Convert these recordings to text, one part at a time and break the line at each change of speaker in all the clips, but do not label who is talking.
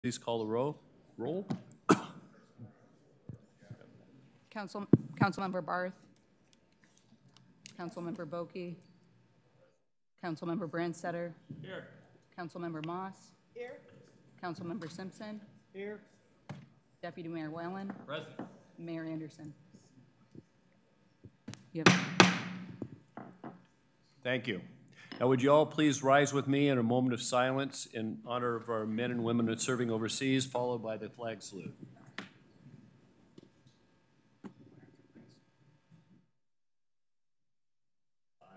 Please call the roll.
Councilmember Barth. Councilmember Boki. Councilmember Brandstetter.
Here.
Councilmember Moss.
Here.
Councilmember Simpson.
Here.
Deputy Mayor Whalen.
Present.
Mayor Anderson. You have
Thank you. Now, would you all please rise with me in a moment of silence in honor of our men and women serving overseas, followed by the flag salute.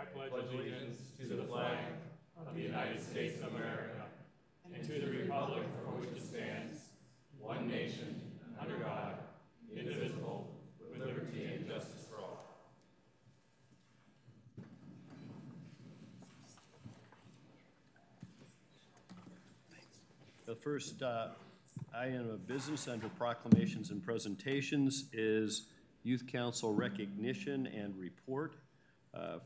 I pledge allegiance to the flag of the United States of America and to the republic for which it stands, one nation, under God, indivisible, with liberty and justice for all.
The first item of business under proclamations and presentations is Youth Council recognition and report.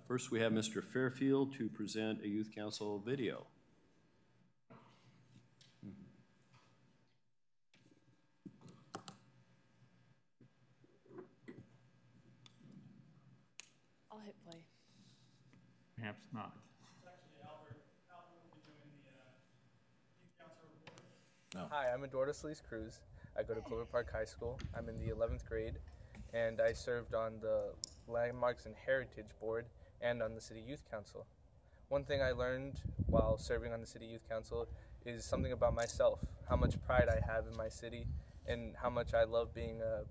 First, we have Mr. Fairfield to present a Youth Council video.
I'll hit play.
Perhaps not.
Hi, I'm Eduardo Solis Cruz. I go to Clover Park High School. I'm in the 11th grade, and I served on the Landmarks and Heritage Board and on the City Youth Council. One thing I learned while serving on the City Youth Council is something about myself, how much pride I have in my city, and how much I love being a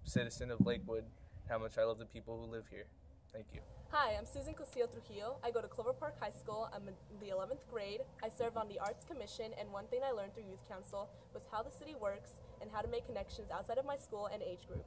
citizen of Lakewood, and how much I love the people who live here. Thank you.
Hi, I'm Susan Cosillo Trujillo. I go to Clover Park High School. I'm in the 11th grade. I serve on the Arts Commission, and one thing I learned through Youth Council was how the city works and how to make connections outside of my school and age group.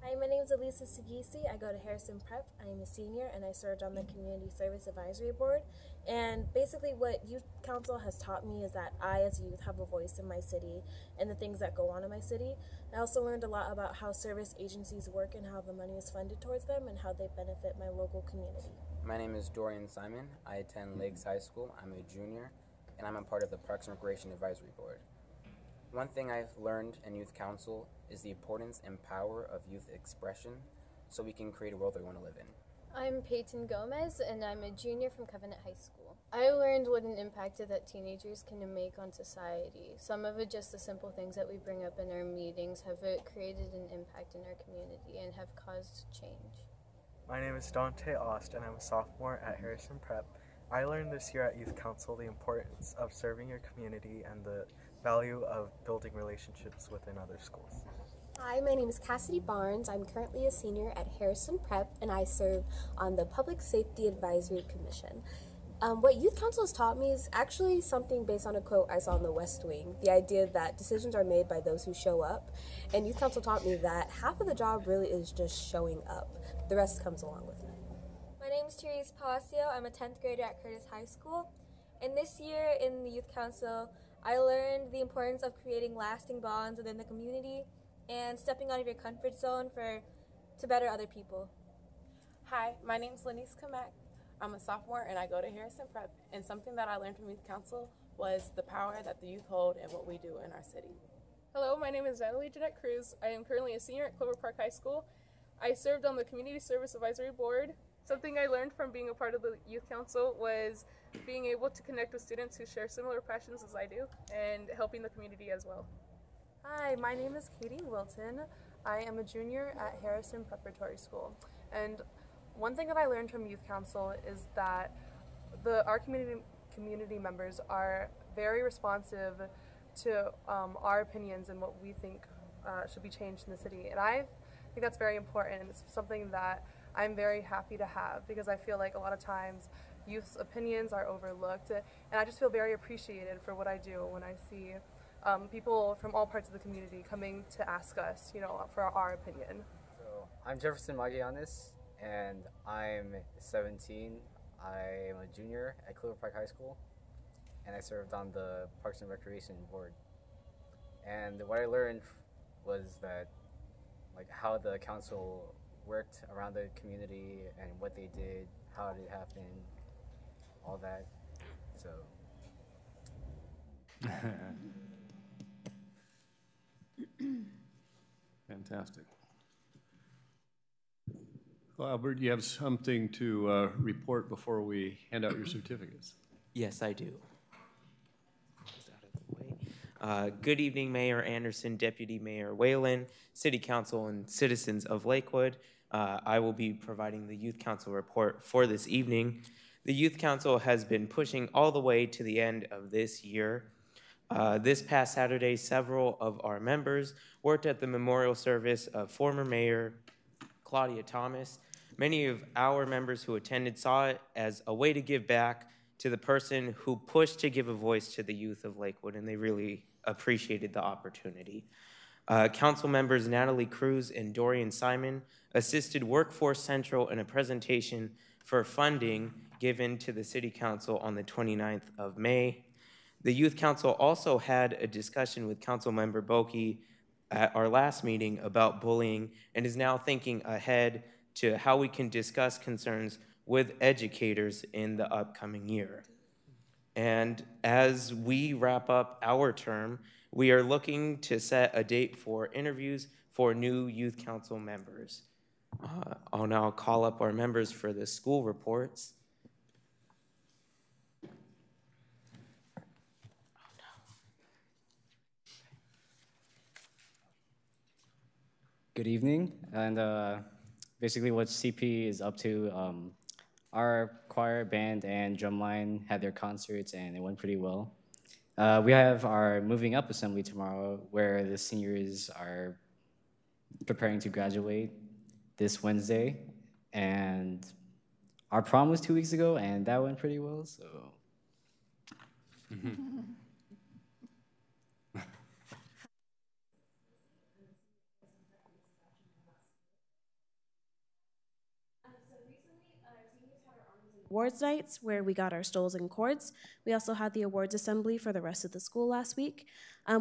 Hi, my name is Elisa Sagisi. I go to Harrison Prep. I am a senior and I served on the Community Service Advisory Board. And basically what Youth Council has taught me is that I as a youth have a voice in my city and the things that go on in my city. I also learned a lot about how service agencies work and how the money is funded towards them and how they benefit my local community.
My name is Dorian Simon. I attend Lakes High School. I'm a junior and I'm a part of the Parks and Recreation Advisory Board. One thing I've learned in Youth Council is the importance and power of youth expression so we can create a world that we want to live in.
I'm Peyton Gomez, and I'm a junior from Covenant High School. I learned what an impact that teenagers can make on society. Some of it, just the simple things that we bring up in our meetings, have created an impact in our community and have caused change.
My name is Dante Ost, and I'm a sophomore at Harrison Prep. I learned this year at Youth Council the importance of serving your community and the value of building relationships within other schools.
Hi, my name is Cassidy Barnes. I'm currently a senior at Harrison Prep and I serve on the Public Safety Advisory Commission. What Youth Council has taught me is actually something based on a quote I saw in The West Wing, the idea that decisions are made by those who show up. And Youth Council taught me that half of the job really is just showing up. The rest comes along with it.
My name is Therese Palacio. I'm a 10th grader at Curtis High School. And this year in the Youth Council, I learned the importance of creating lasting bonds within the community and stepping out of your comfort zone to better other people.
Hi, my name is Lenise Kamek. I'm a sophomore and I go to Harrison Prep. And something that I learned from Youth Council was the power that the youth hold and what we do in our city.
Hello, my name is Natalie Jeanette Cruz. I am currently a senior at Clover Park High School. I served on the Community Service Advisory Board. Something I learned from being a part of the Youth Council was being able to connect with students who share similar passions as I do and helping the community as well.
Hi, my name is Katie Wilton. I am a junior at Harrison Preparatory School. And one thing that I learned from Youth Council is that our community members are very responsive to our opinions and what we think should be changed in the city. And I think that's very important, and it's something that I'm very happy to have because I feel like a lot of times youth's opinions are overlooked, and I just feel very appreciated for what I do when I see people from all parts of the community coming to ask us, for our opinion.
So I'm Jefferson Magianis, and I'm 17. I'm a junior at Clover Park High School, and I served on the Parks and Recreation Board. And what I learned was that, how the council worked around the community and what they did, how it happened, all that. So
Fantastic. Well, Albert, do you have something to report before we hand out your certificates?
Yes, I do. Out of the way. Good evening, Mayor Anderson, Deputy Mayor Whalen, City Council, and citizens of Lakewood. I will be providing the Youth Council report for this evening. The Youth Council has been pushing all the way to the end of this year. This past Saturday, several of our members worked at the memorial service of former Mayor Claudia Thomas. Many of our members who attended saw it as a way to give back to the person who pushed to give a voice to the youth of Lakewood, and they really appreciated the opportunity. Council members Natalie Cruz and Dorian Simon assisted Workforce Central in a presentation for funding given to the City Council on the 29th of May. The Youth Council also had a discussion with Councilmember Boki at our last meeting about bullying and is now thinking ahead to how we can discuss concerns with educators in the upcoming year. And as we wrap up our term, we are looking to set a date for interviews for new Youth Council members. I'll now call up our members for the school reports.
Good evening, and basically what CP is up to, our choir, band, and drumline had their concerts and it went pretty well. We have our moving up assembly tomorrow where the seniors are preparing to graduate this Wednesday, and our prom was 2 weeks ago and that went pretty well, so.
Awards nights where we got our stoles and cords. We also had the awards assembly for the rest of the school last week.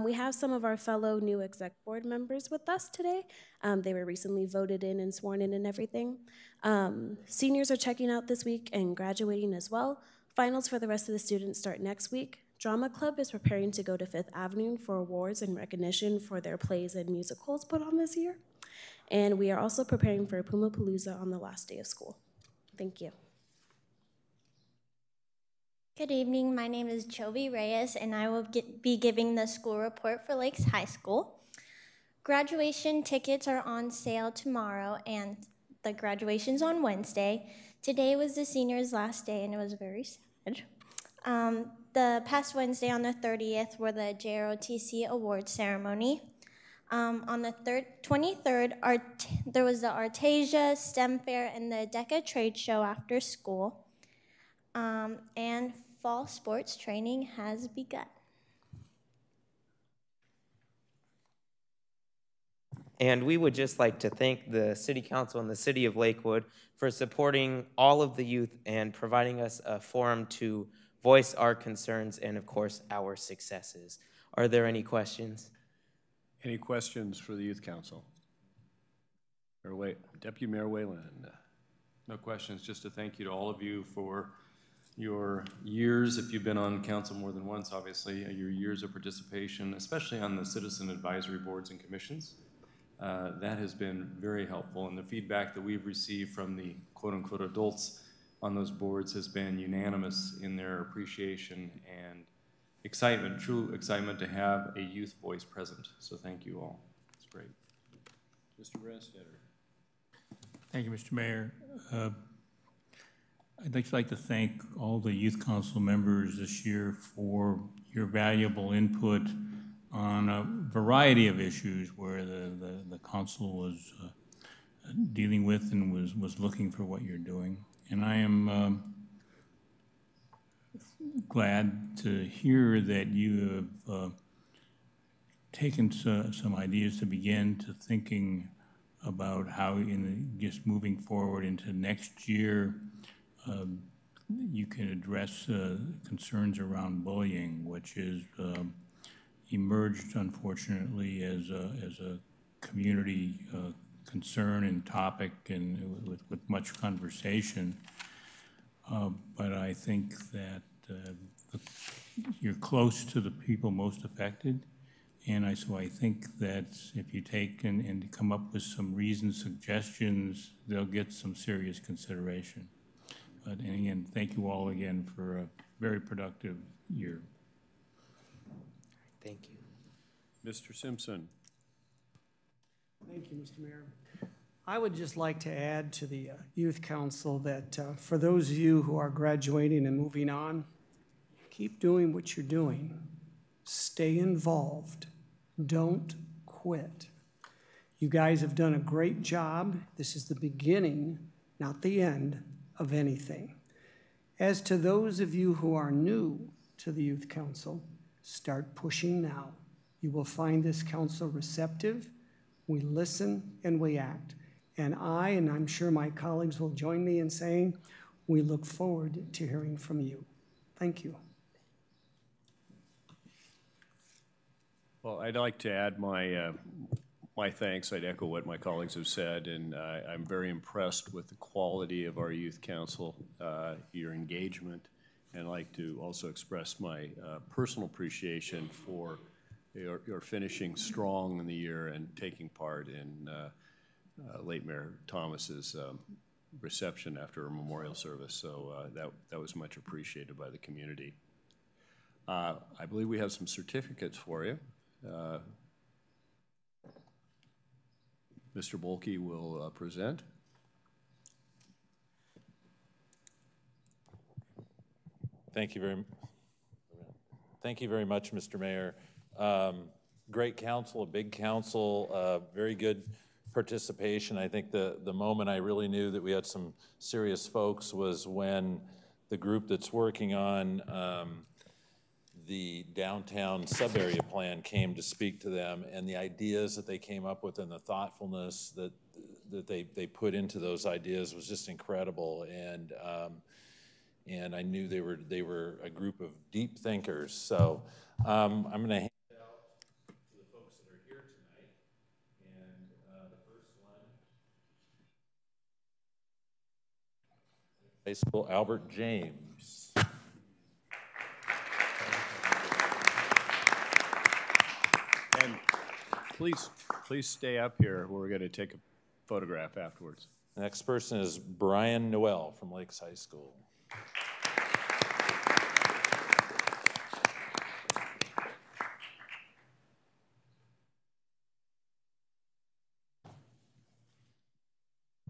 We have some of our fellow new exec board members with us today. They were recently voted in and sworn in and everything. Seniors are checking out this week and graduating as well. Finals for the rest of the students start next week. Drama Club is preparing to go to Fifth Avenue for awards and recognition for their plays and musicals put on this year. And we are also preparing for Puma Palooza on the last day of school. Thank you.
Good evening, my name is Jovi Reyes and I will be giving the school report for Lakes High School. Graduation tickets are on sale tomorrow and the graduation's on Wednesday. Today was the seniors' last day and it was very sad. The past Wednesday on the 30th were the JROTC awards ceremony. On the 23rd, there was the Artesia STEM Fair and the DECA trade show after school. And fall sports training has begun.
And we would just like to thank the City Council and the City of Lakewood for supporting all of the youth and providing us a forum to voice our concerns and, of course, our successes. Are there any questions?
Any questions for the Youth Council? Or Deputy Mayor Whalen.
No questions, just a thank you to all of you for your years, if you've been on council more than once, obviously, your years of participation, especially on the citizen advisory boards and commissions. That has been very helpful, and the feedback that we've received from the quote-unquote adults on those boards has been unanimous in their appreciation and excitement, true excitement to have a youth voice present. So thank you all. It's great.
Mr. Brandstetter.
Thank you, Mr. Mayor. I'd just like to thank all the Youth Council members this year for your valuable input on a variety of issues where the council was dealing with and was looking for what you're doing. And I am glad to hear that you have taken some ideas to begin to thinking about how just moving forward into next year you can address concerns around bullying, which is emerged unfortunately as a community concern and topic and with much conversation. But I think that you're close to the people most affected, And so I think that if you take and come up with some reasoned suggestions, they'll get some serious consideration. But and again, thank you all again for a very productive year.
Thank you.
Mr. Simpson.
Thank you, Mr. Mayor. I would just like to add to the Youth Council that for those of you who are graduating and moving on, keep doing what you're doing. Stay involved. Don't quit. You guys have done a great job. This is the beginning, not the end, of anything. As to those of you who are new to the Youth Council, start pushing now. You will find this council receptive. We listen and we act. And I'm sure my colleagues will join me in saying, we look forward to hearing from you. Thank you.
Well, I'd like to add my thanks. I'd echo what my colleagues have said, and I'm very impressed with the quality of our Youth Council, your engagement, and I'd like to also express my personal appreciation for your finishing strong in the year and taking part in late Mayor Thomas's reception after a memorial service. So that was much appreciated by the community. I believe we have some certificates for you. Mr. Bolke will present.
Thank you very much, Mr. Mayor. Great council, a big council, very good participation. I think the moment I really knew that we had some serious folks was when the group that's working on the downtown sub-area plan came to speak to them, and the ideas that they came up with and the thoughtfulness that they put into those ideas was just incredible. And I knew they were a group of deep thinkers. So I'm going to hand it out to the folks that are here tonight. And the first one, High School Albert James.
And please stay up here. We're going to take a photograph afterwards.
The next person is Brian Noel from Lakes High School.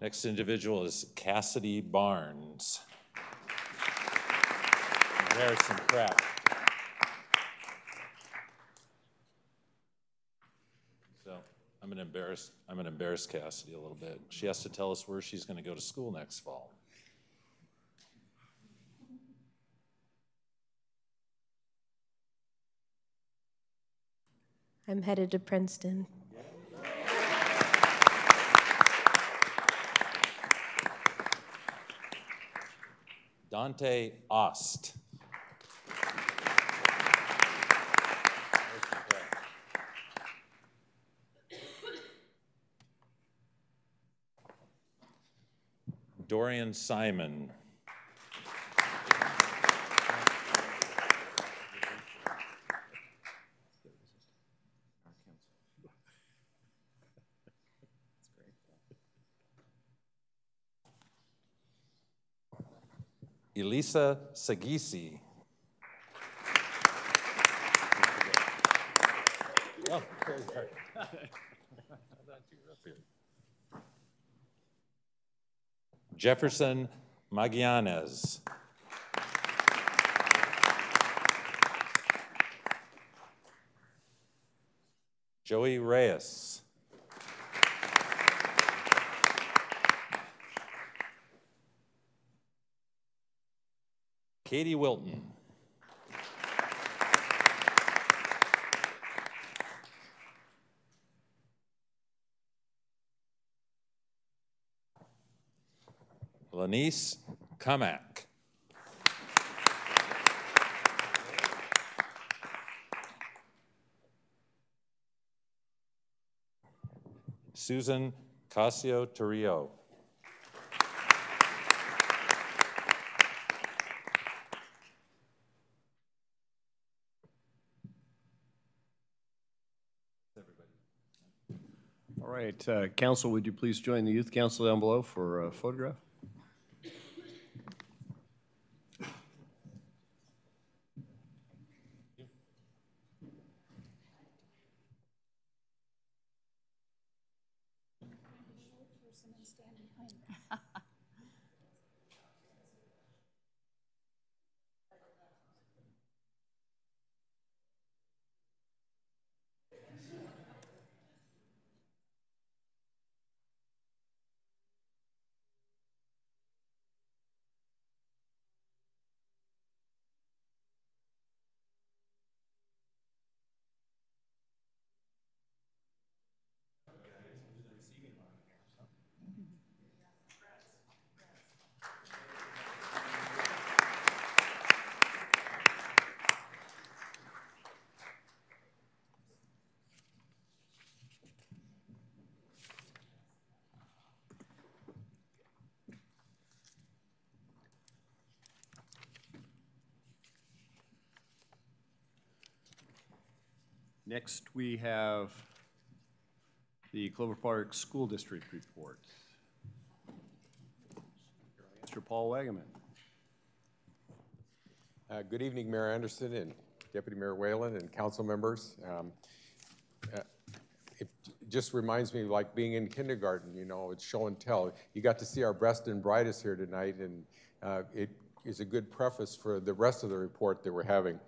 Next individual is Cassidy Barnes. Harrison Pratt. So I'm gonna embarrass Cassidy a little bit. She has to tell us where she's gonna go to school next fall.
I'm headed to Princeton.
Dante Ost. Dorian Simon. Elisa Sagisi. Oh, sorry. Jefferson Magallanes. Joey Reyes. Katie Wilton. Lanice Kamak. Susan Casio-Torrio.
All right, council, would you please join the youth council down below for a photograph? Next, we have the Clover Park School District report. Mr. Paul Wagaman.
Good evening, Mayor Anderson and Deputy Mayor Whalen and council members. It just reminds me of like being in kindergarten, you know, it's show and tell. You got to see our best and brightest here tonight, and it is a good preface for the rest of the report that we're having.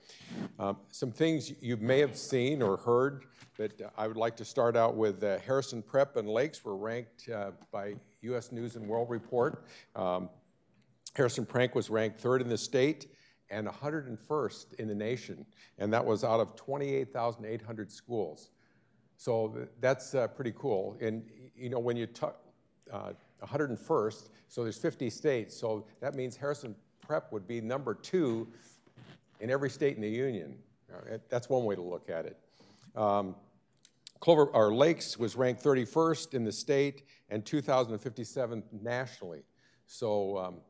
Some things you may have seen or heard, but I would like to start out with Harrison Prep and Lakes were ranked by U.S. News and World Report. Harrison Prep was ranked 3rd in the state and 101st in the nation, and that was out of 28,800 schools. So that's pretty cool. And you know, when you talk 101st, so there's 50 states, so that means Harrison Prep would be number 2 in every state in the union. That's one way to look at it. Lakes was ranked 31st in the state and 2057th nationally. So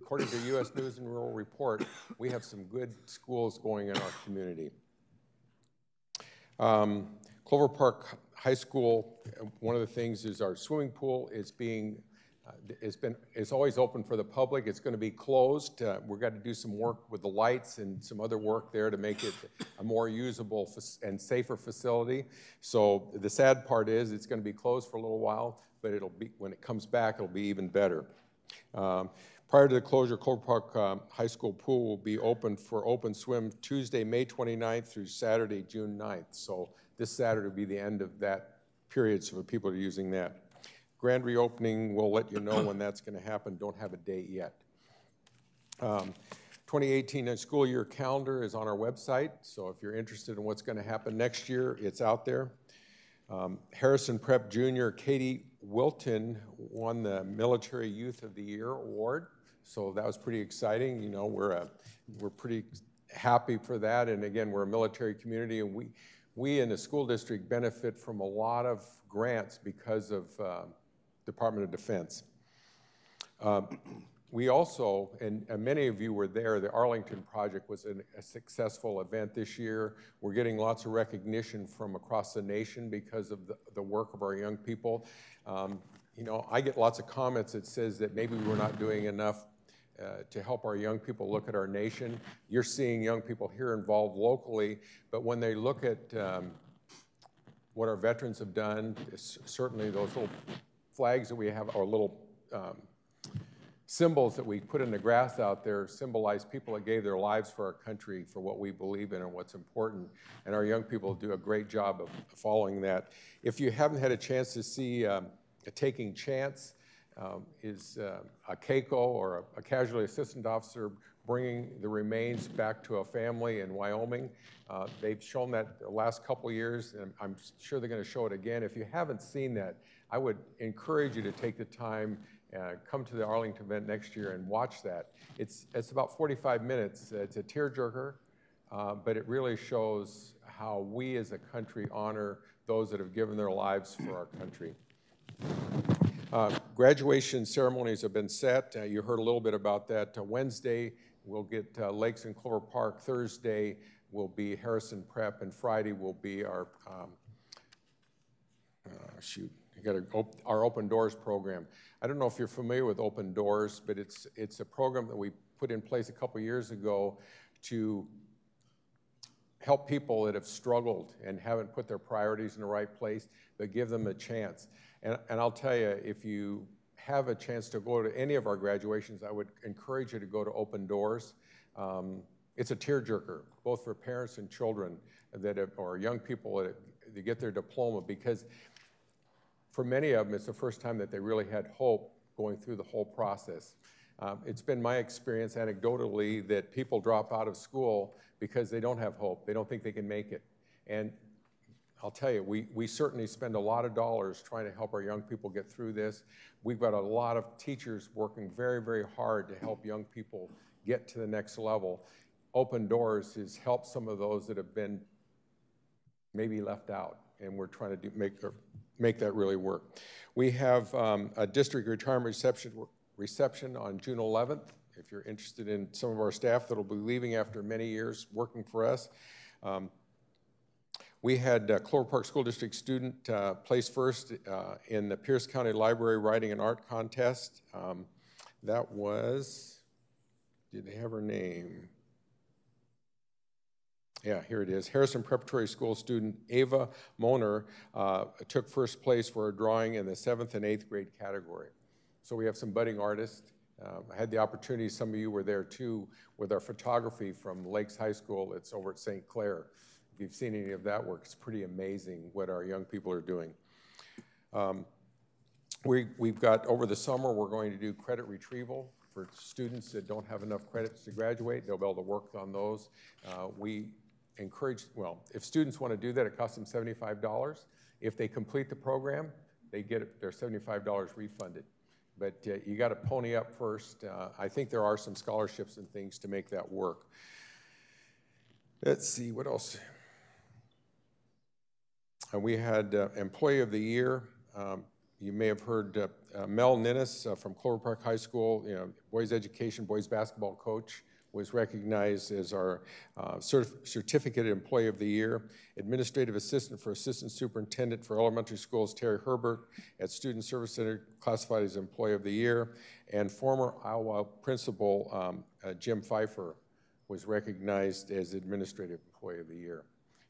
according to U.S. News and World Report, we have some good schools going in our community. Clover Park High School, one of the things is our swimming pool is it's always open for the public. It's going to be closed. We've got to do some work with the lights and some other work there to make it a more usable and safer facility. So the sad part is it's going to be closed for a little while, but it'll be, when it comes back, it'll be even better. Prior to the closure, Clover Park High School pool will be open for open swim Tuesday, May 29th through Saturday, June 9th. So this Saturday will be the end of that period, so people are using that. Grand reopening, we'll let you know when that's going to happen. Don't have a date yet. 2018 school year calendar is on our website, so if you're interested in what's going to happen next year, it's out there. Harrison Prep Junior Katie Wilton won the Military Youth of the Year award, so that was pretty exciting. You know, we're pretty happy for that, and again, we're a military community, and we in the school district benefit from a lot of grants because of Department of Defense. We also, and many of you were there, the Arlington Project was a successful event this year. We're getting lots of recognition from across the nation because of the work of our young people. You know, I get lots of comments that says that maybe we're not doing enough to help our young people look at our nation. You're seeing young people here involved locally, but when they look at what our veterans have done, certainly those little flags that we have, or little symbols that we put in the grass out there symbolize people that gave their lives for our country, for what we believe in and what's important. And our young people do a great job of following that. If you haven't had a chance to see Taking Chance, is a CACO, or a casualty assistant officer, bringing the remains back to a family in Wyoming. They've shown that the last couple of years, and I'm sure they're going to show it again. If you haven't seen that, I would encourage you to take the time, come to the Arlington event next year and watch that. It's about 45 minutes. It's a tearjerker, but it really shows how we as a country honor those that have given their lives for our country. Graduation ceremonies have been set. You heard a little bit about that. Wednesday, we'll get Lakes and Clover Park. Thursday will be Harrison Prep, and Friday will be our, got our Open Doors program. I don't know if you're familiar with Open Doors, but it's a program that we put in place a couple years ago to help people that have struggled and haven't put their priorities in the right place, but give them a chance. And I'll tell you, if you have a chance to go to any of our graduations, I would encourage you to go to Open Doors. It's a tearjerker, both for parents and children or young people that get their diploma, because for many of them, it's the first time that they really had hope going through the whole process. It's been my experience anecdotally that people drop out of school because they don't have hope. They don't think they can make it. And I'll tell you, we certainly spend a lot of dollars trying to help our young people get through this. We've got a lot of teachers working very, very hard to help young people get to the next level. Open Doors has helped some of those that have been maybe left out, and we're trying to make that really work. We have a district retirement reception on June 11th. If you're interested in some of our staff that'll be leaving after many years working for us. We had Clover Park School District student place first in the Pierce County Library Writing and Art Contest. That was, did they have her name? Yeah, here it is. Harrison Preparatory School student Ava Moner took first place for a drawing in the 7th and 8th grade category. So we have some budding artists. I had the opportunity, some of you were there too, with our photography from Lakes High School. It's over at St. Clair. If you've seen any of that work, it's pretty amazing what our young people are doing. We've got, over the summer, we're going to do credit retrieval for students that don't have enough credits to graduate. They'll be able to work on those. We encourage, well, if students want to do that, it costs them $75. If they complete the program, they get their $75 refunded. But you got to pony up first. I think there are some scholarships and things to make that work. Let's see, what else? We had Employee of the Year. You may have heard Mel Ninnis from Clover Park High School, boys education, boys basketball coach, was recognized as our Certificate Employee of the Year. Administrative Assistant for Assistant Superintendent for Elementary Schools, Terry Herbert, at Student Service Center, classified as Employee of the Year. And former Iowa Principal Jim Pfeiffer was recognized as Administrative Employee of the Year.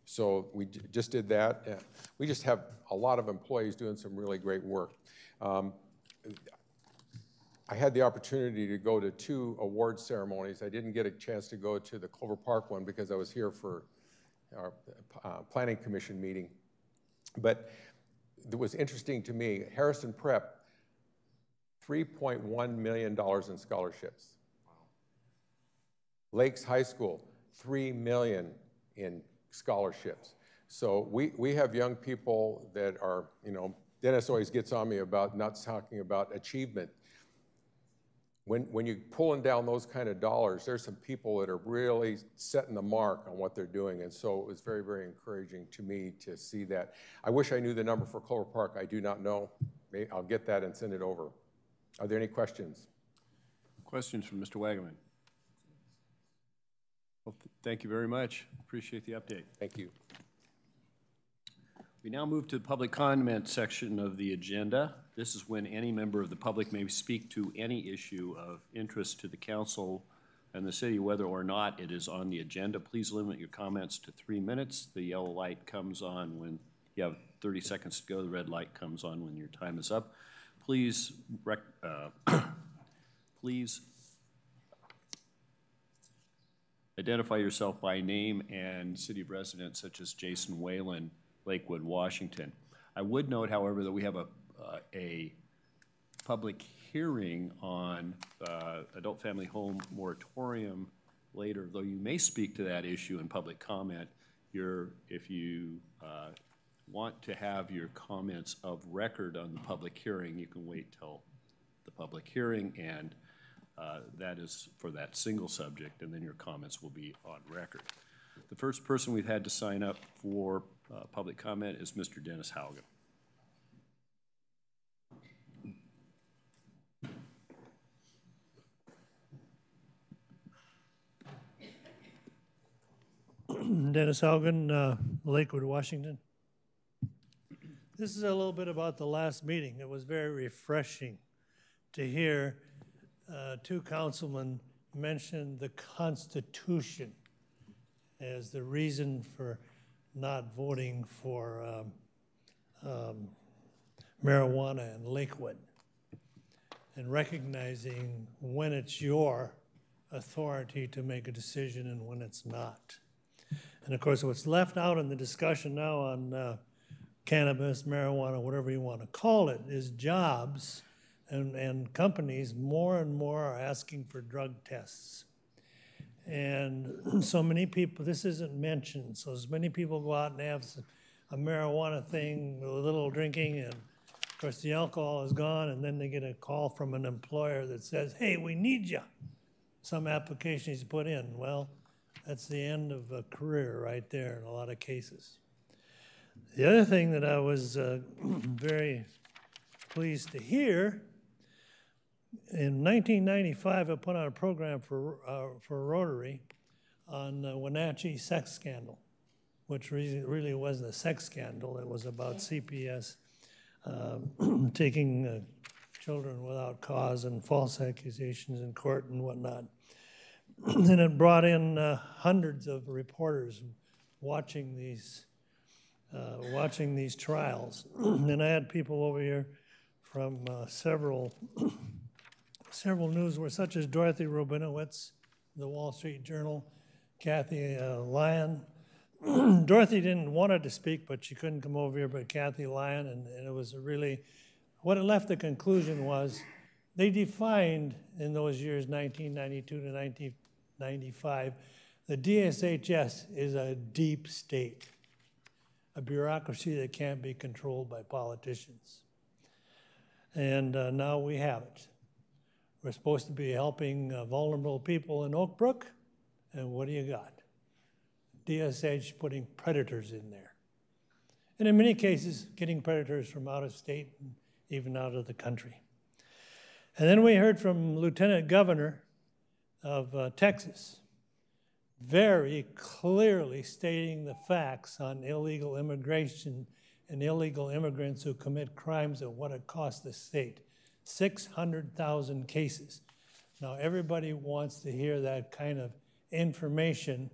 So we just did that. We just have a lot of employees doing some really great work. I had the opportunity to go to 2 award ceremonies. I didn't get a chance to go to the Clover Park one because I was here for our Planning Commission meeting. But it was interesting to me, Harrison Prep, $3.1 million in scholarships. Wow. Lakes High School, $3 million in scholarships. So we have young people that are, Dennis always gets on me about not talking about achievement. When you're pulling down those kind of dollars, there's some people that are really setting the mark on what they're doing. And so it was very, very encouraging to me to see that. I wish I knew the number for Clover Park. I do not know. I'll get that and send it over. Are there any questions?
Questions from Mr. Wagaman? Well, thank you very much. Appreciate the update.
Thank you.
We now move to the public comment section of the agenda. This is when any member of the public may speak to any issue of interest to the council and the city, whether or not it is on the agenda. Please limit your comments to 3 minutes. The yellow light comes on when you have 30 seconds to go. The red light comes on when your time is up. Please, please identify yourself by name and city of residence, such as Jason Whalen, Lakewood, Washington. I would note, however, that we have a public hearing on adult family home moratorium later, though you may speak to that issue in public comment. If you want to have your comments of record on the public hearing, you can wait till the public hearing, and that is for that single subject, and then your comments will be on record. The first person we've had to sign up for public comment is Mr. Dennis Haugen.
Dennis Haugen, Lakewood, Washington. This is a little bit about the last meeting. It was very refreshing to hear two councilmen mention the Constitution as the reason for not voting for marijuana in Lakewood, and recognizing when it's your authority to make a decision and when it's not. And of course, what's left out in the discussion now on cannabis, marijuana, whatever you want to call it, is jobs, and companies more and more are asking for drug tests. And so many people, this isn't mentioned, so as many people go out and have a marijuana thing with a little drinking, and of course the alcohol is gone, and then they get a call from an employer that says, hey, we need you. Some application he's put in. Well, that's the end of a career right there in a lot of cases. The other thing that I was very pleased to hear, in 1995, I put on a program for Rotary on the Wenatchee sex scandal, which really wasn't a sex scandal. It was about CPS taking children without cause and false accusations in court and whatnot. And it brought in hundreds of reporters watching these trials. And I had people over here from several news, such as Dorothy Rubinowitz, the Wall Street Journal, Kathy Lyon. Dorothy didn't want to speak, but she couldn't come over here, but Kathy Lyon, and it was really, what it left the conclusion was, they defined in those years, 1992 to 1995, the DSHS is a deep state, a bureaucracy that can't be controlled by politicians. And now we have it. We're supposed to be helping vulnerable people in Oak Brook, and what do you got? DSH putting predators in there. And in many cases, getting predators from out of state and even out of the country. And then we heard from Lieutenant Governor of Texas, very clearly stating the facts on illegal immigration and illegal immigrants who commit crimes and what it costs the state. 600,000 cases. Now everybody wants to hear that kind of information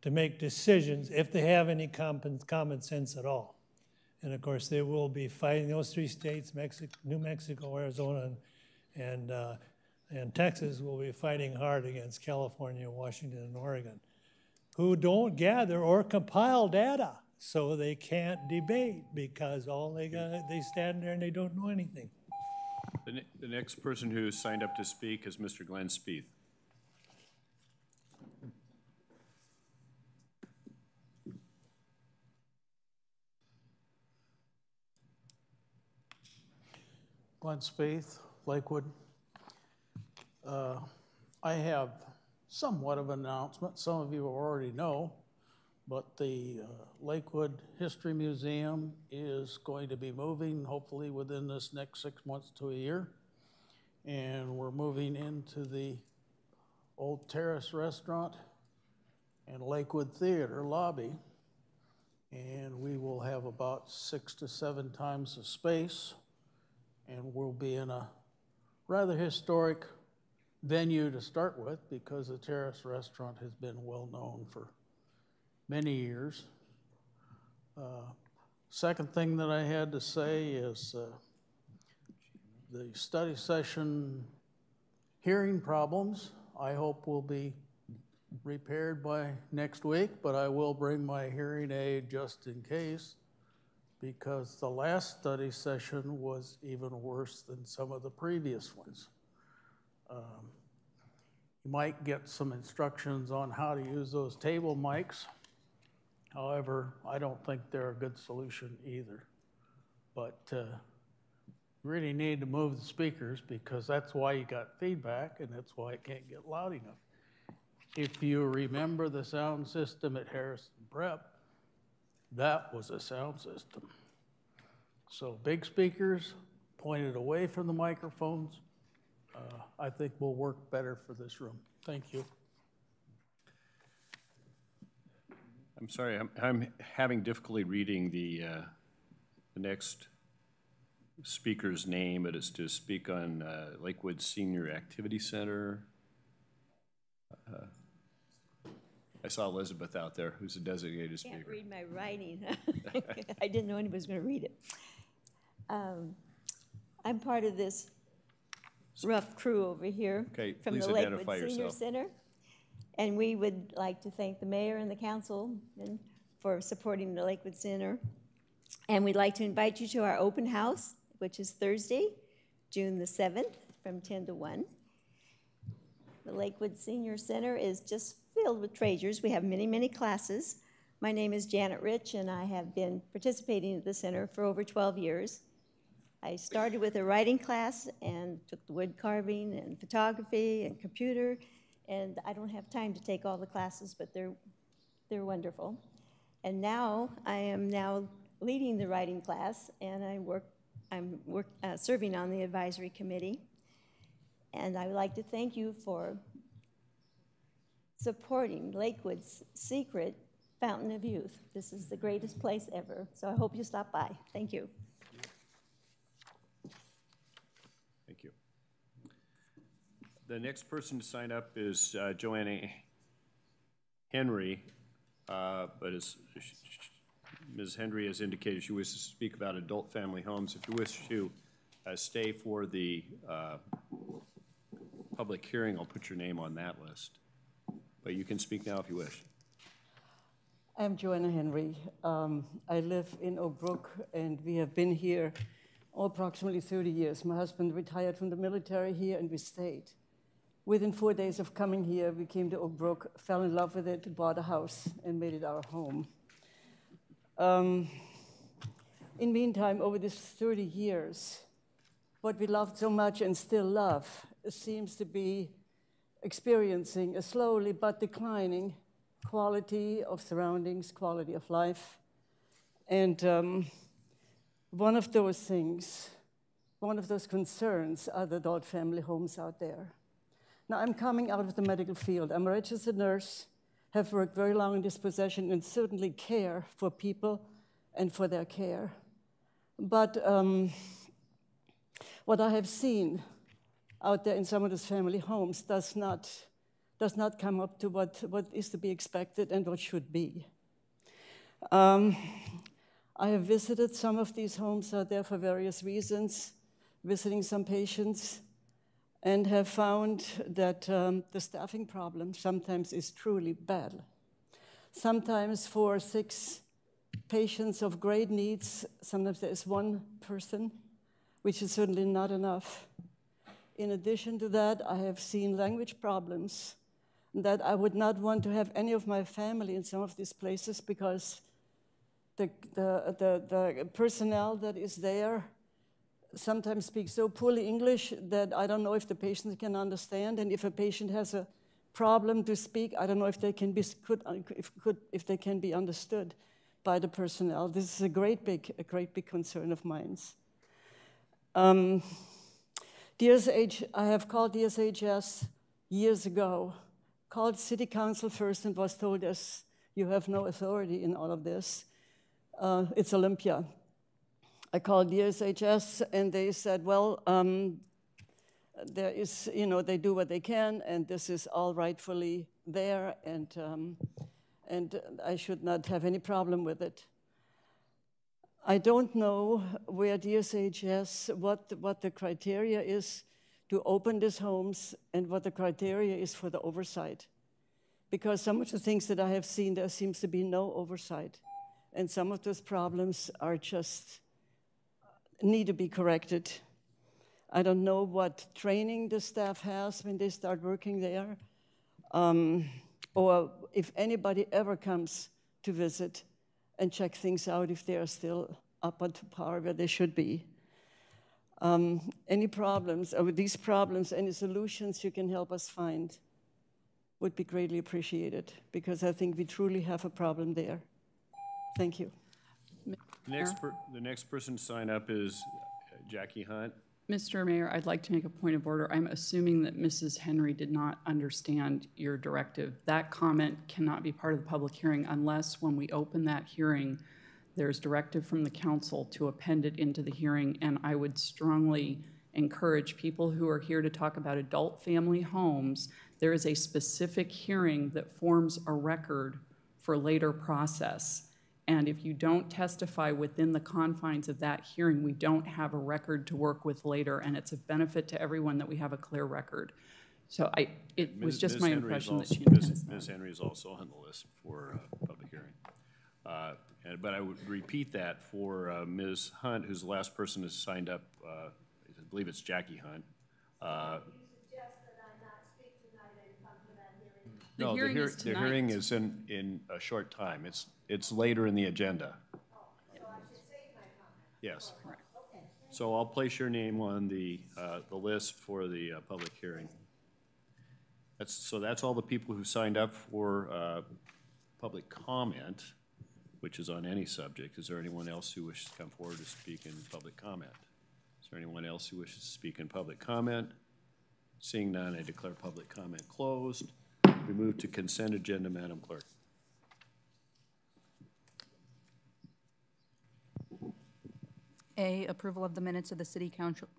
to make decisions if they have any common sense at all. And of course they will be fighting, those three states, New Mexico, Arizona, and Texas will be fighting hard against California, Washington, and Oregon, who don't gather or compile data, so they can't debate because they stand there and they don't know anything.
The next person who signed up to speak is Mr. Glenn Spieth.
Glenn Spieth, Lakewood. I have somewhat of an announcement. Some of you already know, but the Lakewood History Museum is going to be moving, hopefully within this next 6 months to a year. And we're moving into the old Terrace Restaurant and Lakewood Theater lobby. And we will have about 6 to 7 times the space. And we'll be in a rather historic venue to start with, because the Terrace Restaurant has been well known for many years. Second thing that I had to say is the study session hearing problems, I hope will be repaired by next week, but I will bring my hearing aid just in case, because the last study session was even worse than some of the previous ones. You might get some instructions on how to use those table mics. However, I don't think they're a good solution either. But you really need to move the speakers, because that's why you got feedback, and that's why it can't get loud enough. If you remember the sound system at Harrison Prep, that was a sound system. So big speakers pointed away from the microphones, I think will work better for this room. Thank you.
I'm sorry, I'm having difficulty reading the the next speaker's name. It is to speak on Lakewood Senior Activity Center. I saw Elizabeth out there, who's a designated speaker.
I can't read my writing. I didn't know anybody was going to read it. I'm part of this rough crew over here from the Lakewood Senior Center. And we would like to thank the mayor and the council for supporting the Lakewood Center. And we'd like to invite you to our open house, which is Thursday, June the 7th, from 10 to 1. The Lakewood Senior Center is just filled with treasures. We have many, many classes. My name is Janet Rich, and I have been participating at the center for over 12 years. I started with a writing class and took the wood carving and photography and computer, and I don't have time to take all the classes, but they're wonderful. And now I am leading the writing class, and I'm serving on the advisory committee. And I would like to thank you for supporting Lakewood's secret Fountain of Youth. This is the greatest place ever, so I hope you stop by. Thank you.
Thank you. The next person to sign up is Joanna Henry, but as Ms. Henry has indicated, she wishes to speak about adult family homes. If you wish to stay for the public hearing, I'll put your name on that list. But you can speak now if you wish.
I'm Joanna Henry. I live in Oak Brook, and we have been here approximately 30 years. My husband retired from the military here, and we stayed. Within 4 days of coming here, we came to Oak Brook, fell in love with it, bought a house, and made it our home. In meantime, over these 30 years, what we loved so much and still love seems to be experiencing a slowly but declining quality of surroundings, quality of life. And one of those things, one of those concerns are the adult family homes out there. Now, I'm coming out of the medical field. I'm a registered nurse, have worked very long in this profession, and certainly care for people and for their care. But what I have seen out there in some of those family homes does not come up to what is to be expected and what should be. I have visited some of these homes out there for various reasons, visiting some patients, and have found that the staffing problem sometimes is truly bad. Sometimes for 6 patients of great needs, sometimes there is 1 person, which is certainly not enough. In addition to that, I have seen language problems that I would not want to have any of my family in some of these places because the personnel that is there sometimes speaks so poorly English that I don't know if the patient can understand, and if a patient has a problem to speak, I don't know if they can be understood by the personnel. This is a great big concern of mine. DSH, I have called DSHS years ago, called City Council first and was told, as you have no authority in all of this. It's Olympia. I called DSHS and they said, well, there is, they do what they can and this is all rightfully there and I should not have any problem with it. I don't know where DSHS, what the criteria is to open these homes and what the criteria is for the oversight. Because some of the things that I have seen, there seems to be no oversight. And some of those problems are just need to be corrected. I don't know what training the staff has when they start working there, or if anybody ever comes to visit and check things out if they are still up on par where they should be. Any problems, or with these problems, any solutions you can help us find would be greatly appreciated, because I think we truly have a problem there. Thank you.
The next person to sign up is Jackie Hunt.
Mr. Mayor, I'd like to make a point of order. I'm assuming that Mrs. Henry did not understand your directive. That comment cannot be part of the public hearing unless when we open that hearing, there's directive from the council to append it into the hearing, and I would strongly encourage people who are here to talk about adult family homes. There is a specific hearing that forms a record for later process. And if you don't testify within the confines of that hearing, we don't have a record to work with later, and it's a benefit to everyone that we have a clear record. So it was just my impression that she intends that.
Ms. Henry is also on the list for public hearing. But I would repeat that for Ms. Hunt, who's the last person who signed up. I believe it's Jackie Hunt. No, the hearing is in a short time. It's later in the agenda. So I should save my comment. Yes. Right. Okay. So I'll place your name on the list for the public hearing. That's all the people who signed up for public comment, which is on any subject. Is there anyone else who wishes to come forward to speak in public comment? Is there anyone else who wishes to speak in public comment? Seeing none, I declare public comment closed. We move to consent agenda, Madam Clerk.
A, approval of the minutes of the City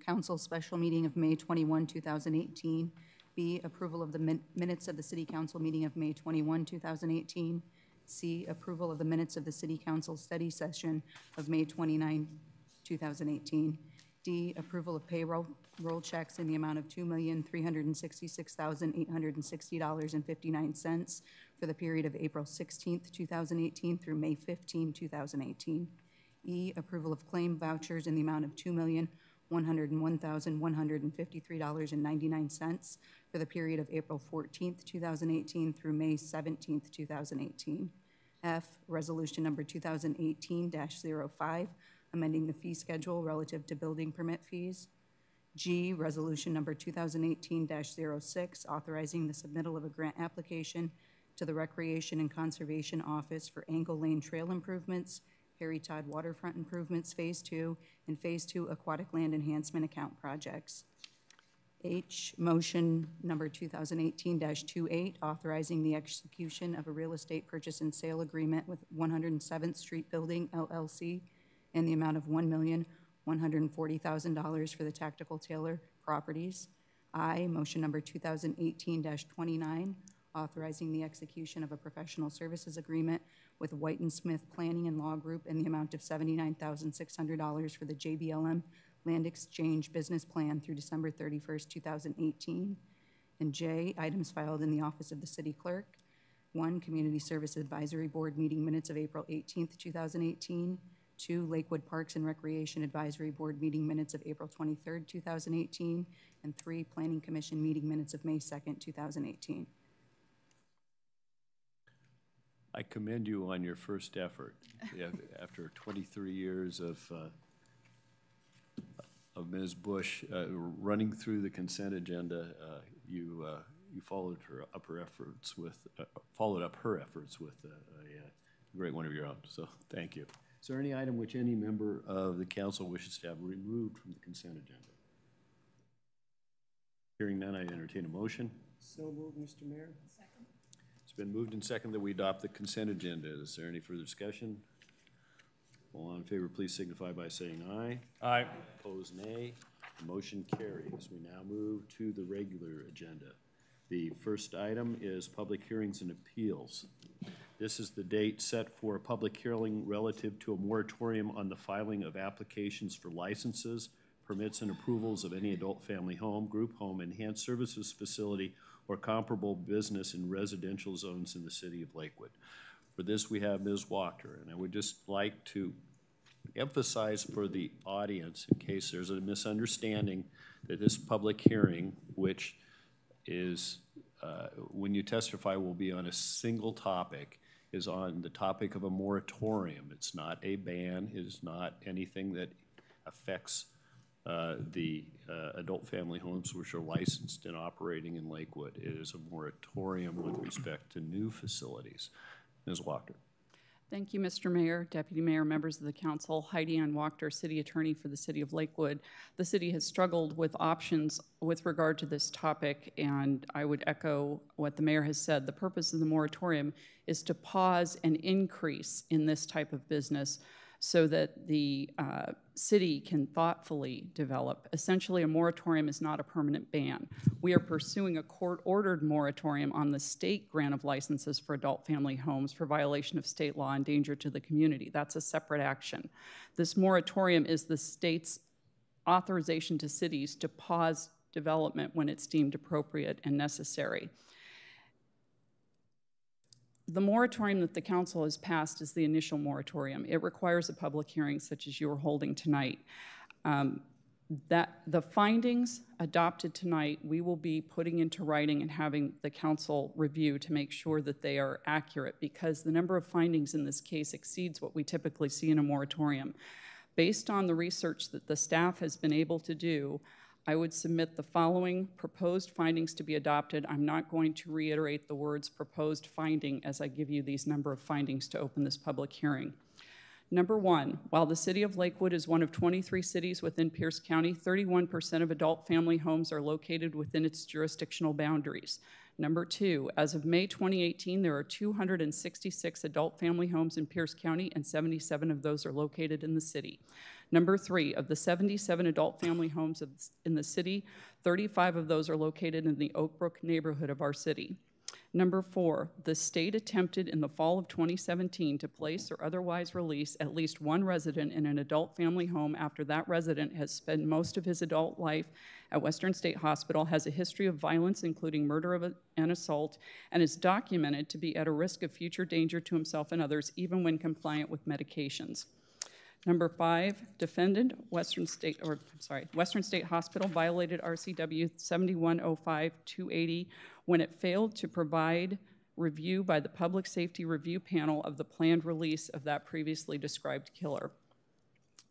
Council special meeting of May 21, 2018. B, approval of the minutes of the City Council meeting of May 21, 2018. C, approval of the minutes of the City Council study session of May 29, 2018. D, approval of payroll checks in the amount of $2,366,860.59 for the period of April 16, 2018 through May 15, 2018. E, approval of claim vouchers in the amount of $2,101,153.99 for the period of April 14, 2018 through May 17, 2018. F, resolution number 2018-05, amending the fee schedule relative to building permit fees. G, resolution number 2018-06, authorizing the submittal of a grant application to the Recreation and Conservation Office for Angle Lane Trail improvements, Harry Todd Waterfront improvements Phase 2, and Phase 2 Aquatic Land Enhancement Account projects. H, motion number 2018-28, authorizing the execution of a real estate purchase and sale agreement with 107th Street Building, LLC, in the amount of $1,140,000 for the Tactical Tailor properties. I, motion number 2018-29, authorizing the execution of a professional services agreement with White & Smith Planning and Law Group in the amount of $79,600 for the JBLM Land Exchange Business Plan through December 31st, 2018. And J, items filed in the Office of the City Clerk. 1, Community Service Advisory Board meeting minutes of April 18th, 2018. 2, Lakewood Parks and Recreation Advisory Board meeting minutes of April 23rd, 2018. And 3, Planning Commission meeting minutes of May 2nd, 2018.
I commend you on your first effort. After 23 years of Ms. Bush running through the consent agenda, you followed up her efforts with a great one of your own. So thank you. Is there any item which any member of the council wishes to have removed from the consent agenda? Hearing none, I entertain a motion.
So moved, Mr. Mayor.
Second.
It's been moved and seconded that we adopt the consent agenda. Is there any further discussion? All in favor, please signify by saying aye.
Aye.
Opposed, nay. The motion carries. We now move to the regular agenda. The first item is public hearings and appeals. This is the date set for a public hearing relative to a moratorium on the filing of applications for licenses, permits, and approvals of any adult family home, group home, enhanced services facility, or comparable business in residential zones in the city of Lakewood. For this, we have Ms. Walker, and I would just like to emphasize for the audience, in case there's a misunderstanding, that this public hearing, which is, when you testify, will be on a single topic, is on the topic of a moratorium. It's not a ban. It is not anything that affects the adult family homes which are licensed and operating in Lakewood. It is a moratorium with respect to new facilities. Ms. Walker.
Thank you, Mr. Mayor, Deputy Mayor, members of the council. Heidi Ann Wachter, City Attorney for the City of Lakewood. The city has struggled with options with regard to this topic, and I would echo what the mayor has said. The purpose of the moratorium is to pause an increase in this type of business so that the city can thoughtfully develop. Essentially, a moratorium is not a permanent ban. We are pursuing a court-ordered moratorium on the state grant of licenses for adult family homes for violation of state law and danger to the community. That's a separate action. This moratorium is the state's authorization to cities to pause development when it's deemed appropriate and necessary. The moratorium that the council has passed is the initial moratorium. It requires a public hearing such as you're holding tonight. That the findings adopted tonight, we will be putting into writing and having the council review to make sure that they are accurate, because the number of findings in this case exceeds what we typically see in a moratorium. Based on the research that the staff has been able to do, I would submit the following proposed findings to be adopted. I'm not going to reiterate the words proposed finding as I give you these number of findings to open this public hearing. Number one, while the city of Lakewood is one of 23 cities within Pierce County, 31% of adult family homes are located within its jurisdictional boundaries. Number two, as of May 2018, there are 266 adult family homes in Pierce County, and 77 of those are located in the city. Number three, of the 77 adult family homes in the city, 35 of those are located in the Oak Brook neighborhood of our city. Number four, the state attempted in the fall of 2017 to place or otherwise release at least one resident in an adult family home after that resident has spent most of his adult life at Western State Hospital, has a history of violence, including murder and assault, and is documented to be at a risk of future danger to himself and others, even when compliant with medications. Number five, defendant, Western State Hospital violated RCW 7105-280 when it failed to provide review by the Public Safety Review Panel of the planned release of that previously described killer.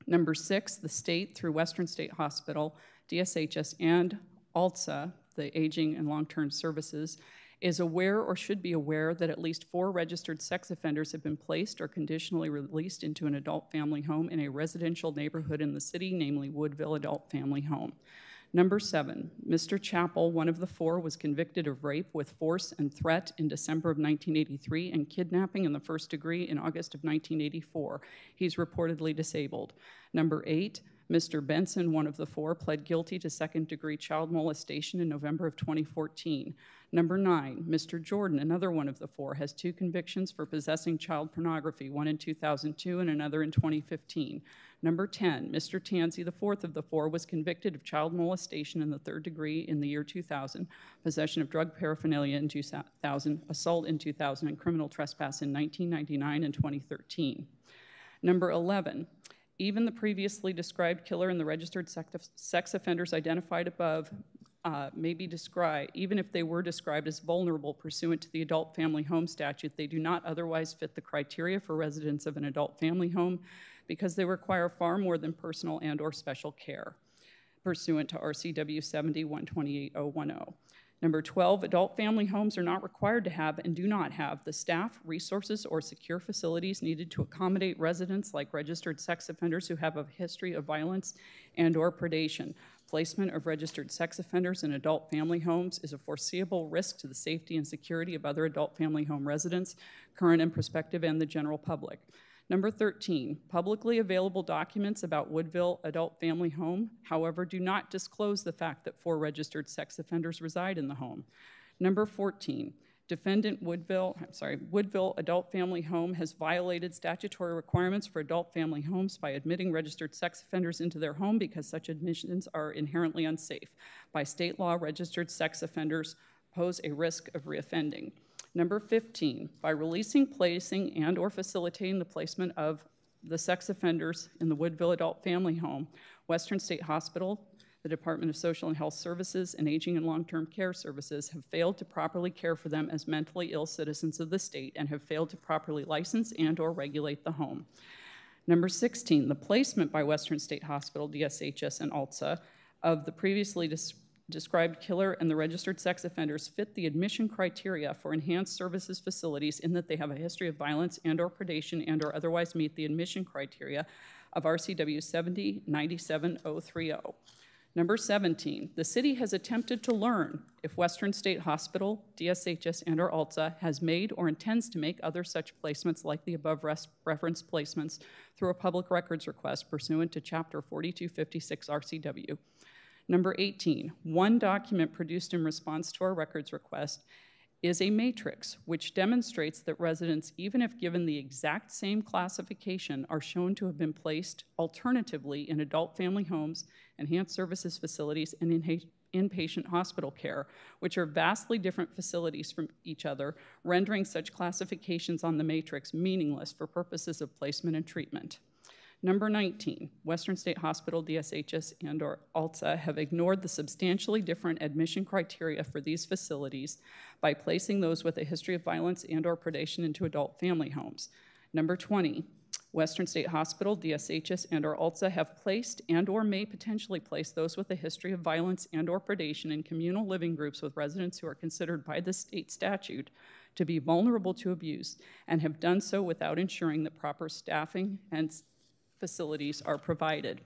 Number six, the state, through Western State Hospital, DSHS, and ALTSA, the Aging and Long-Term Services, is aware or should be aware that at least 4 registered sex offenders have been placed or conditionally released into an adult family home in a residential neighborhood in the city, namely Woodville Adult Family Home. Number seven, Mr. Chappell, one of the 4, was convicted of rape with force and threat in December of 1983 and kidnapping in the first degree in August of 1984. He's reportedly disabled. Number 8, Mr. Benson, one of the 4, pled guilty to second-degree child molestation in November of 2014. Number 9, Mr. Jordan, another one of the 4, has 2 convictions for possessing child pornography, one in 2002 and another in 2015. Number 10, Mr. Tansey, the 4th of the 4, was convicted of child molestation in the 3rd degree in the year 2000, possession of drug paraphernalia in 2000, assault in 2000, and criminal trespass in 1999 and 2013. Number 11, even the previously described killer and the registered sex offenders identified above may be described, even if they were described as vulnerable pursuant to the Adult Family Home Statute, they do not otherwise fit the criteria for residents of an adult family home because they require far more than personal and or special care pursuant to RCW 70-128-010. Number 12, adult family homes are not required to have and do not have the staff, resources, or secure facilities needed to accommodate residents like registered sex offenders who have a history of violence and or predation. Placement of registered sex offenders in adult family homes is a foreseeable risk to the safety and security of other adult family home residents, current and prospective, and the general public. Number 13, publicly available documents about Woodville Adult Family Home, however, do not disclose the fact that 4 registered sex offenders reside in the home. Number 14, defendant Woodville Adult Family Home has violated statutory requirements for adult family homes by admitting registered sex offenders into their home because such admissions are inherently unsafe. By state law, registered sex offenders pose a risk of reoffending. Number 15, by releasing, placing, and or facilitating the placement of the sex offenders in the Woodville Adult Family Home, Western State Hospital, the Department of Social and Health Services, and Aging and Long-Term Care Services have failed to properly care for them as mentally ill citizens of the state and have failed to properly license and or regulate the home. Number 16, the placement by Western State Hospital, DSHS, and ALTSA of the previously described killer and the registered sex offenders fit the admission criteria for enhanced services facilities in that they have a history of violence and or predation and or otherwise meet the admission criteria of RCW 70-97-030. Number 17, the city has attempted to learn if Western State Hospital, DSHS, and/or ALTSA has made or intends to make other such placements like the above referenced placements through a public records request pursuant to Chapter 4256 RCW. Number 18, one document produced in response to our records request is a matrix which demonstrates that residents, even if given the exact same classification, are shown to have been placed alternatively in adult family homes, enhanced services facilities, and inpatient hospital care, which are vastly different facilities from each other, rendering such classifications on the matrix meaningless for purposes of placement and treatment. Number 19, Western State Hospital, DSHS, and/or ALTSA have ignored the substantially different admission criteria for these facilities by placing those with a history of violence and/or predation into adult family homes. Number 20, Western State Hospital, DSHS, and/or ALTSA have placed and/or may potentially place those with a history of violence and/or predation in communal living groups with residents who are considered by the state statute to be vulnerable to abuse and have done so without ensuring that proper staffing and facilities are provided.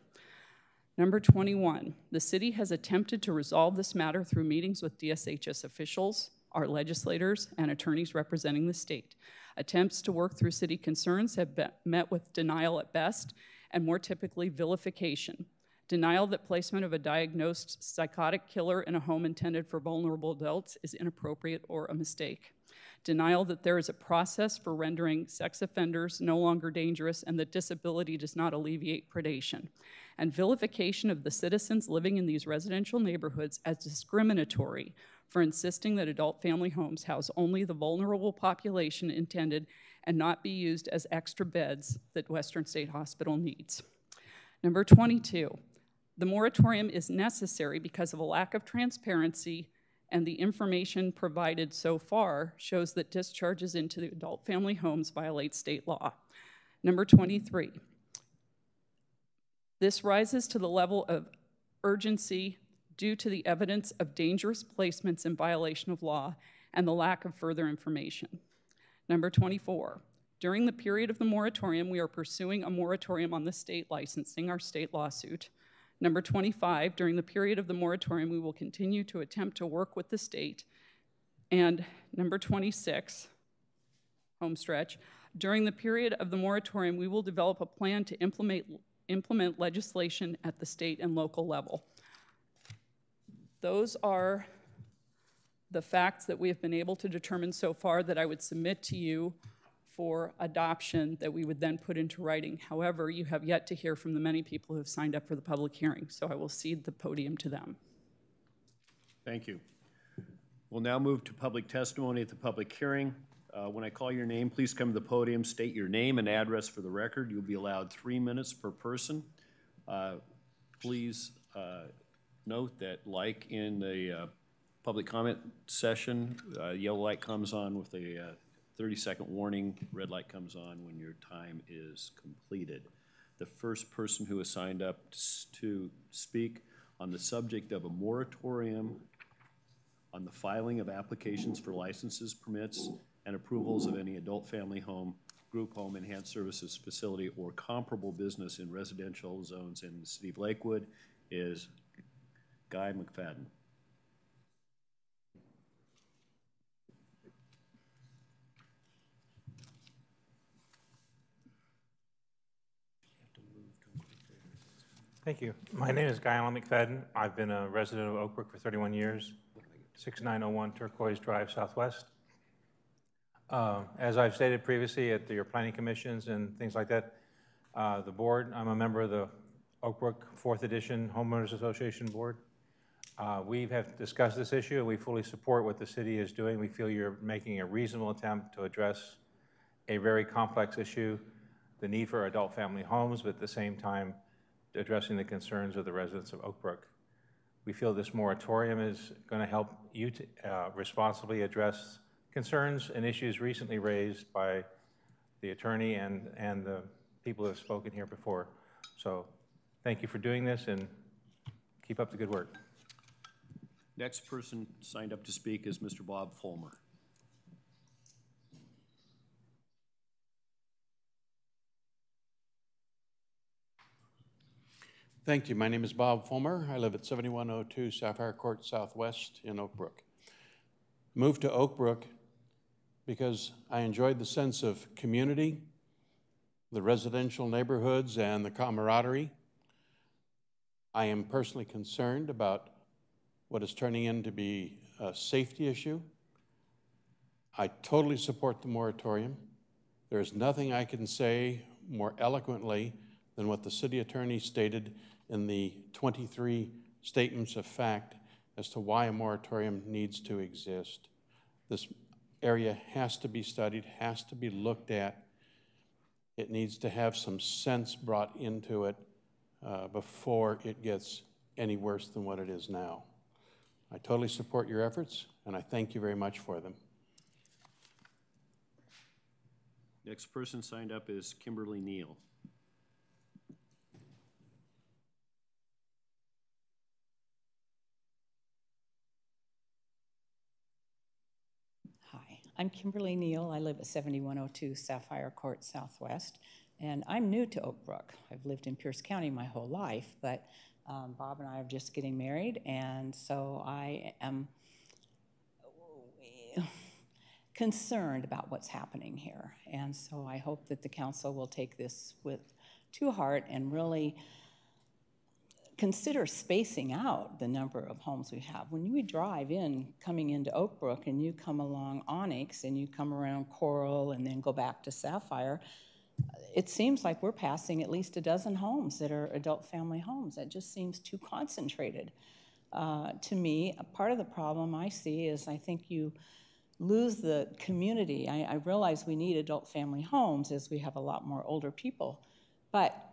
Number 21, the city has attempted to resolve this matter through meetings with DSHS officials, our legislators, and attorneys representing the state. Attempts to work through city concerns have met with denial at best, and more typically, vilification. Denial that placement of a diagnosed psychotic killer in a home intended for vulnerable adults is inappropriate or a mistake. Denial that there is a process for rendering sex offenders no longer dangerous and that disability does not alleviate predation. And vilification of the citizens living in these residential neighborhoods as discriminatory for insisting that adult family homes house only the vulnerable population intended and not be used as extra beds that Western State Hospital needs. Number 22, the moratorium is necessary because of a lack of transparency, and the information provided so far shows that discharges into the adult family homes violate state law. Number 23, this rises to the level of urgency due to the evidence of dangerous placements in violation of law and the lack of further information. Number 24, during the period of the moratorium, we are pursuing a moratorium on the state licensing, our state lawsuit. Number 25, during the period of the moratorium, we will continue to attempt to work with the state. And number 26, home stretch, during the period of the moratorium, we will develop a plan to implement legislation at the state and local level. Those are the facts that we have been able to determine so far that I would submit to you for adoption that we would then put into writing. However, you have yet to hear from the many people who have signed up for the public hearing, so I will cede the podium to them.
Thank you. We'll now move to public testimony at the public hearing. When I call your name, please come to the podium, state your name and address for the record. You'll be allowed 3 minutes per person. Please note that, like in the public comment session, yellow light comes on with a 30-second warning. Red light comes on when your time is completed. The first person who has signed up to speak on the subject of a moratorium on the filing of applications for licenses, permits, and approvals of any adult family home, group home, enhanced services facility, or comparable business in residential zones in the city of Lakewood is Guy McFadden.
Thank you. My name is Guy Allen McFadden. I've been a resident of Oak Brook for 31 years, 6901 Turquoise Drive Southwest. As I've stated previously at your planning commissions and things like that, the board, I'm a member of the Oak Brook 4th Edition Homeowners Association Board. We have discussed this issue and we fully support what the city is doing. We feel you're making a reasonable attempt to address a very complex issue, the need for adult family homes, but at the same time, addressing the concerns of the residents of Oak Brook. We feel this moratorium is going to help you to responsibly address concerns and issues recently raised by the attorney and the people who have spoken here before. So thank you for doing this and keep up the good work.
Next person signed up to speak is Mr. Bob Fulmer.
Thank you. My name is Bob Fulmer. I live at 7102 Sapphire Court Southwest in Oak Brook. Moved to Oak Brook because I enjoyed the sense of community, the residential neighborhoods, and the camaraderie. I am personally concerned about what is turning into be a safety issue. I totally support the moratorium. There is nothing I can say more eloquently than what the city attorney stated in the 23 statements of fact as to why a moratorium needs to exist. This area has to be studied, has to be looked at. It needs to have some sense brought into it before it gets any worse than what it is now. I totally support your efforts, and I thank you very much for them.
Next person signed up is Kimberly Neal.
Hi, I'm Kimberly Neal. I live at 7102 Sapphire Court Southwest, and I'm new to Oak Brook. I've lived in Pierce County my whole life, but Bob and I are just getting married, and so I am concerned about what's happening here. And so I hope that the council will take this to heart and really consider spacing out the number of homes we have. When you drive in, coming into Oak Brook, and you come along Onyx, and you come around Coral, and then go back to Sapphire, it seems like we're passing at least a dozen homes that are adult family homes. That just seems too concentrated. To me, a part of the problem I see is I think you lose the community. I realize we need adult family homes as we have a lot more older people, but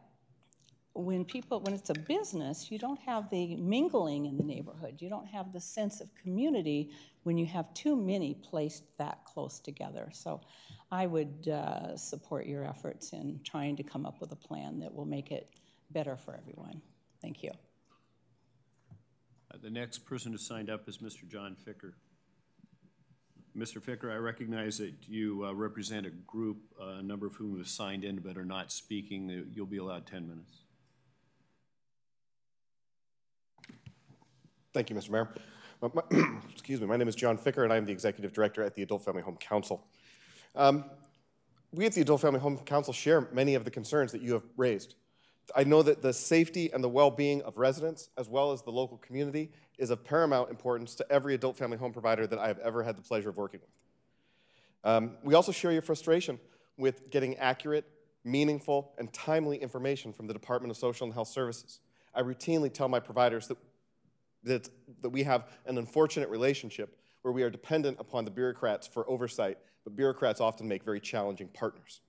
when it's a business, you don't have the mingling in the neighborhood. You don't have the sense of community when you have too many placed that close together. So I would support your efforts in trying to come up with a plan that will make it better for everyone. Thank you.
The next person who signed up is Mr. John Ficker. Mr. Ficker, I recognize that you represent a group, a number of whom have signed in but are not speaking. You'll be allowed 10 minutes.
Thank you, Mr. Mayor. Excuse me, my name is John Ficker, and I'm the Executive Director at the Adult Family Home Council. We at the Adult Family Home Council share many of the concerns that you have raised. I know that the safety and the well-being of residents, as well as the local community, is of paramount importance to every adult family home provider that I have ever had the pleasure of working with. We also share your frustration with getting accurate, meaningful, and timely information from the Department of Social and Health Services. I routinely tell my providers that we have an unfortunate relationship where we are dependent upon the bureaucrats for oversight, but bureaucrats often make very challenging partners.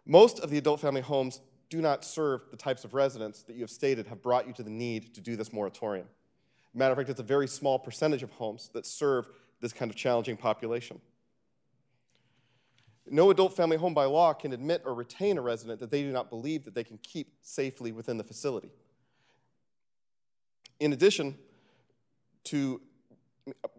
Most of the adult family homes do not serve the types of residents that you have stated have brought you to the need to do this moratorium. Matter of fact, it's a very small percentage of homes that serve this kind of challenging population. No adult family home by law can admit or retain a resident that they do not believe that they can keep safely within the facility. In addition to, in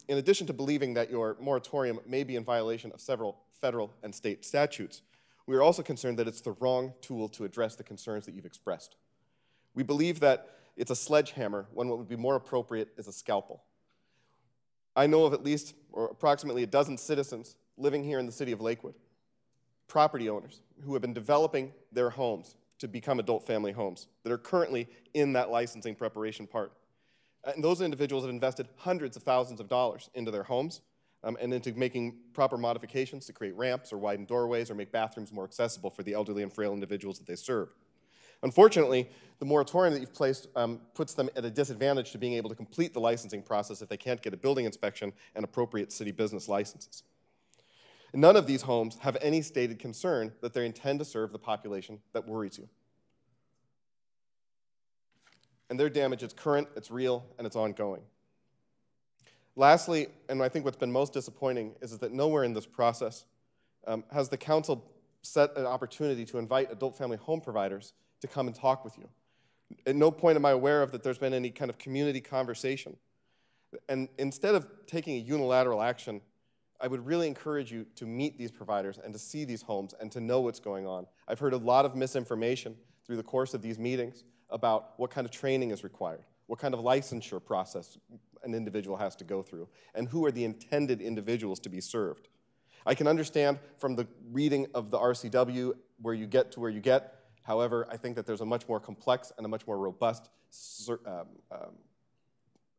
addition to believing that your moratorium may be in violation of several federal and state statutes, we are also concerned that it's the wrong tool to address the concerns that you've expressed. We believe that it's a sledgehammer when what would be more appropriate is a scalpel. I know of at least or approximately a dozen citizens living here in the city of Lakewood, property owners who have been developing their homes to become adult family homes that are currently in that licensing preparation part. And those individuals have invested hundreds of thousands of dollars into their homes and into making proper modifications to create ramps or widen doorways or make bathrooms more accessible for the elderly and frail individuals that they serve. Unfortunately, the moratorium that you've placed puts them at a disadvantage to being able to complete the licensing process if they can't get a building inspection and appropriate city business licenses. None of these homes have any stated concern that they intend to serve the population that worries you. And their damage is current, it's real, and it's ongoing. Lastly, and I think what's been most disappointing is that nowhere in this process has the council set an opportunity to invite adult family home providers to come and talk with you. At no point am I aware of that there's been any kind of community conversation. And instead of taking a unilateral action I would really encourage you to meet these providers and to see these homes and to know what's going on. I've heard a lot of misinformation through the course of these meetings about what kind of training is required, what kind of licensure process an individual has to go through, and who are the intended individuals to be served. I can understand from the reading of the RCW where you get to where you get. However, I think that there's a much more complex and a much more robust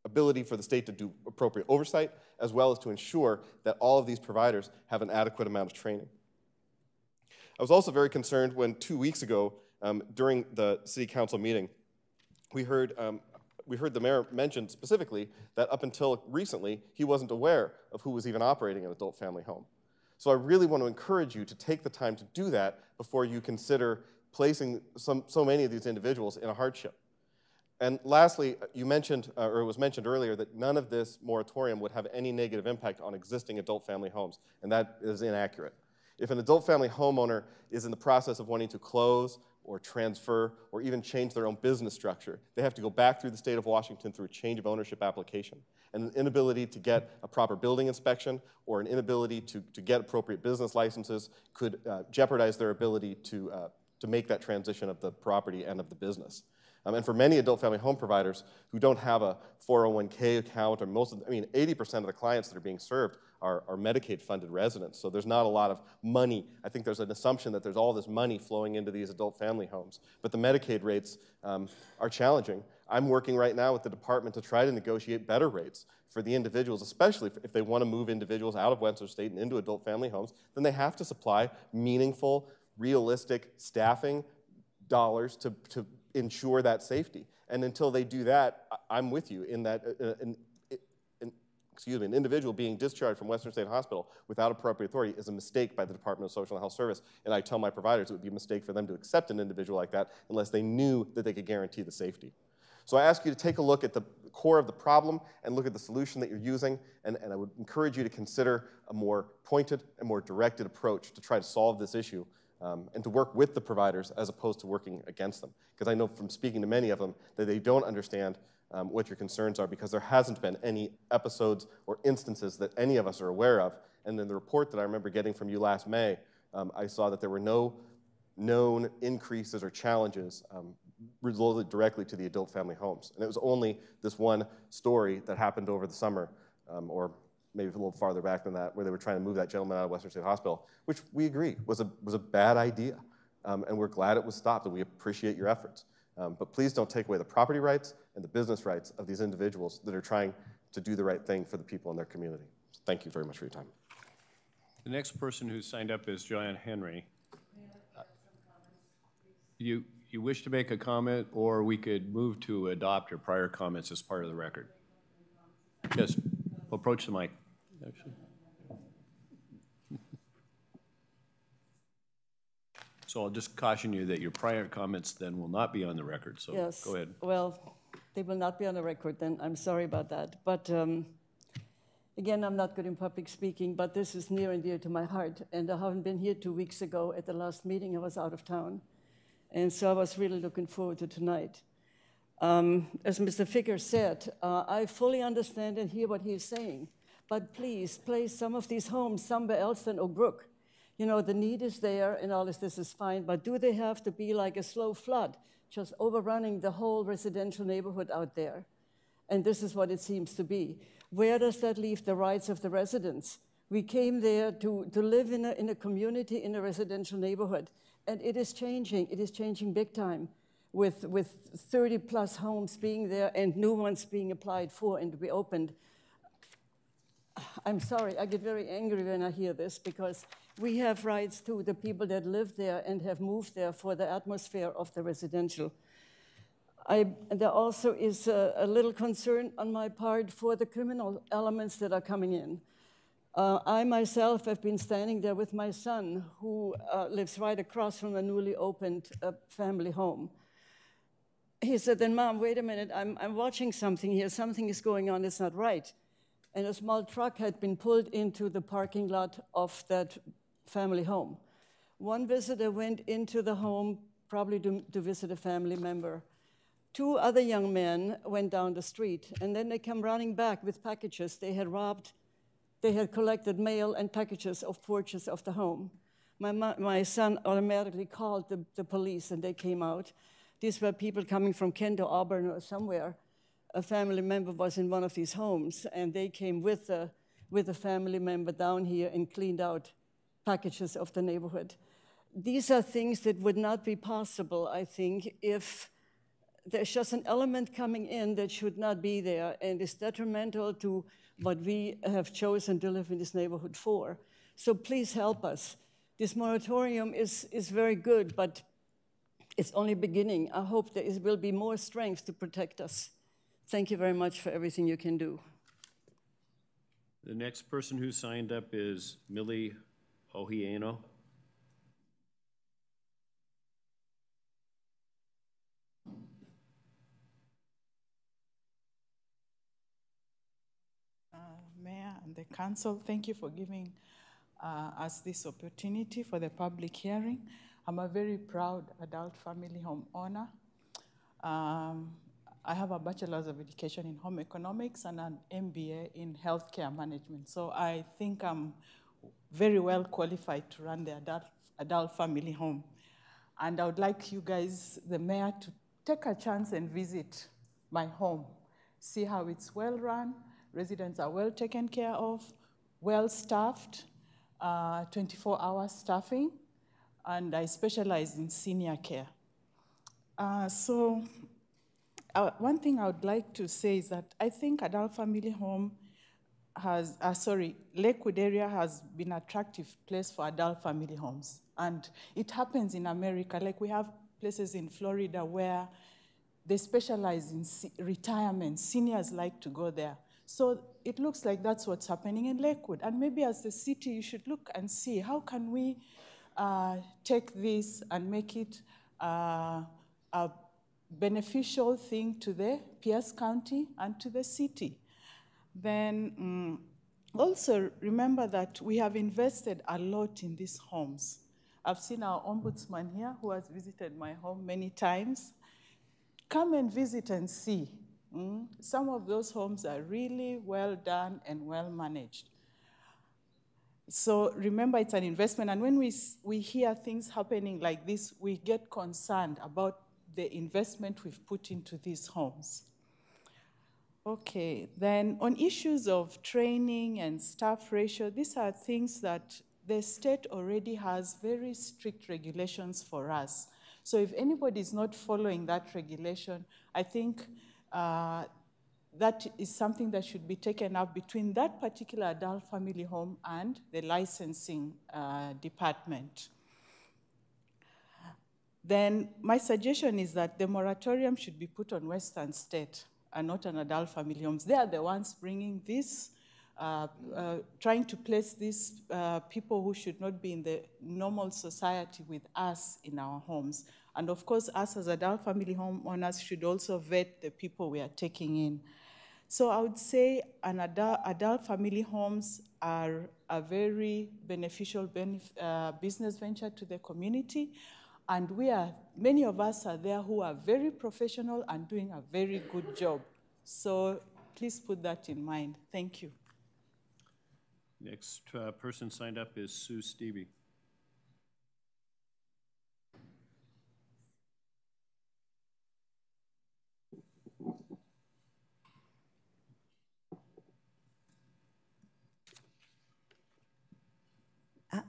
ability for the state to do appropriate oversight, as well as to ensure that all of these providers have an adequate amount of training. I was also very concerned when 2 weeks ago, during the city council meeting, we heard the mayor mention specifically that up until recently, he wasn't aware of who was even operating an adult family home. So I really want to encourage you to take the time to do that before you consider placing so many of these individuals in a hardship. And lastly, you mentioned, or it was mentioned earlier, that none of this moratorium would have any negative impact on existing adult family homes, and that is inaccurate. If an adult family homeowner is in the process of wanting to close or transfer or even change their own business structure, they have to go back through the state of Washington through a change of ownership application. And an inability to get a proper building inspection or an inability to get appropriate business licenses could jeopardize their ability to make that transition of the property and of the business. And for many adult family home providers who don't have a 401k account, or 80% of the clients that are being served are Medicaid-funded residents, so there's not a lot of money. I think there's an assumption that there's all this money flowing into these adult family homes, but the Medicaid rates are challenging. I'm working right now with the department to try to negotiate better rates for the individuals, especially if they want to move individuals out of Western State and into adult family homes. Then they have to supply meaningful, realistic staffing dollars to ensure that safety. And until they do that, I'm with you in that an individual being discharged from Western State Hospital without appropriate authority is a mistake by the Department of Social and Health Service. And I tell my providers it would be a mistake for them to accept an individual like that unless they knew that they could guarantee the safety. So I ask you to take a look at the core of the problem and look at the solution that you're using, and I would encourage you to consider a more pointed and more directed approach to try to solve this issue. And to work with the providers as opposed to working against them. Because I know from speaking to many of them that they don't understand what your concerns are, because there hasn't been any episodes or instances that any of us are aware of. And then the report that I remember getting from you last May, I saw that there were no known increases or challenges related directly to the adult family homes. And it was only this one story that happened over the summer, or maybe a little farther back than that, where they were trying to move that gentleman out of Western State Hospital, which we agree was a bad idea. And we're glad it was stopped, and we appreciate your efforts. But please don't take away the property rights and the business rights of these individuals that are trying to do the right thing for the people in their community. So thank you very much for your time.
The next person who signed up is Joanne Henry. You wish to make a comment, or we could move to adopt your prior comments as part of the record? Yes, approach the mic. Actually. So I'll just caution you that your prior comments then will not be on the record, so
yes.
Go ahead.
Well, they will not be on the record then. I'm sorry about that. But again, I'm not good in public speaking, but this is near and dear to my heart. And I haven't been here 2 weeks ago at the last meeting. I was out of town. And so I was really looking forward to tonight. As Mr. Figger said, I fully understand and hear what he is saying, but please place some of these homes somewhere else than Oak Brook. You know, the need is there and all this is fine, but do they have to be like a slow flood, just overrunning the whole residential neighborhood out there? And this is what it seems to be. Where does that leave the rights of the residents? We came there to live in a community, in a residential neighborhood, and it is changing big time. With 30-plus homes being there and new ones being applied for and to be opened. I'm sorry, I get very angry when I hear this, because we have rights to the people that live there and have moved there for the atmosphere of the residential. There also is a little concern on my part for the criminal elements that are coming in. I myself have been standing there with my son, who lives right across from a newly opened family home. He said, then Mom, wait a minute, I'm watching something here. Something is going on, it's not right. And a small truck had been pulled into the parking lot of that family home. One visitor went into the home, probably to visit a family member. 2 other young men went down the street, and then they come running back with packages. They had robbed They had collected mail and packages of porches of the home. My son automatically called the police, and they came out. These were people coming from Kent or Auburn or somewhere. A family member was in one of these homes, and they came with a family member down here and cleaned out packages of the neighborhood. These are things that would not be possible, I think, if there's just an element coming in that should not be there and is detrimental to what we have chosen to live in this neighborhood for. So please help us. This moratorium is very good, but it's only beginning. I hope there will be more strength to protect us. Thank you very much for everything you can do.
The next person who signed up is Millie Ohieno.
Mayor and the council, thank you for giving us this opportunity for the public hearing. I'm a very proud adult family home owner. I have a bachelor's of education in home economics and an MBA in healthcare management. So I think I'm very well qualified to run the adult family home. And I would like you guys, the mayor, to take a chance and visit my home. See how it's well run. Residents are well taken care of, well staffed, 24-hour staffing, and I specialize in senior care. One thing I would like to say is that I think adult family home has, Lakewood area has been an attractive place for adult family homes. And it happens in America. Like we have places in Florida where they specialize in retirement. Seniors like to go there. So it looks like that's what's happening in Lakewood. And maybe as the city, you should look and see how can we take this and make it a beneficial thing to the Pierce County and to the city. Then also remember that we have invested a lot in these homes. I've seen our ombudsman here who has visited my home many times. Come and visit and see. Some of those homes are really well done and well managed. So remember, it's an investment. And when we hear things happening like this, we get concerned about the investment we've put into these homes. Okay, then on issues of training and staff ratio, these are things that the state already has very strict regulations for us. So if anybody is not following that regulation, I think that is something that should be taken up between that particular adult family home and the licensing department. Then my suggestion is that the moratorium should be put on Western State and not on adult family homes. They are the ones bringing this, trying to place these people who should not be in the normal society with us in our homes. And of course, us as adult family homeowners should also vet the people we are taking in. So I would say adult family homes are a very beneficial business venture to the community. And many of us are there who are very professional and doing a very good job. So please put that in mind. Thank you.
Next person signed up is Sue Stevie.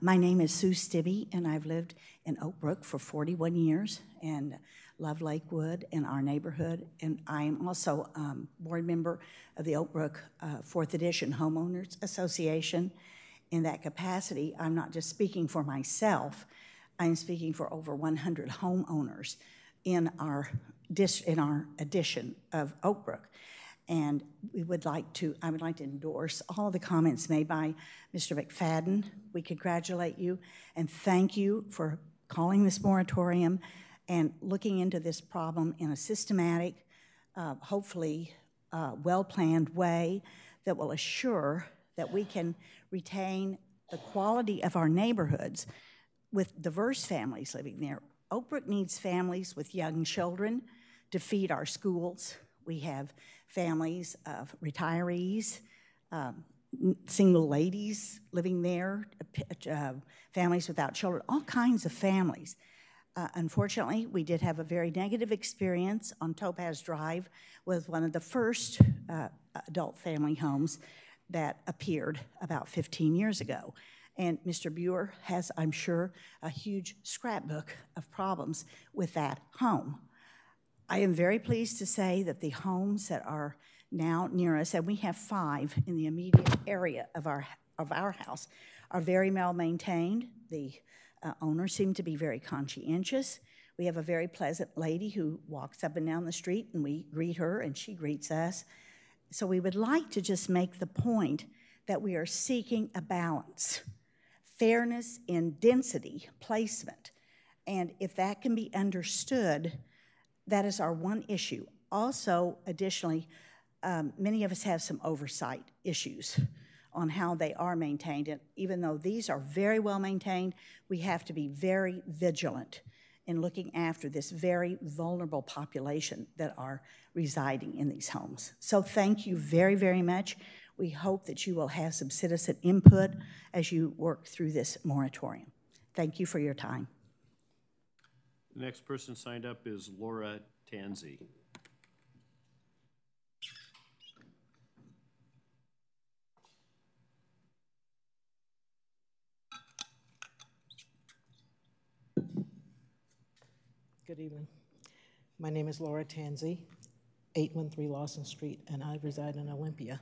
My name is Sue Stibbe, and I've lived in Oak Brook for 41 years and love Lakewood and our neighborhood. And I'm also board member of the Oak Brook 4th Edition Homeowners Association. In that capacity, I'm not just speaking for myself, I'm speaking for over 100 homeowners in our edition of Oak Brook. And I would like to endorse all the comments made by Mr. McFadden. We congratulate you and thank you for calling this moratorium and looking into this problem in a systematic, hopefully well-planned way that will assure that we can retain the quality of our neighborhoods with diverse families living there. Oak Brook needs families with young children to feed our schools. We have families of retirees, single ladies living there, families without children, all kinds of families. Unfortunately, we did have a very negative experience on Topaz Drive with one of the first adult family homes that appeared about 15 years ago. And Mr. Buer has, I'm sure, a huge scrapbook of problems with that home. I am very pleased to say that the homes that are now near us, and we have 5 in the immediate area of our house, are very well maintained. The owners seem to be very conscientious. We have a very pleasant lady who walks up and down the street, and we greet her, and she greets us. So we would like to just make the point that we are seeking a balance, fairness in density placement. And if that can be understood, that is our one issue. Also, additionally, many of us have some oversight issues on how they are maintained. And even though these are very well maintained, we have to be very vigilant in looking after this very vulnerable population that are residing in these homes. So thank you very, very much. We hope that you will have some citizen input as you work through this moratorium. Thank you for your time.
The next person signed up is Laura Tanzi.
Good evening. My name is Laura Tanzi, 813 Lawson Street, and I reside in Olympia.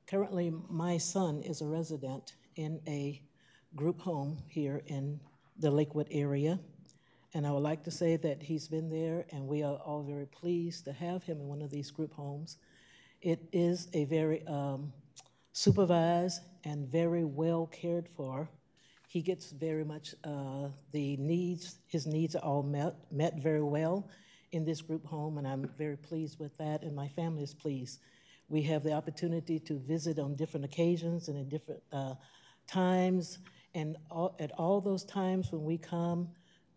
Currently, my son is a resident in a group home here in the Lakewood area, and I would like to say that he's been there, and we are all very pleased to have him in one of these group homes. It is a very supervised and very well cared for. He gets very much his needs are all met very well in this group home, and I'm very pleased with that, and my family is pleased. We have the opportunity to visit on different occasions and in different times, and at all those times when we come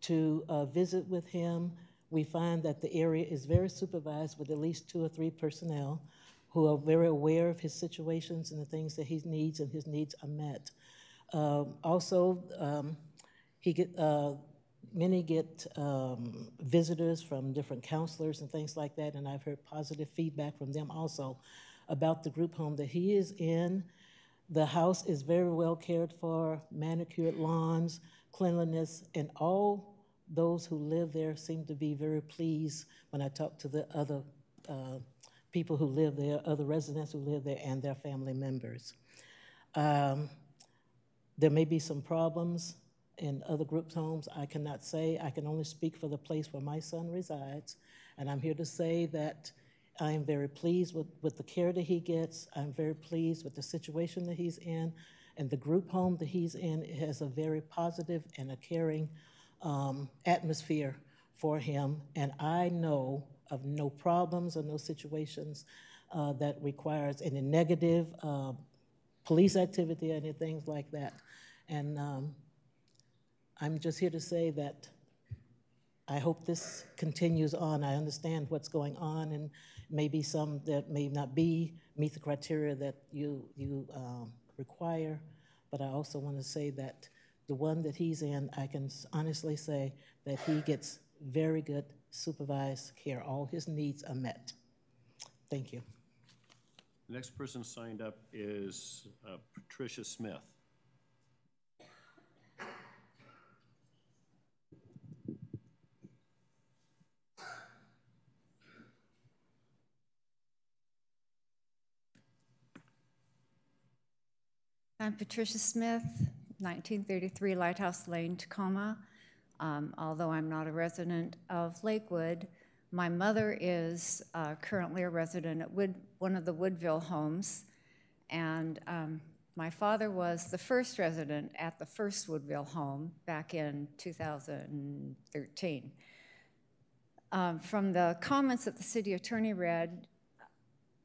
to visit with him, we find that the area is very supervised with at least 2 or 3 personnel who are very aware of his situations and the things that he needs, and his needs are met. Many get visitors from different counselors and things like that, and I've heard positive feedback from them also about the group home that he is in. The house is very well cared for, manicured lawns, cleanliness, and all those who live there seem to be very pleased when I talk to the other people who live there, other residents who live there, and their family members. There may be some problems in other group homes. I cannot say. I can only speak for the place where my son resides, and I'm here to say that I am very pleased with the care that he gets. I'm very pleased with the situation that he's in, and the group home that he's in has a very positive and a caring atmosphere for him, and I know of no problems or no situations that requires any negative police activity or anything like that. And I'm just here to say that I hope this continues on. I understand what's going on, and maybe some that may not meet the criteria that you require, but I also want to say that the one that he's in, I can honestly say that he gets very good supervised care. All his needs are met. Thank you.
The next person signed up is Patricia Smith.
I'm Patricia Smith, 1933 Lighthouse Lane, Tacoma. Although I'm not a resident of Lakewood, my mother is currently a resident at one of the Woodville homes, and my father was the first resident at the first Woodville home back in 2013. From the comments that the city attorney read,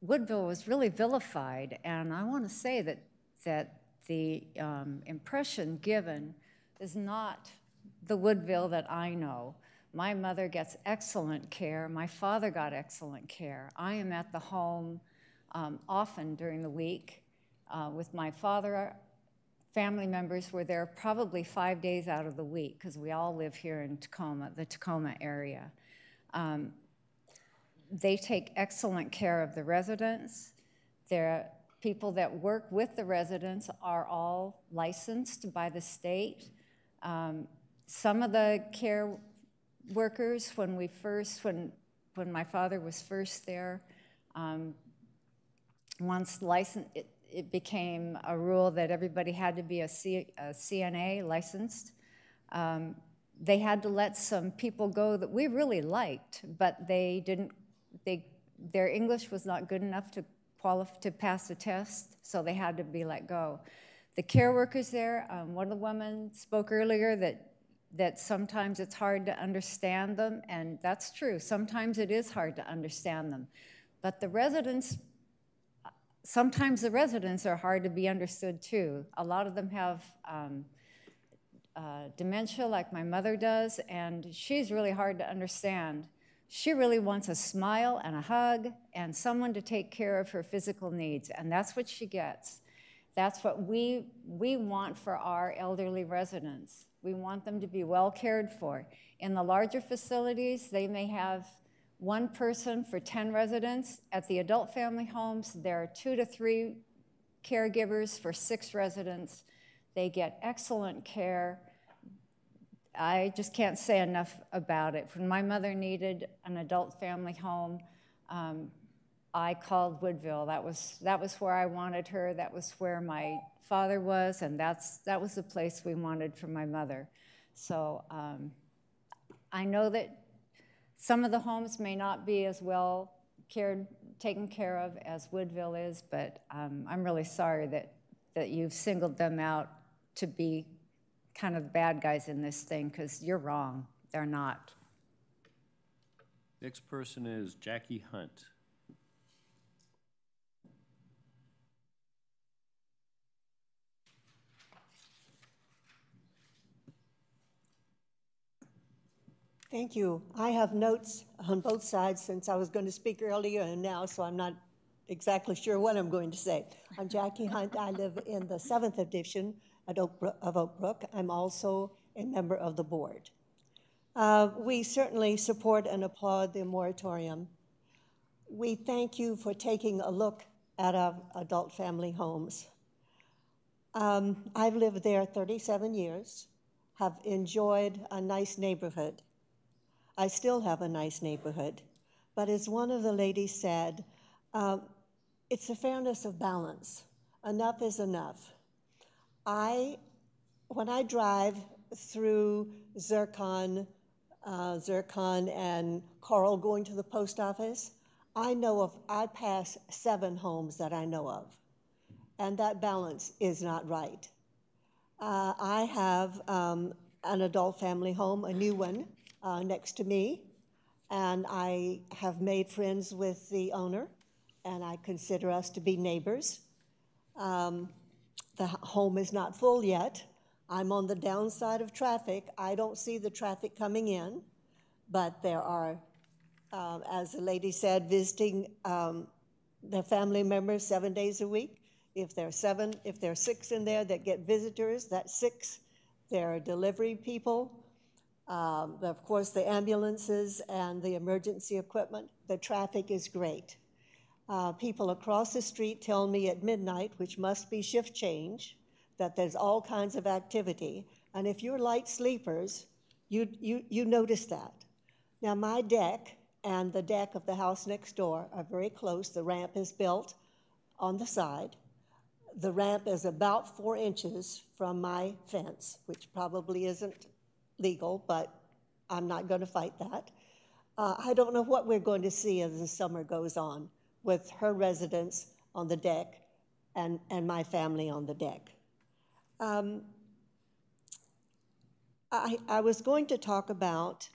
Woodville was really vilified, and I want to say that the impression given is not the Woodville that I know. My mother gets excellent care. My father got excellent care. I am at the home often during the week, With my father, family members were there probably 5 days out of the week because we all live here in Tacoma, the Tacoma area. They take excellent care of the residents. Their people that work with the residents are all licensed by the state. Some of the care workers, when my father was first there, once licensed, it became a rule that everybody had to be a CNA licensed. They had to let some people go that we really liked, but they didn't. Their English was not good enough to pass the test, so they had to be let go. The care workers there, one of the women spoke earlier that sometimes it's hard to understand them, and that's true. Sometimes it is hard to understand them, but sometimes the residents are hard to be understood too. A lot of them have dementia like my mother does, and she's really hard to understand. She really wants a smile and a hug and someone to take care of her physical needs, and that's what she gets. That's what we want for our elderly residents. We want them to be well cared for. In the larger facilities, they may have one person for 10 residents. At the adult family homes, there are 2 to 3 caregivers for 6 residents. They get excellent care. I just can't say enough about it. When my mother needed an adult family home, I called Woodville. That was where I wanted her. That was where my father was, and that was the place we wanted for my mother. So I know that some of the homes may not be as well taken care of as Woodville is, but I'm really sorry that you've singled them out to be kind of bad guys in this thing, because you're wrong. They're not.
Next person is Jackie Hunt.
Thank you. I have notes on both sides since I was going to speak earlier and now, so I'm not exactly sure what I'm going to say. I'm Jackie Hunt. I live in the 7th edition of Oak Brook. I'm also a member of the board. We certainly support and applaud the moratorium. We thank you for taking a look at our adult family homes. I've lived there 37 years, have enjoyed a nice neighborhood. I still have a nice neighborhood, but as one of the ladies said, it's a fairness of balance. Enough is enough. When I drive through Zircon and Coral going to the post office, I pass 7 homes that I know of, and that balance is not right. I have an adult family home, a new one, next to me, and I have made friends with the owner, and I consider us to be neighbors. The home is not full yet. I'm on the downside of traffic. I don't see the traffic coming in, but there are, as the lady said, visiting their family members 7 days a week. If there are 6 in there that get visitors, that's 6. There are delivery people. Of course, the ambulances and the emergency equipment. The traffic is great. People across the street tell me at midnight, which must be shift change, that there's all kinds of activity. And if you're light sleepers, you notice that. Now, my deck and the deck of the house next door are very close. The ramp is built on the side. The ramp is about 4 inches from my fence, which probably isn't legal, but I'm not going to fight that. I don't know what we're going to see as the summer goes on with her residence on the deck and my family on the deck. I was going to talk about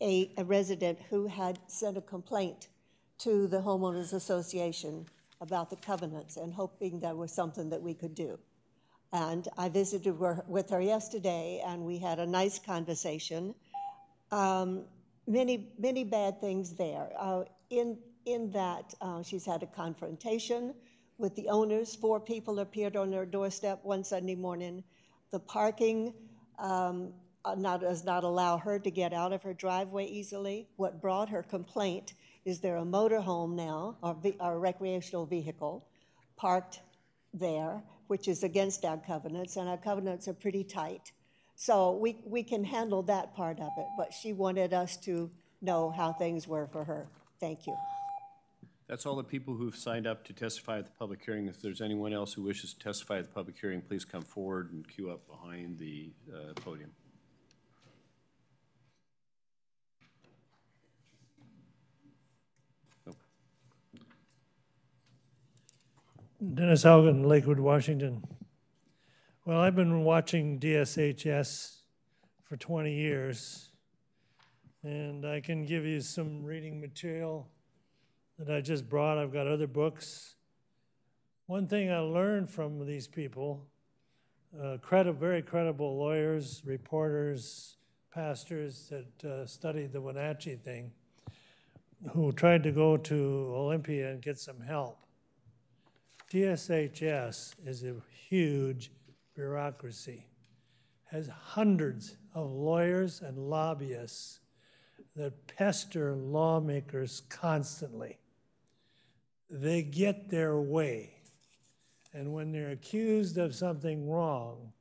a resident who had sent a complaint to the Homeowners Association about the covenants and hoping there was something that we could do. And I visited with her yesterday, and we had a nice conversation. Many bad things there. In that she's had a confrontation with the owners. 4 people appeared on their doorstep one Sunday morning. The parking does not allow her to get out of her driveway easily. What brought her complaint is there a motorhome now, or a recreational vehicle, parked there, which is against our covenants, and our covenants are pretty tight. So we can handle that part of it, but she wanted us to know how things were for her. Thank you.
That's all the people who've signed up to testify at the public hearing. If there's anyone else who wishes to testify at the public hearing, please come forward and queue up behind the podium.
Dennis Haugen, Lakewood, Washington. Well, I've been watching DSHS for 20 years, and I can give you some reading material that I just brought. I've got other books. One thing I learned from these people, very credible lawyers, reporters, pastors that studied the Wenatchee thing, who tried to go to Olympia and get some help. DSHS is a huge bureaucracy, has hundreds of lawyers and lobbyists that pester lawmakers constantly. They get their way, and when they're accused of something wrong,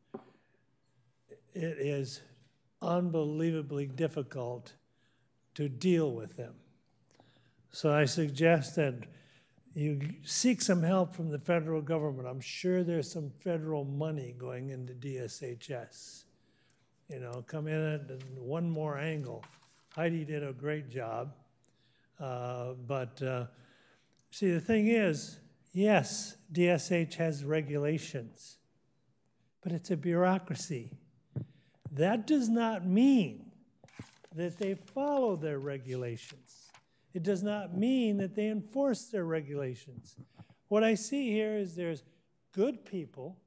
it is unbelievably difficult to deal with them. So I suggest that you seek some help from the federal government. I'm sure there's some federal money going into DSHS. You know, come in at one more angle. Heidi did a great job. See, the thing is, yes, DSH has regulations, but it's a bureaucracy. That does not mean that they follow their regulations. It does not mean that they enforce their regulations. What I see here is there's good people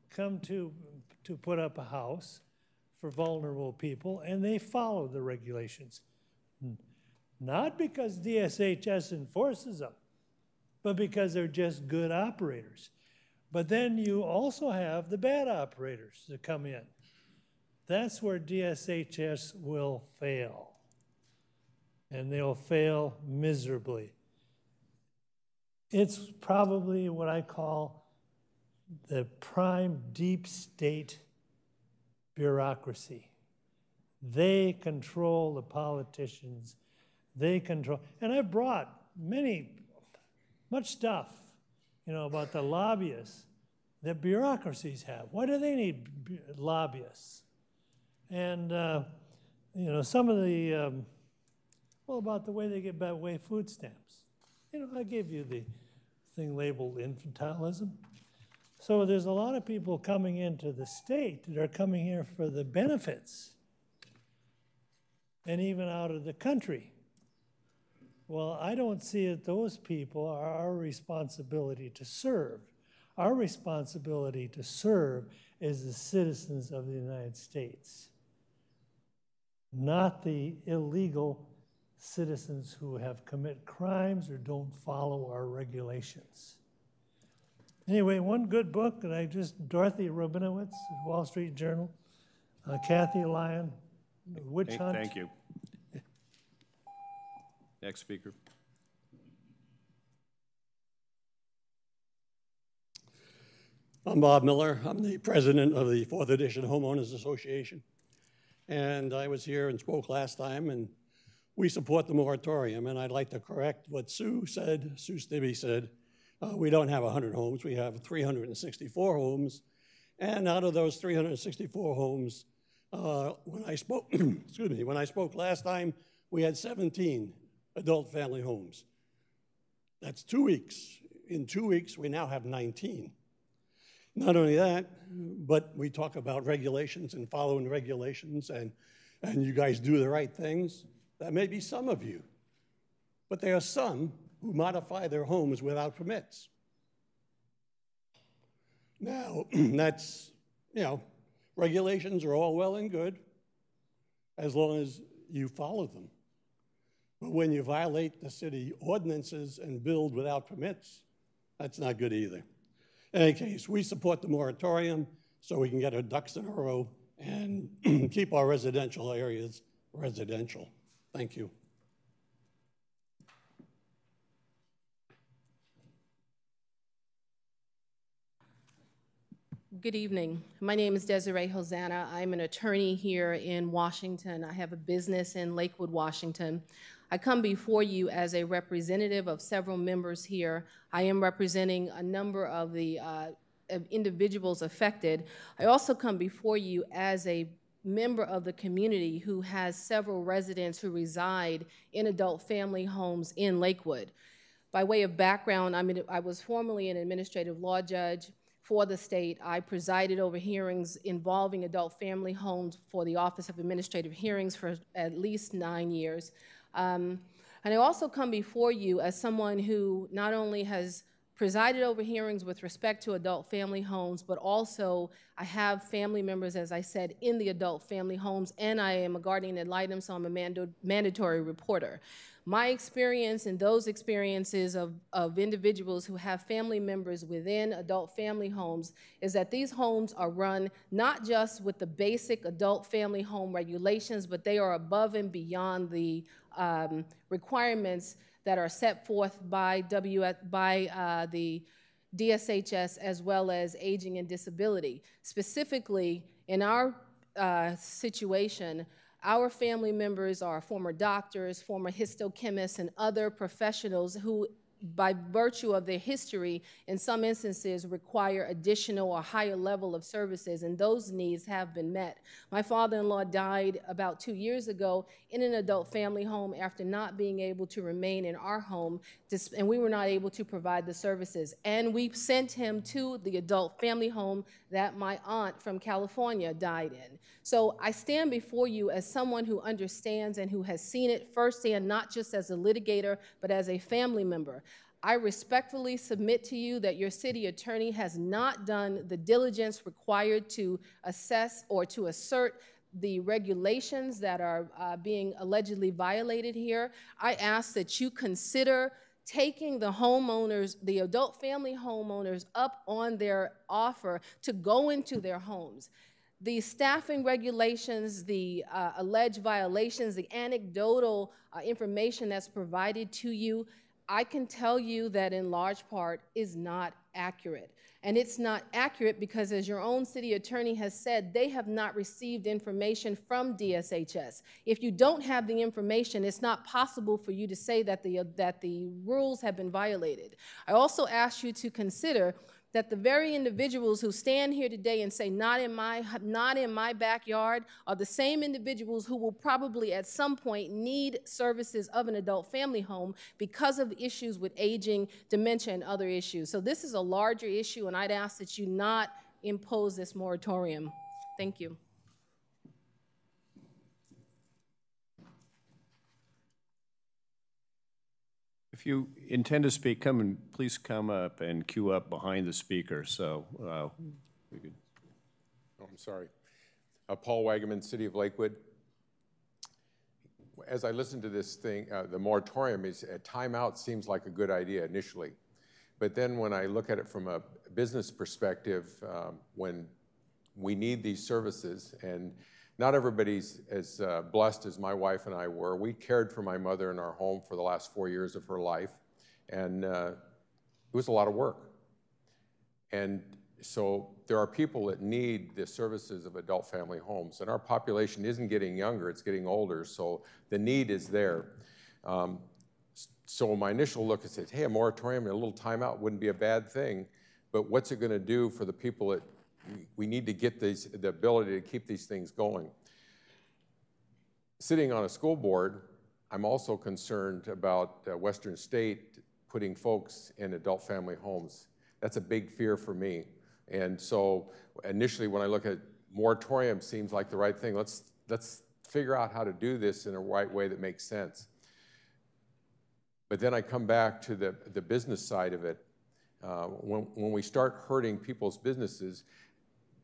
come to put up a house for vulnerable people, and they follow the regulations. Not because DSHS enforces them, but because they're just good operators. But then you also have the bad operators that come in. That's where DSHS will fail. And they'll fail miserably. It's probably what I call the prime deep state bureaucracy. They control the politicians. They control, and I've brought much stuff, you know, about the lobbyists that bureaucracies have. Why do they need lobbyists? And, you know, some of the, about the way they get away food stamps. You know, I gave you the thing labeled infantilism. So there's a lot of people coming into the state that are coming here for the benefits, and even out of the country. Well, I don't see that those people are our responsibility to serve. Our responsibility to serve is the citizens of the United States, not the illegal citizens who have commit crimes or don't follow our regulations. Anyway, one good book that Dorothy Rabinowitz, Wall Street Journal, Kathy Lyon, Witch Hunt.
Thank you. Next speaker.
I'm Bob Miller. I'm the president of the 4th Edition Homeowners Association. And I was here and spoke last time, and we support the moratorium. And I'd like to correct what Sue Stibbe said. We don't have 100 homes. We have 364 homes. And out of those 364 homes, when I spoke, when I spoke last time, we had 17 adult family homes. That's 2 weeks. In 2 weeks, we now have 19. Not only that, but we talk about regulations and following regulations, and you guys do the right things. That may be some of you. But there are some who modify their homes without permits. Now, that's, regulations are all well and good as long as you follow them. But when you violate the city ordinances and build without permits, That's not good either. In any case, we support the moratorium so we can get our ducks in a row and keep our residential areas residential. Thank you.
Good evening. My name is Desiree Hosanna. I'm an attorney here in Washington. I have a business in Lakewood, Washington. I come before you as a representative of several members here. I am representing a number of the individuals affected. I also come before you as a member of the community who has several residents who reside in adult family homes in Lakewood. By way of background, I was formerly an administrative law judge for the state. I presided over hearings involving adult family homes for the Office of Administrative Hearings for at least 9 years. And I also come before you as someone who not only has presided over hearings with respect to adult family homes, but also I have family members, as I said, in the adult family homes, and I am a guardian ad litem, so I'm a mandatory reporter. My experience and those experiences of individuals who have family members within adult family homes is that these homes are run not just with the basic adult family home regulations, but they are above and beyond the requirements that are set forth by the DSHS as well as aging and disability. Specifically, in our situation, our family members are former doctors, former histochemists, and other professionals who, by virtue of their history, in some instances require additional or higher level of services, and those needs have been met. My father-in-law died about 2 years ago in an adult family home after not being able to remain in our home, and we were not able to provide the services. And we sent him to the adult family home that my aunt from California died in. So I stand before you as someone who understands and who has seen it firsthand, not just as a litigator, but as a family member. I respectfully submit to you that your city attorney has not done the diligence required to assess or to assert the regulations that are being allegedly violated here. I ask that you consider taking the homeowners, the adult family homeowners, up on their offer to go into their homes. The staffing regulations, the alleged violations, the anecdotal information that's provided to you, I can tell you that in large part is not accurate. And it's not accurate because, as your own city attorney has said, they have not received information from DSHS. If you don't have the information, it's not possible for you to say that the rules have been violated. I also ask you to consider that the very individuals who stand here today and say, not in my backyard, are the same individuals who will probably at some point need services of an adult family home because of issues with aging, dementia, and other issues. So this is a larger issue, and I'd ask that you not impose this moratorium. Thank you.
If you intend to speak, please come up and queue up behind the speaker. So we could.
Oh, I'm sorry. Paul Wagaman, City of Lakewood. As I listen to this thing, the moratorium is a timeout seems like a good idea initially, but then when I look at it from a business perspective, when we need these services, and not everybody's as blessed as my wife and I were. We cared for my mother in our home for the last 4 years of her life, and it was a lot of work. And so there are people that need the services of adult family homes, and our population isn't getting younger, it's getting older, so the need is there. So my initial look is, hey, a moratorium and a little timeout wouldn't be a bad thing, but what's it gonna do for the people that we need to get the ability to keep these things going. Sitting on a school board, I'm also concerned about Western State putting folks in adult family homes. That's a big fear for me. And so initially when I look at moratorium seems like the right thing. Let's figure out how to do this in a right way that makes sense. But then I come back to the business side of it. When we start hurting people's businesses,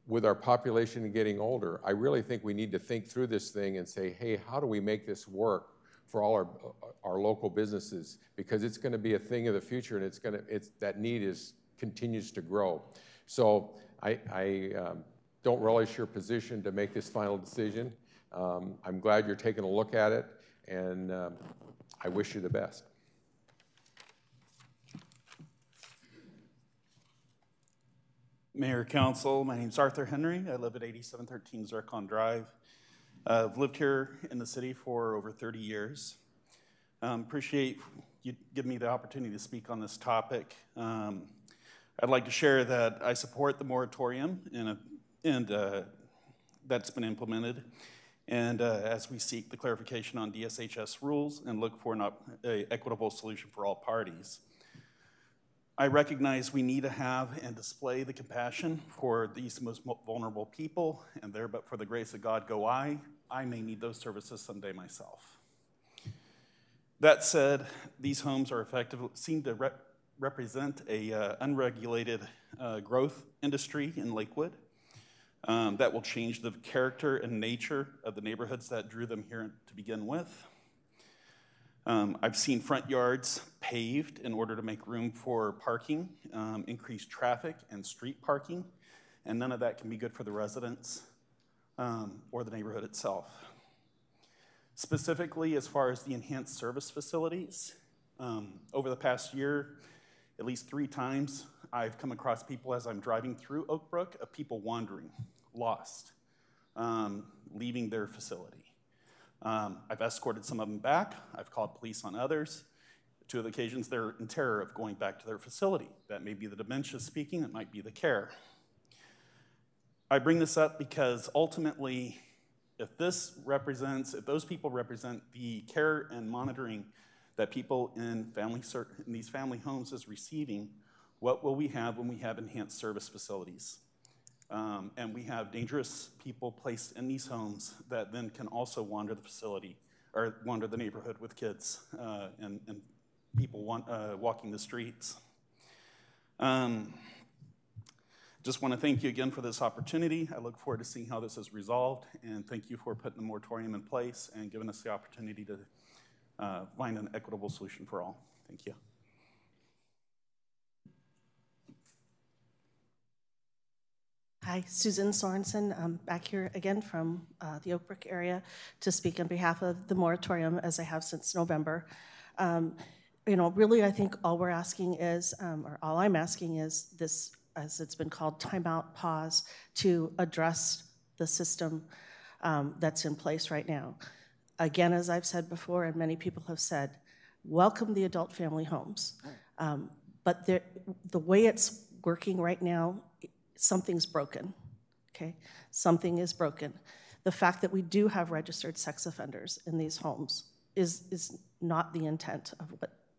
with our population getting older, I really think we need to think through this thing and say, hey, how do we make this work for all our local businesses, because it's going to be a thing of the future, and that need continues to grow. So I don't relish your position to make this final decision. I'm glad you're taking a look at it, and I wish you the best.
Mayor, Council, my name's Arthur Henry. I live at 8713 Zircon Drive. I've lived here in the city for over 30 years. Appreciate you giving me the opportunity to speak on this topic. I'd like to share that I support the moratorium and that's been implemented, and as we seek the clarification on DSHS rules and look for an equitable solution for all parties. I recognize we need to have and display the compassion for these most vulnerable people, and there, but for the grace of God go I may need those services someday myself. That said, these homes are seem to represent a unregulated growth industry in Lakewood that will change the character and nature of the neighborhoods that drew them here to begin with. I've seen front yards paved in order to make room for parking, increased traffic and street parking, and none of that can be good for the residents or the neighborhood itself. Specifically, as far as the enhanced service facilities, over the past year, at least 3 times, I've come across people as I'm driving through Oak Brook of people wandering, lost, leaving their facility. I've escorted some of them back. I've called police on others. 2 of the occasions, they're in terror of going back to their facility. That may be the dementia speaking, it might be the care. I bring this up because ultimately, if those people represent the care and monitoring that people in these family homes is receiving, what will we have when we have enhanced service facilities? And we have dangerous people placed in these homes that then can also wander the facility or wander the neighborhood with kids and people walking the streets. Just want to thank you again for this opportunity. I look forward to seeing how this is resolved, and thank you for putting the moratorium in place and giving us the opportunity to find an equitable solution for all. Thank you.
Hi, Susan Sorensen. I'm back here again from the Oak Brook area to speak on behalf of the moratorium, as I have since November. Really, I think all we're asking is, or all I'm asking is this, as it's been called, timeout, pause, to address the system that's in place right now. Again, as I've said before, and many people have said, welcome the adult family homes. But the way it's working right now, something's broken, okay? Something is broken. The fact that we do have registered sex offenders in these homes is not the intent of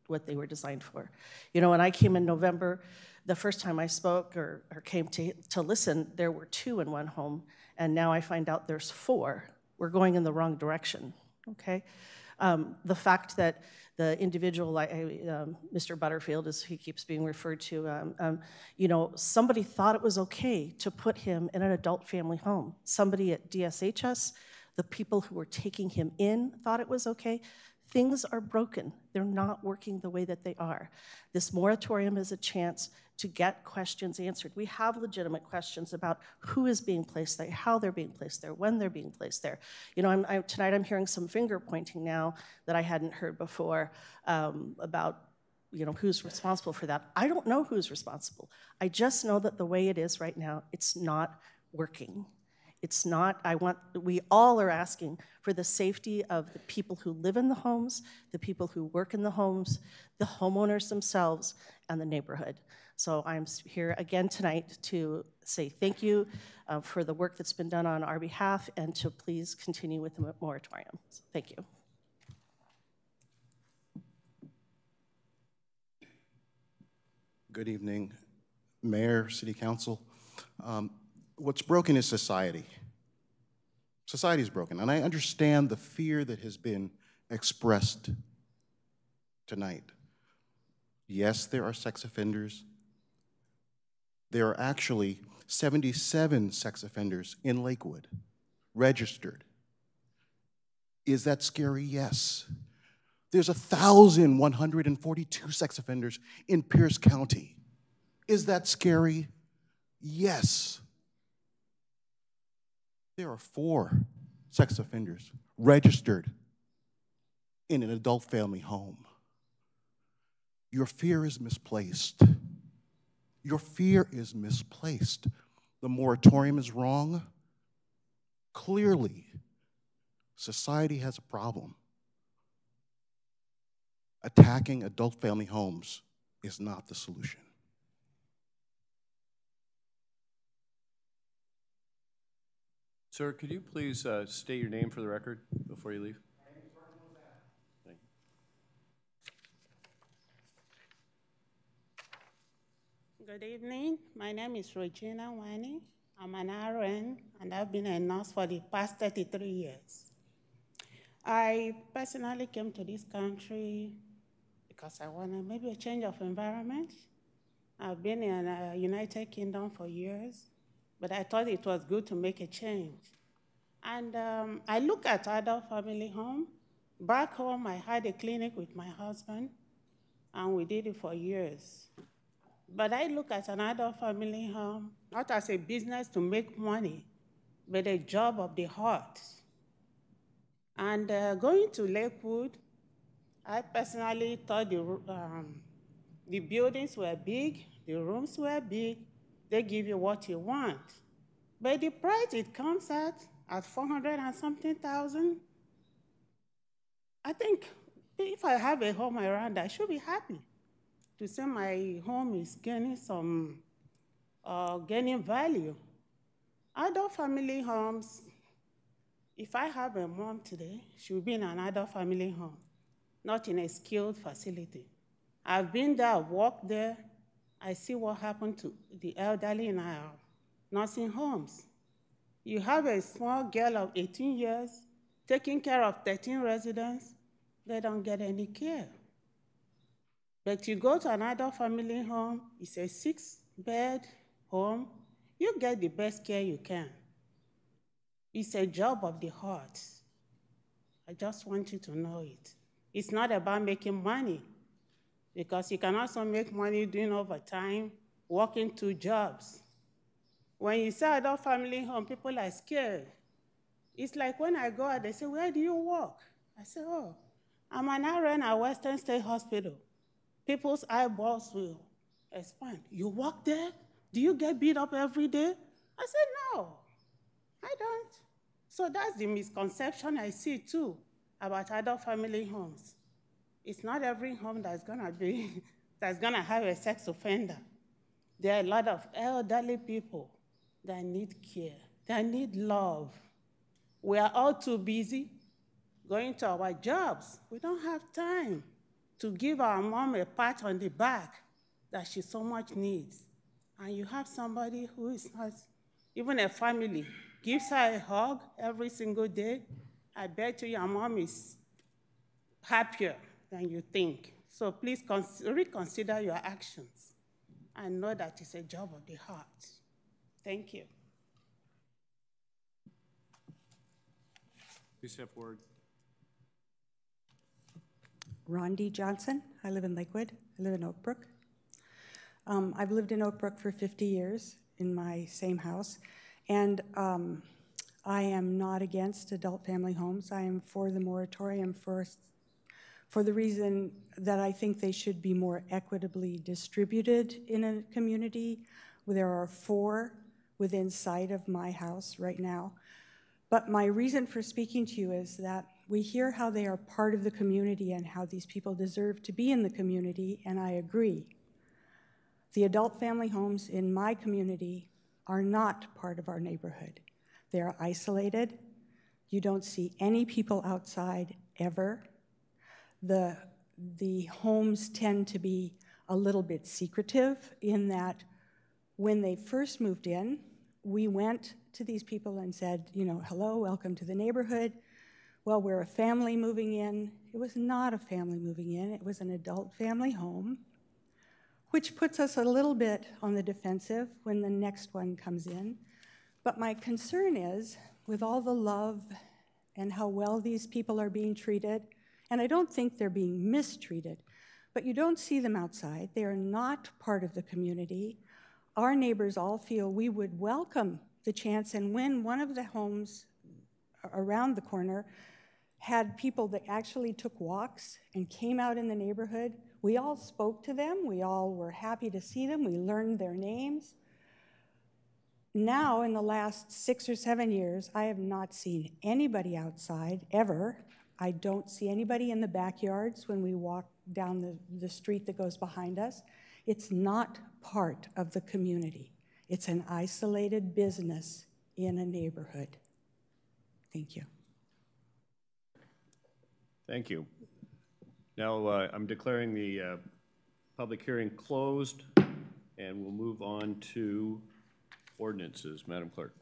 what they were designed for. When I came in November, the first time I spoke or came to listen, there were 2 in one home, and now I find out there's 4. We're going in the wrong direction, okay? The fact that the individual, Mr. Butterfield, as he keeps being referred to, somebody thought it was okay to put him in an adult family home. Somebody at DSHS, the people who were taking him in thought it was okay. Things are broken. They're not working the way that they are. This moratorium is a chance to get questions answered. We have legitimate questions about who is being placed there, how they're being placed there, when they're being placed there. Tonight I'm hearing some finger pointing now that I hadn't heard before about who's responsible for that. I don't know who's responsible. I just know that the way it is right now, it's not working. It's not, we all are asking for the safety of the people who live in the homes, the people who work in the homes, the homeowners themselves, and the neighborhood. So I'm here again tonight to say thank you for the work that's been done on our behalf, and to please continue with the moratorium. So thank you.
Good evening, Mayor, City Council. What's broken is society. Society is broken, and I understand the fear that has been expressed tonight. Yes, there are sex offenders. There are actually 77 sex offenders in Lakewood, registered. Is that scary? Yes. There's 1,142 sex offenders in Pierce County. Is that scary? Yes. There are 4 sex offenders registered in an adult family home. Your fear is misplaced. Your fear is misplaced. The moratorium is wrong. Clearly, society has a problem. Attacking adult family homes is not the solution.
Sir, could you please state your name for the record before you leave? Thank you.
Good evening. My name is Regina Wani. I'm an RN, and I've been a nurse for the past 33 years. I personally came to this country because I wanted maybe a change of environment. I've been in the United Kingdom for years, but I thought it was good to make a change. And I look at adult family home. Back home, I had a clinic with my husband, and we did it for years. But I look at an adult family home not as a business to make money, but a job of the heart. And going to Lakewood, I personally thought the buildings were big, the rooms were big, they give you what you want. But the price it comes at 400 and something thousand, I think if I have a home around, I should be happy to say my home is gaining gaining value. Adult family homes, if I have a mom today, she will be in an adult family home, not in a skilled facility. I've been there, I've walked there, I see what happened to the elderly in our nursing homes. You have a small girl of 18 years taking care of 13 residents, they don't get any care. But you go to an adult family home, it's a 6-bed home, you get the best care you can. It's a job of the heart. I just want you to know it. It's not about making money, because you can also make money doing overtime, working 2 jobs. When you say adult family home, people are scared. It's like when I go out, they say, where do you work? I say, oh, I'm an RN at Western State Hospital. People's eyeballs will expand. You work there? Do you get beat up every day? I said, no, I don't. So that's the misconception I see too about adult family homes. It's not every home that's gonna have a sex offender. There are a lot of elderly people that need care, that need love. We are all too busy going to our jobs. We don't have time to give our mom a pat on the back that she so much needs. And you have somebody who is not, even a family, gives her a hug every single day. I bet you your mom is happier than you think. So please reconsider your actions and know that it's a job of the heart. Thank you.
Please step forward.
Rondi Johnson. I live in Lakewood. I live in Oak Brook. I've lived in Oak Brook for 50 years in my same house, and I am not against adult family homes. I am for the moratorium for the reason that I think they should be more equitably distributed in a community. There are 4 within sight of my house right now. But my reason for speaking to you is that we hear how they are part of the community and how these people deserve to be in the community, and I agree. The adult family homes in my community are not part of our neighborhood. They are isolated. You don't see any people outside ever. The homes tend to be a little bit secretive in that when they first moved in, we went to these people and said, you know, hello, welcome to the neighborhood. Well, we're a family moving in. It was not a family moving in. It was an adult family home, which puts us a little bit on the defensive when the next one comes in. But my concern is, with all the love and how well these people are being treated And I don't think they're being mistreated, but you don't see them outside. They are not part of the community. Our neighbors all feel we would welcome the chance, and when one of the homes around the corner had people that actually took walks and came out in the neighborhood, we all spoke to them. We all were happy to see them. We learned their names. Now, in the last 6 or 7 years, I have not seen anybody outside, ever. I don't see anybody in the backyards when we walk down the street that goes behind us. It's not part of the community. It's an isolated business in a neighborhood. Thank you.
Thank you. Now I'm declaring the public hearing closed, and we'll move on to ordinances. Madam Clerk.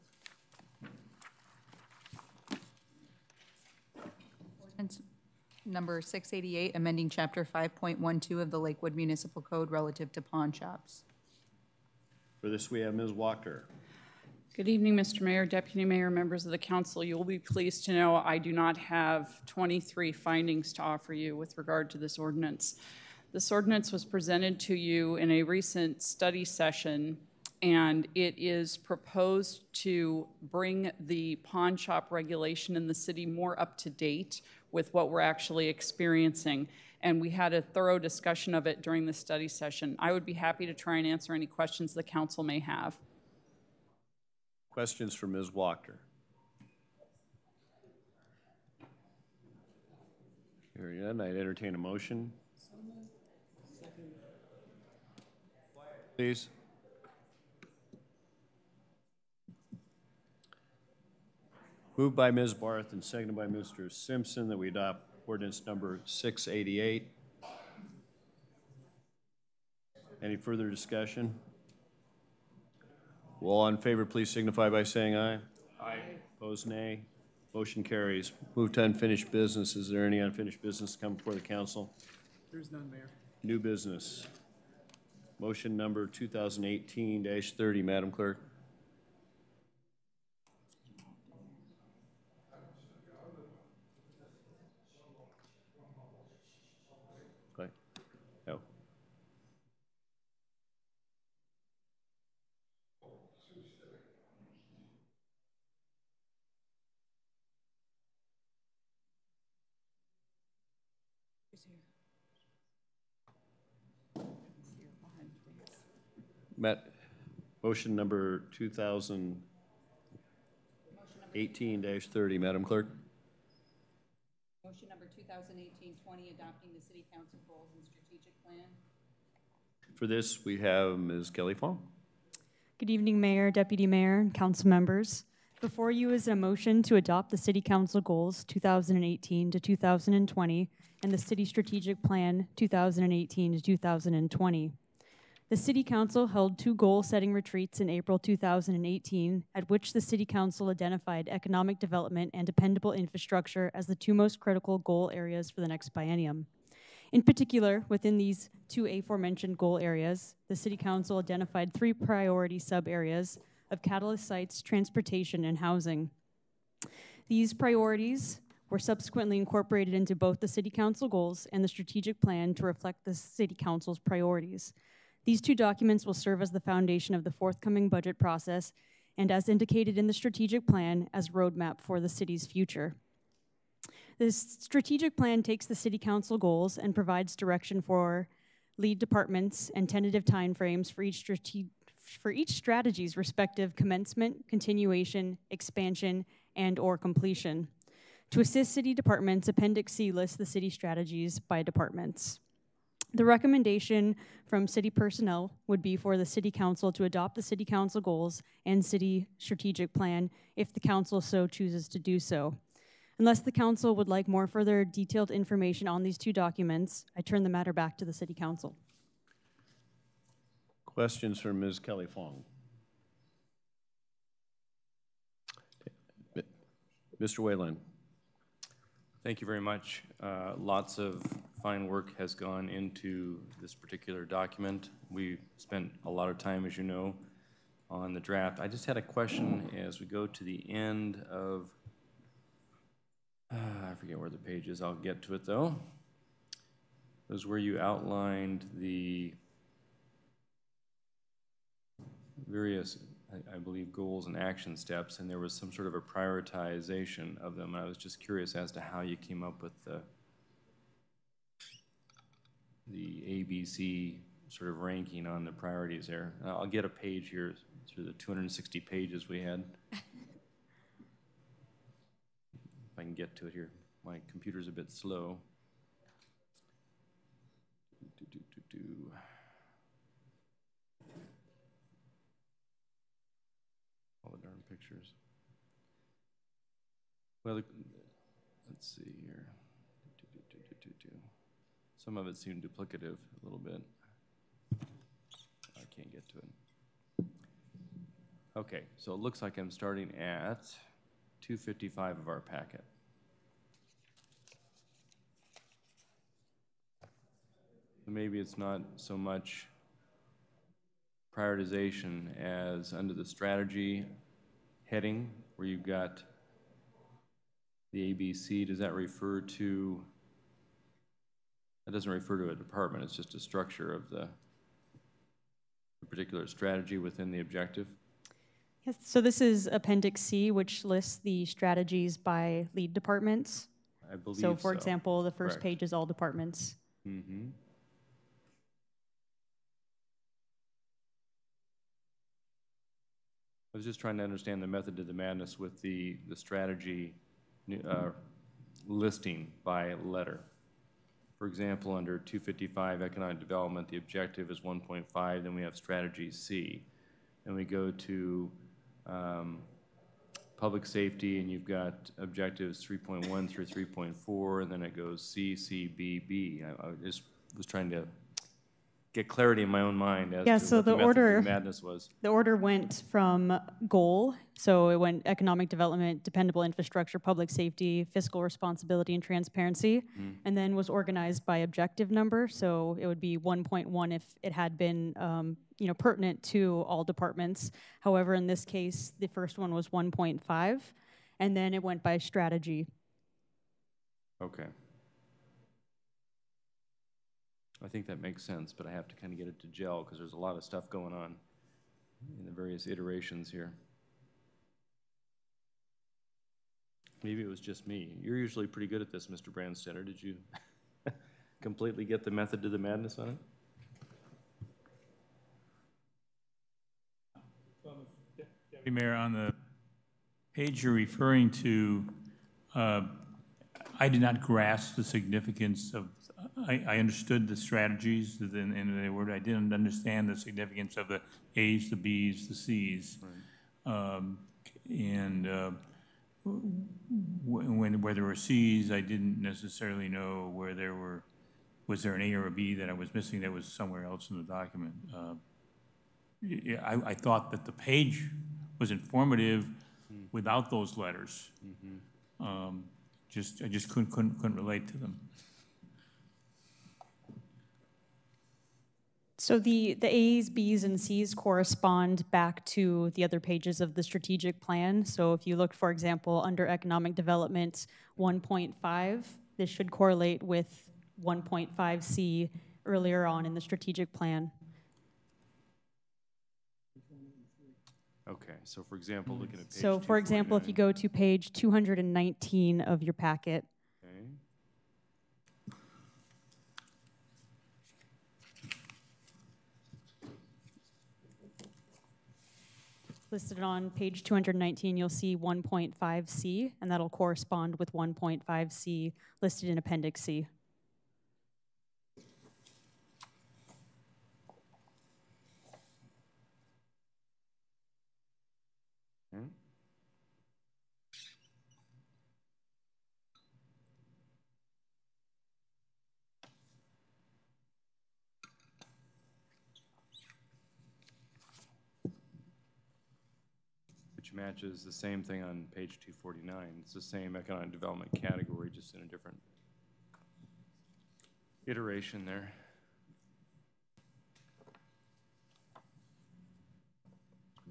Ordinance number 688, amending Chapter 5.12 of the Lakewood Municipal Code relative to pawn shops.
For this, we have Ms. Walker.
Good evening, Mr. Mayor, Deputy Mayor, members of the council. You will be pleased to know I do not have 23 findings to offer you with regard to this ordinance. This ordinance was presented to you in a recent study session, and it is proposed to bring the pawn shop regulation in the city more up to date with what we're actually experiencing. And we had a thorough discussion of it during the study session. I would be happy to try and answer any questions the council may have.
Questions for Ms. Walker? Hearing none, I'd entertain a motion. Please. Moved by Ms. Barth and seconded by Mr. Simpson that we adopt ordinance number 688. Any further discussion? Well, all in favor, please signify by saying aye. Aye. Opposed, nay. Motion carries. Move to unfinished business. Is there any unfinished business to come before the council?
There's none, Mayor.
New business. Motion number 2018-30, Madam Clerk. Okay. No. Met motion number 2018-30, Madam Clerk.
Motion number 2018-20, adopting the City Council goals and strategic plan.
For this, we have Ms. Kelly Fong.
Good evening, Mayor, Deputy Mayor, and council members. Before you is a motion to adopt the City Council goals 2018 to 2020 and the City Strategic Plan 2018 to 2020. The City Council held 2 goal-setting retreats in April 2018, at which the City Council identified economic development and dependable infrastructure as the 2 most critical goal areas for the next biennium. In particular, within these 2 aforementioned goal areas, the City Council identified 3 priority sub-areas of catalyst sites, transportation, and housing. These priorities were subsequently incorporated into both the City Council goals and the strategic plan to reflect the City Council's priorities. These 2 documents will serve as the foundation of the forthcoming budget process and, as indicated in the strategic plan, as roadmap for the city's future. The strategic plan takes the City Council goals and provides direction for lead departments and tentative timeframes for each strategy's respective commencement, continuation, expansion, and/or completion. To assist city departments, Appendix C lists the city strategies by departments. The recommendation from city personnel would be for the City Council to adopt the City Council goals and city strategic plan if the council so chooses to do so. Unless the council would like more further detailed information on these 2 documents, I turn the matter back to the City Council.
Questions for Ms. Kelly Fong? Mr. Whalen.
Thank you very much. Lots of fine work has gone into this particular document. We spent a lot of time, as you know, on the draft. I just had a question as we go to the end of I forget where the page is. I'll get to it, though. It was where you outlined the various, I believe, goals and action steps, and there was some sort of a prioritization of them. I was just curious as to how you came up with the ABC sort of ranking on the priorities there. I'll get a page here through the 260 pages we had. If I can get to it here. My computer's a bit slow. All the darn pictures. Well, let's see here. Some of it seemed duplicative a little bit. I can't get to it. Okay, so it looks like I'm starting at 255 of our packet. Maybe it's not so much prioritization as under the strategy heading where you've got the ABC. Does that refer to, that doesn't refer to a department, it's just a structure of the particular strategy within the objective?
Yes, so this is Appendix C, which lists the strategies by lead departments.
I believe
so. For example, the first
Correct.
page is all departments.
Mm-hmm. I was just trying to understand the method to the madness with the strategy listing by letter. For example, under 255 economic development, the objective is 1.5, then we have strategy C. And we go to public safety, and you've got objectives 3.1 through 3.4, and then it goes C, C, B, B. I just was trying to get clarity in my own mind as to
So
what the method
order,
of the madness was.
The order went from goal, so it went economic development, dependable infrastructure, public safety, fiscal responsibility, and transparency, and then was organized by objective number. So it would be 1.1 if it had been pertinent to all departments. However, in this case, the first one was 1.5, and then it went by strategy.
Okay. I think that makes sense, but I have to kind of get it to gel because there's a lot of stuff going on in the various iterations here. Maybe it was just me. You're usually pretty good at this, Mr. Brandstetter. Did you completely get the method to the madness on it?
Deputy Mayor, on the page you're referring to, I did not grasp the significance of, I understood the strategies in the word. I didn't understand the significance of the A's, the B's, the C's. Right. Where there were C's, I didn't necessarily know where there were, was there an A or a B that I was missing that was somewhere else in the document. I thought that the page was informative without those letters. I just couldn't relate to them.
So the A's, B's, and C's correspond back to the other pages of the strategic plan. So if you look, for example, under economic development 1.5, this should correlate with 1.5C earlier on in the strategic plan.
Okay, so for example, looking at page
So for example, if you go to page 219 of your packet,
okay.
listed on page 219, you'll see 1.5C, and that'll correspond with 1.5C listed in Appendix C.
Which matches the same thing on page 249. It's the same economic development category, just in a different iteration there.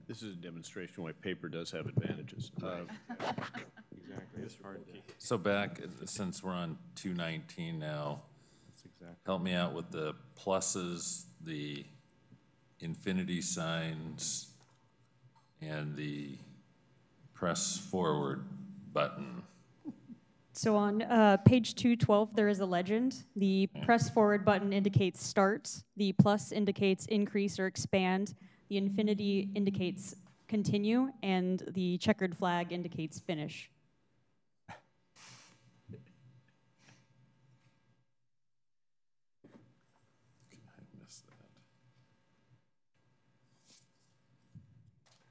This is a demonstration why paper does have advantages.
Exactly. exactly. It's hard to.
So back, since we're on 219 now, help me out with the pluses, the infinity signs, and the press forward button.
So on page 212, there is a legend. The press forward button indicates start. The plus indicates increase or expand. The infinity indicates continue, and the checkered flag indicates finish.
I missed that.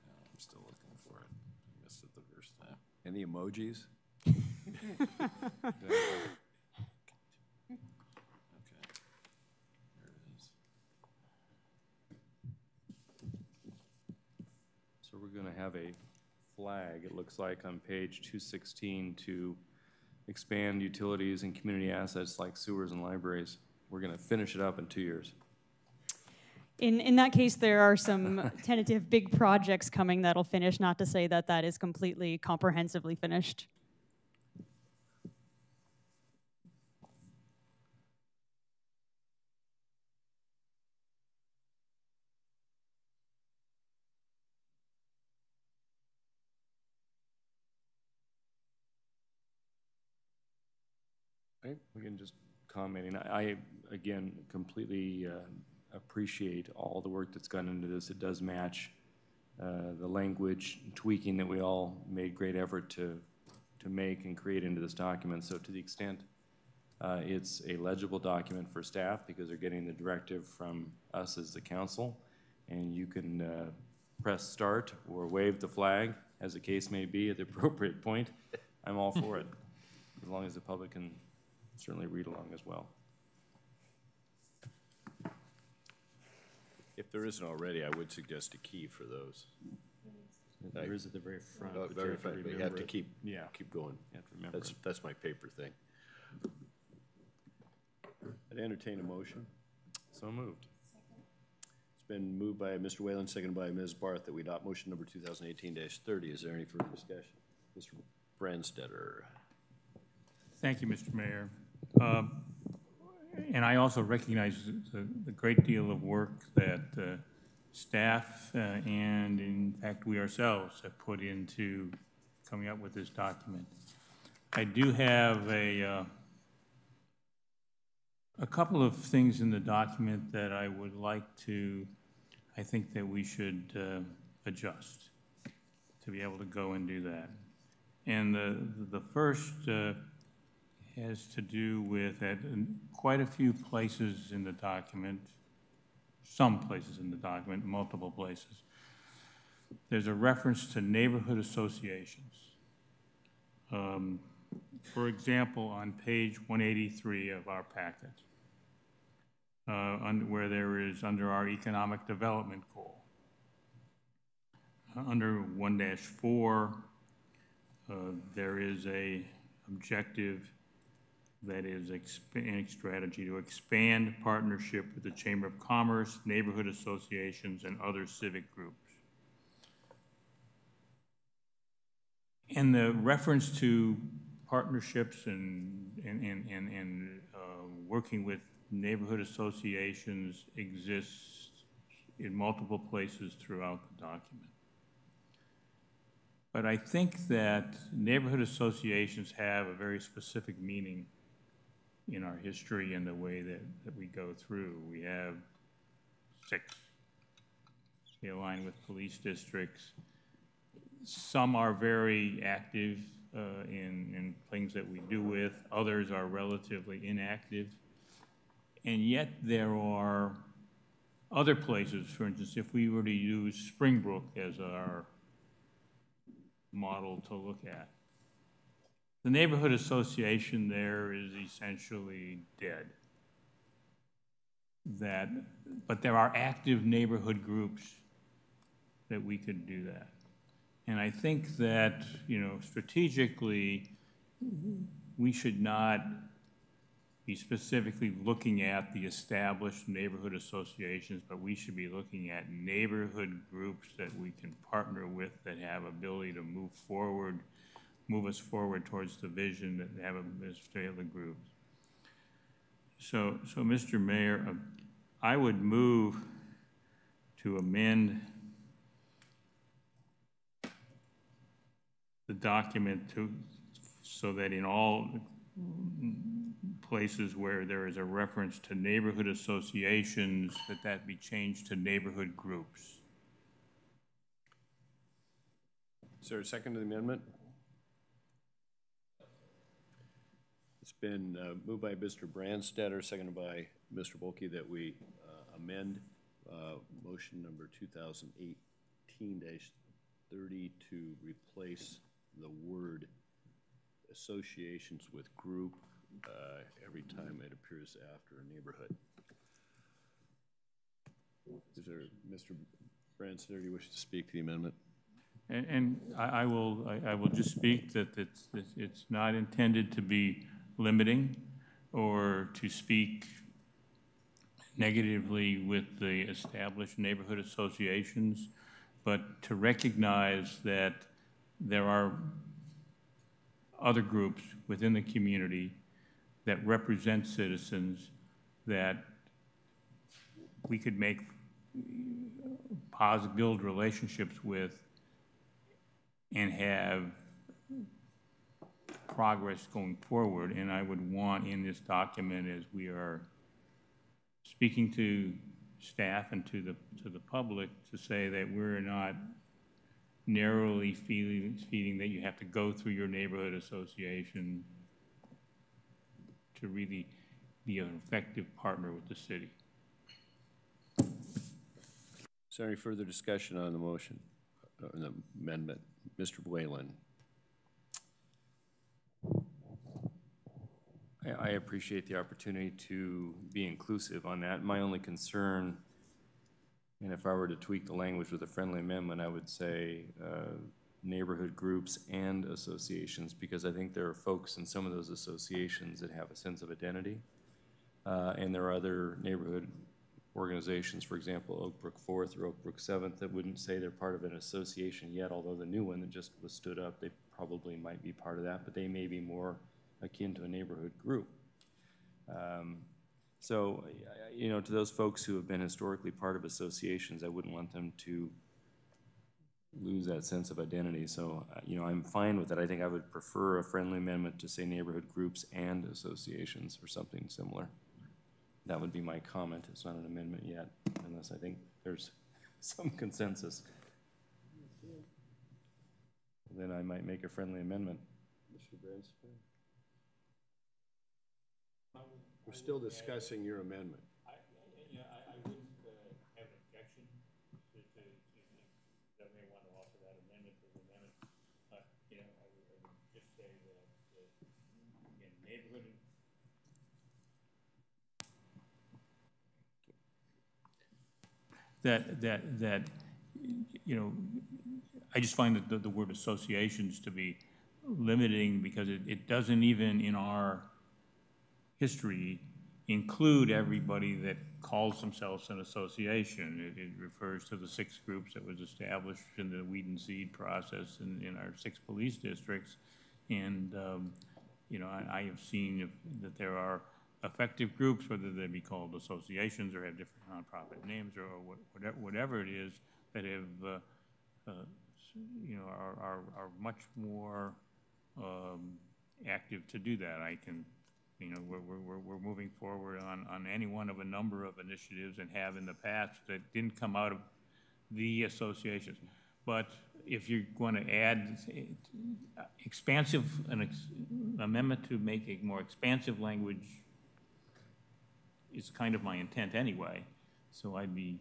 No, I'm still looking for it. I missed it the first time.
Any emojis?
So we're going to have a flag, it looks like, on page 216 to expand utilities and community assets like sewers and libraries. We're going to finish it up in 2 years.
In that case, there are some tentative big projects coming that'll finish, not to say that that is completely comprehensively finished.
Okay, we can just comment. I again, completely appreciate all the work that's gone into this. It does match the language tweaking that we all made great effort to make and create into this document. So to the extent it's a legible document for staff because they're getting the directive from us as the council, and you can press start or wave the flag, as the case may be, at the appropriate point, I'm all for it, as long as the public can certainly read along as well.
If there isn't already, I would suggest a key for those.
There is at the very front.
Oh, very front, but you have to keep going.
You have to remember.
That's my paper thing. I'd entertain a motion.
So moved.
It's been moved by Mr. Whalen, seconded by Ms. Barth, that we adopt motion number 2018-30. Is there any further discussion? Mr. Brandstetter.
Thank you, Mr. Mayor. And I also recognize the great deal of work that staff and, in fact, we ourselves have put into coming up with this document. I do have a couple of things in the document that I would like to, I think that we should adjust to be able to go and do that. And the first has to do with at quite a few places in the document, some places in the document, multiple places, there's a reference to neighborhood associations. For example, on page 183 of our packet, where there is under our economic development goal, under 1-4, there is a objective that is a strategy to expand partnership with the Chamber of Commerce, neighborhood associations, and other civic groups. And the reference to partnerships and working with neighborhood associations exists in multiple places throughout the document. But I think that neighborhood associations have a very specific meaning in our history and the way that we go through. We have 6. They align with police districts. Some are very active in things that we do with. Others are relatively inactive. And yet there are other places, for instance, if we were to use Springbrook as our model to look at, the neighborhood association there is essentially dead. But there are active neighborhood groups that we could do that. And I think that, strategically, we should not be specifically looking at the established neighborhood associations, but we should be looking at neighborhood groups that we can partner with that have ability to move forward move us forward towards the vision that have administrative groups. So Mr. Mayor, I would move to amend the document so that in all places where there is a reference to neighborhood associations, that be changed to neighborhood groups.
Is there a second to the amendment? It's been moved by Mr. Brandstetter, seconded by Mr. Bolke, that we amend motion number 2018-30 to replace the word associations with group every time it appears after a neighborhood. Is there, Mr. Brandstetter, do you wish to speak to the amendment?
And I will just speak that it's not intended to be limiting or to speak negatively with the established neighborhood associations, but to recognize that there are other groups within the community that represent citizens that we could make positive, build relationships with and have progress going forward. And I would want in this document, as we are speaking to staff and to the public, to say that we're not narrowly feeding that you have to go through your neighborhood association to really be an effective partner with the city.
Is there any further discussion on the motion, the amendment? Mr. Whalen.
I appreciate the opportunity to be inclusive on that. My only concern, and if I were to tweak the language with a friendly amendment, I would say neighborhood groups and associations, because I think there are folks in some of those associations that have a sense of identity, and there are other neighborhood organizations, for example, Oak Brook 4th or Oak Brook 7th, that wouldn't say they're part of an association yet, although the new one that just was stood up, they probably might be part of that, but they may be more akin to a neighborhood group. So, you know, to those folks who have been historically part of associations, I wouldn't want them to lose that sense of identity. So, you know, I'm fine with it. I think I would prefer a friendly amendment to say neighborhood groups and associations or something similar. That would be my comment. It's not an amendment yet, unless I think there's some consensus. Then I might make a friendly amendment.
Mr. Bransford? We're still discussing your amendment.
I wouldn't have an objection to that may want to offer that amendment to the amendment. You know, I would just say that in neighborhood. That you know, I just find that the word associations to be limiting, because it doesn't even in our history include everybody that calls themselves an association. It refers to the 6 groups that was established in the weed and seed process in our 6 police districts. And, you know, I have seen that there are effective groups, whether they be called associations or have different nonprofit names or whatever it is, that have, you know, are much more active to do that. I can, you know, we're moving forward on any one of a number of initiatives and have in the past that didn't come out of the associations. But if you're going to add an amendment to make a more expansive language, is kind of my intent anyway. So I'd be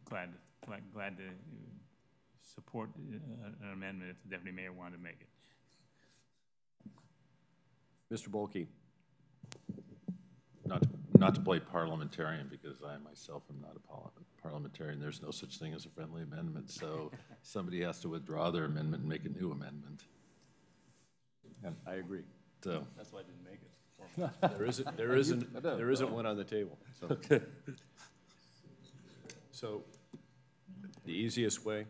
glad to support an amendment if the deputy mayor wanted to make it.
Mr. Bolke.
Not to play parliamentarian, because I myself am not a parliamentarian. There's no such thing as a friendly amendment, so somebody has to withdraw their amendment and make a new amendment.
And I agree.
So
that's why I didn't make it.
There isn't one on the table. So. Okay. So the easiest way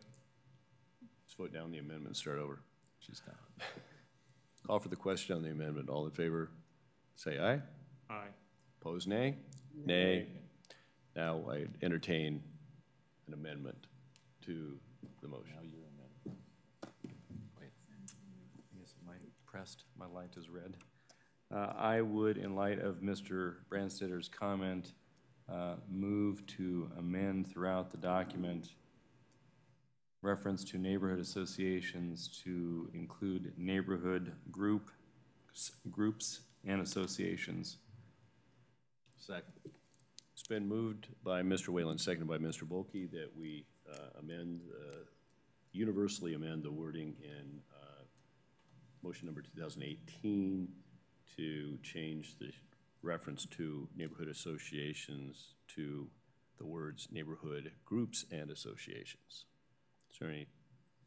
is vote down the amendment and start over.
She's not.
Call for the question on the amendment. All in favor, say aye.
Aye.
Opposed, nay? Nay. Now I entertain an amendment to the motion.
Now your amendment.
Wait, I guess my pressed, my light is red. I would, in light of Mr. Branstadter's comment, move to amend throughout the document reference to neighborhood associations to include neighborhood groups and associations.
Second.
It's been moved by Mr. Whalen, seconded by Mr. Bulkey, that we universally amend the wording in motion number 2018 to change the reference to neighborhood associations to the words neighborhood groups and associations. Is there any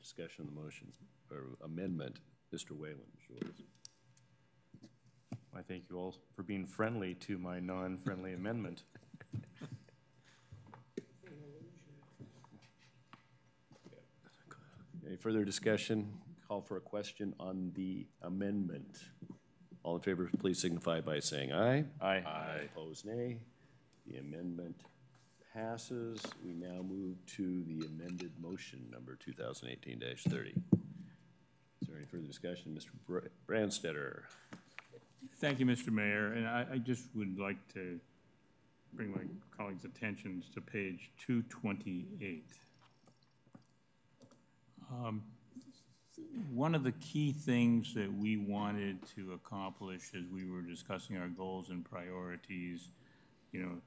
discussion on the motion or amendment? Mr. Whalen, yours.
I thank you all for being friendly to my non-friendly amendment.
Any further discussion? Call for a question on the amendment. All in favor, please signify by saying aye.
Aye.
Aye. Opposed, nay. The amendment passes. We now move to the amended motion number 2018-30. Is there any further discussion? Mr. Branstadter.
Thank you, Mr. Mayor. And I just would like to bring my colleagues' attentions to page 228. One of the key things that we wanted to accomplish as we were discussing our goals and priorities, you know,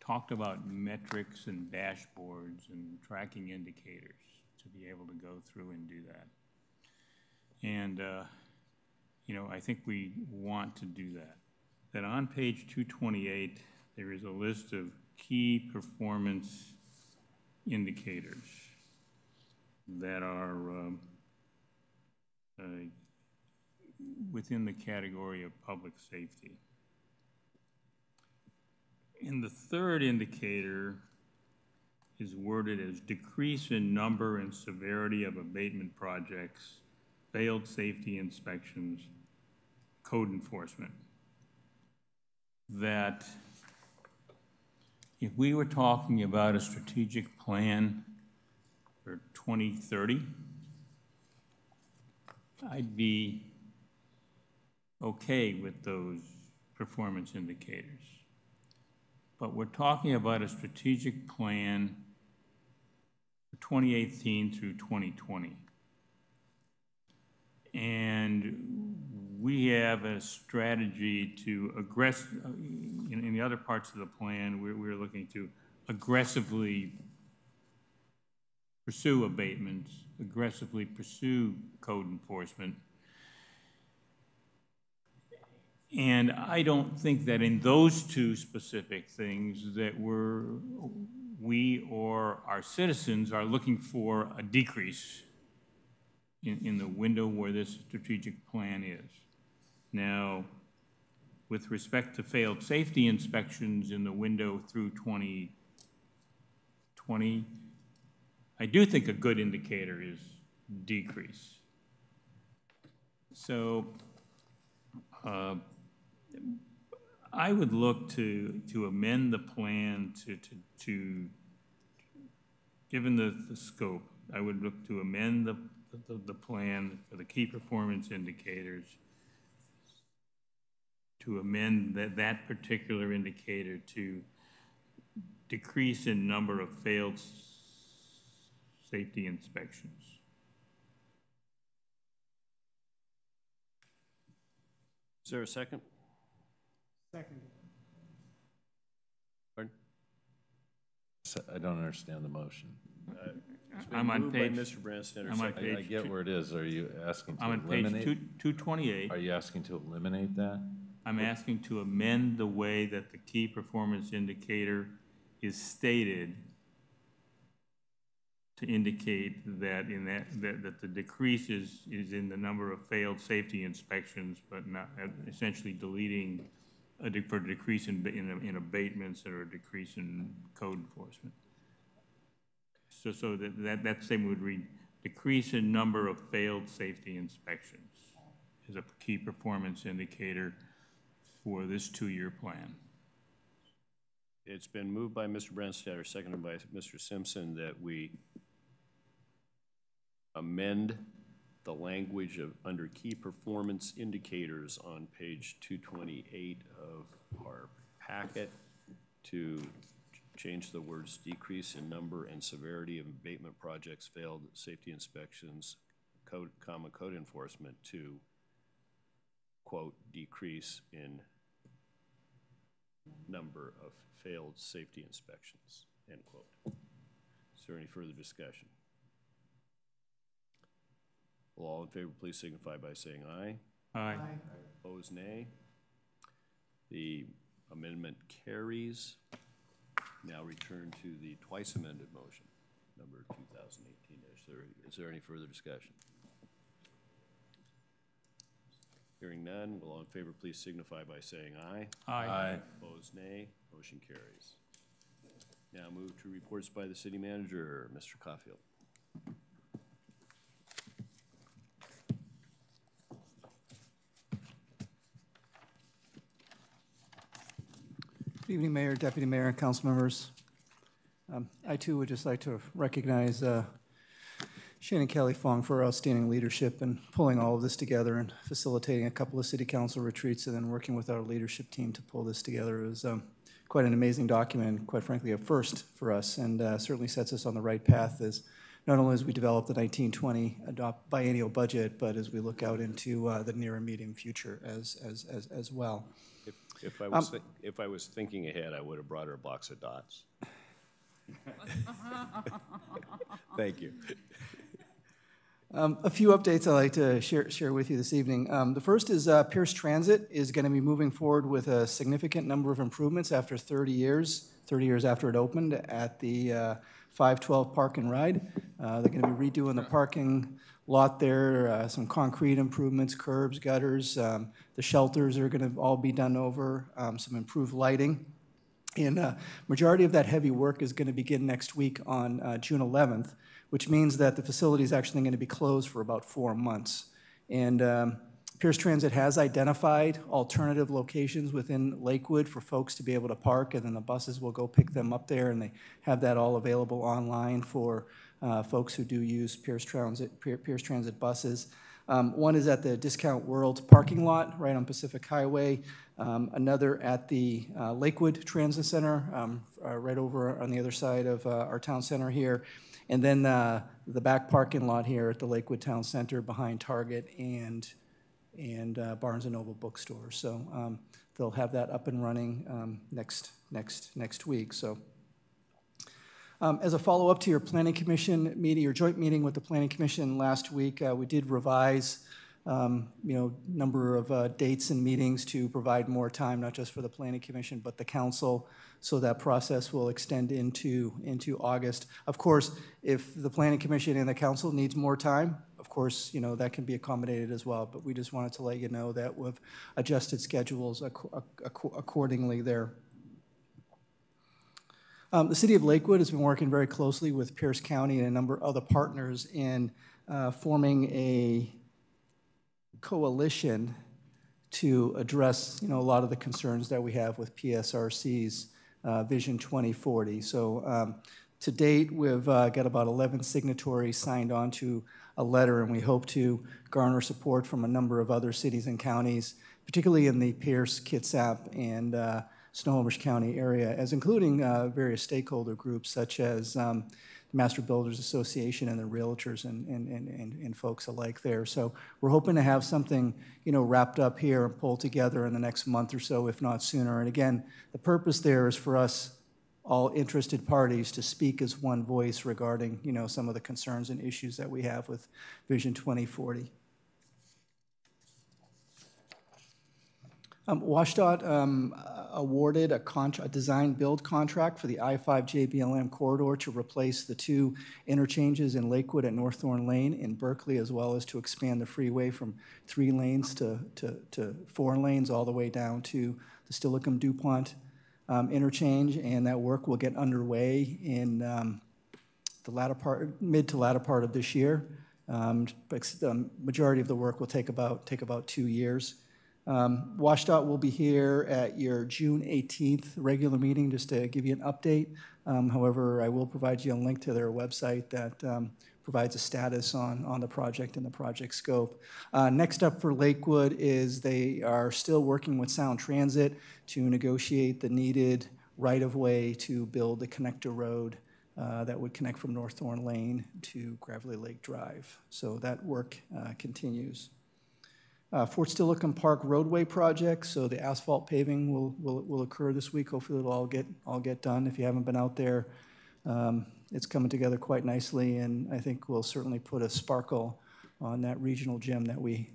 talked about metrics and dashboards and tracking indicators to be able to go through and do that. And, you know, I think we want to do that. That on page 228, there is a list of key performance indicators that are within the category of public safety. And the third indicator is worded as decrease in number and severity of abatement projects, failed safety inspections, code enforcement. That if we were talking about a strategic plan for 2030, I'd be okay with those performance indicators. But we're talking about a strategic plan for 2018 through 2020. And we have a strategy to in the other parts of the plan, we're looking to aggressively pursue abatements, aggressively pursue code enforcement. And I don't think that in those two specific things that we or our citizens are looking for a decrease in the window where this strategic plan is. Now, with respect to failed safety inspections in the window through 2020, I do think a good indicator is decrease. So I would look to amend the plan to given the scope, I would look to amend the plan for the key performance indicators to amend that particular indicator to decrease in number of failed safety inspections.
Is there a second?
Second.
Pardon?
I don't understand the motion.
I'm on page.
Mr. Branstadter.
I'm on page.
I get where it is. Are you asking to
I'm on
eliminate?
page 228.
Are you asking to eliminate that?
I'm asking to amend the way that the key performance indicator is stated to indicate that that the decrease is in the number of failed safety inspections, but not essentially deleting for a decrease in abatements or a decrease in code enforcement. So that statement would read: decrease in number of failed safety inspections is a key performance indicator for this 2-year plan.
It's been moved by Mr. Brandstatter, seconded by Mr. Simpson, that we amend the language of under key performance indicators on page 228 of our packet to change the words decrease in number and severity of abatement projects, failed safety inspections, code enforcement to, quote, decrease in number of failed safety inspections, end quote. Is there any further discussion? Will all in favor please signify by saying aye.
Aye.
Opposed, nay. The amendment carries. Now return to the twice amended motion, number 2018. Is there any further discussion? Hearing none, will all in favor please signify by saying aye.
Aye. Aye.
Opposed, nay. Motion carries. Now move to reports by the city manager, Mr. Caulfield.
Good evening, Mayor, Deputy Mayor, and council members. I too would just like to recognize Shannon Kelly Fong for her outstanding leadership in pulling all of this together and facilitating a couple of city council retreats and then working with our leadership team to pull this together. It was quite an amazing document, and quite frankly, a first for us, and certainly sets us on the right path as not only as we develop the 1920 biennial budget, but as we look out into the near and medium future as well.
If I was thinking ahead, I would have brought her a box of dots. Thank you.
A few updates I'd like to share with you this evening. The first is Pierce Transit is going to be moving forward with a significant number of improvements after 30 years after it opened at the 512 Park and Ride. They're going to be redoing the parking lot there, some concrete improvements, curbs, gutters. The shelters are going to all be done over, some improved lighting. And majority of that heavy work is going to begin next week on June 11th, which means that the facility is actually going to be closed for about 4 months. And Pierce Transit has identified alternative locations within Lakewood for folks to be able to park, and then the buses will go pick them up there, and they have that all available online for folks who do use Pierce Transit buses. One is at the Discount World parking lot right on Pacific Highway. Another at the Lakewood Transit Center, right over on the other side of our town center here. And then the back parking lot here at the Lakewood Town Center behind Target and Barnes & Noble bookstore. So they'll have that up and running next week. So as a follow-up to your Planning Commission meeting, your joint meeting with the Planning Commission last week, we did revise number of dates and meetings to provide more time, not just for the Planning Commission, but the council, so that process will extend into August. Of course, if the Planning Commission and the council needs more time, of course, that can be accommodated as well, but we just wanted to let you know that we've adjusted schedules accordingly there. The City of Lakewood has been working very closely with Pierce County and a number of other partners in forming a coalition to address, a lot of the concerns that we have with PSRC's Vision 2040. So to date, we've got about 11 signatories signed on to a letter, and we hope to garner support from a number of other cities and counties, particularly in the Pierce, Kitsap, and Snohomish County area, as including various stakeholder groups such as the Master Builders Association and the realtors and folks alike there. So we're hoping to have something, wrapped up here and pulled together in the next month or so, if not sooner. And again, the purpose there is for us, all interested parties, to speak as one voice regarding, some of the concerns and issues that we have with Vision 2040. WashDOT awarded a design-build contract for the I-5 JBLM corridor to replace the 2 interchanges in Lakewood at Norththorne Lane in Berkeley, as well as to expand the freeway from 3 lanes to 4 lanes all the way down to the Stillicum-DuPont interchange, and that work will get underway in the mid to latter part of this year. But the majority of the work will take about 2 years. WashDOT will be here at your June 18th regular meeting just to give you an update. However, I will provide you a link to their website that provides a status on the project and the project scope. Next up for Lakewood is they are still working with Sound Transit to negotiate the needed right-of-way to build the connector road that would connect from North Thorn Lane to Gravelly Lake Drive. So that work continues. Fort Steilacoom Park roadway project, so the asphalt paving will occur this week. Hopefully it'll all get done. If you haven't been out there, it's coming together quite nicely, and I think will certainly put a sparkle on that regional gem that we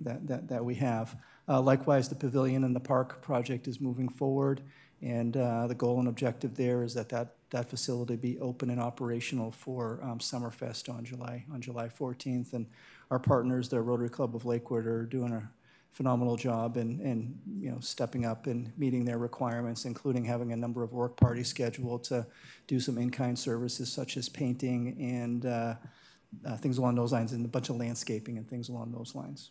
have. Likewise, the pavilion in the park project is moving forward, and the goal and objective there is that facility be open and operational for Summerfest on July 14th. And our partners, the Rotary Club of Lakewood, are doing a phenomenal job and stepping up and meeting their requirements, including having a number of work parties scheduled to do some in-kind services such as painting and things along those lines, and a bunch of landscaping and things along those lines.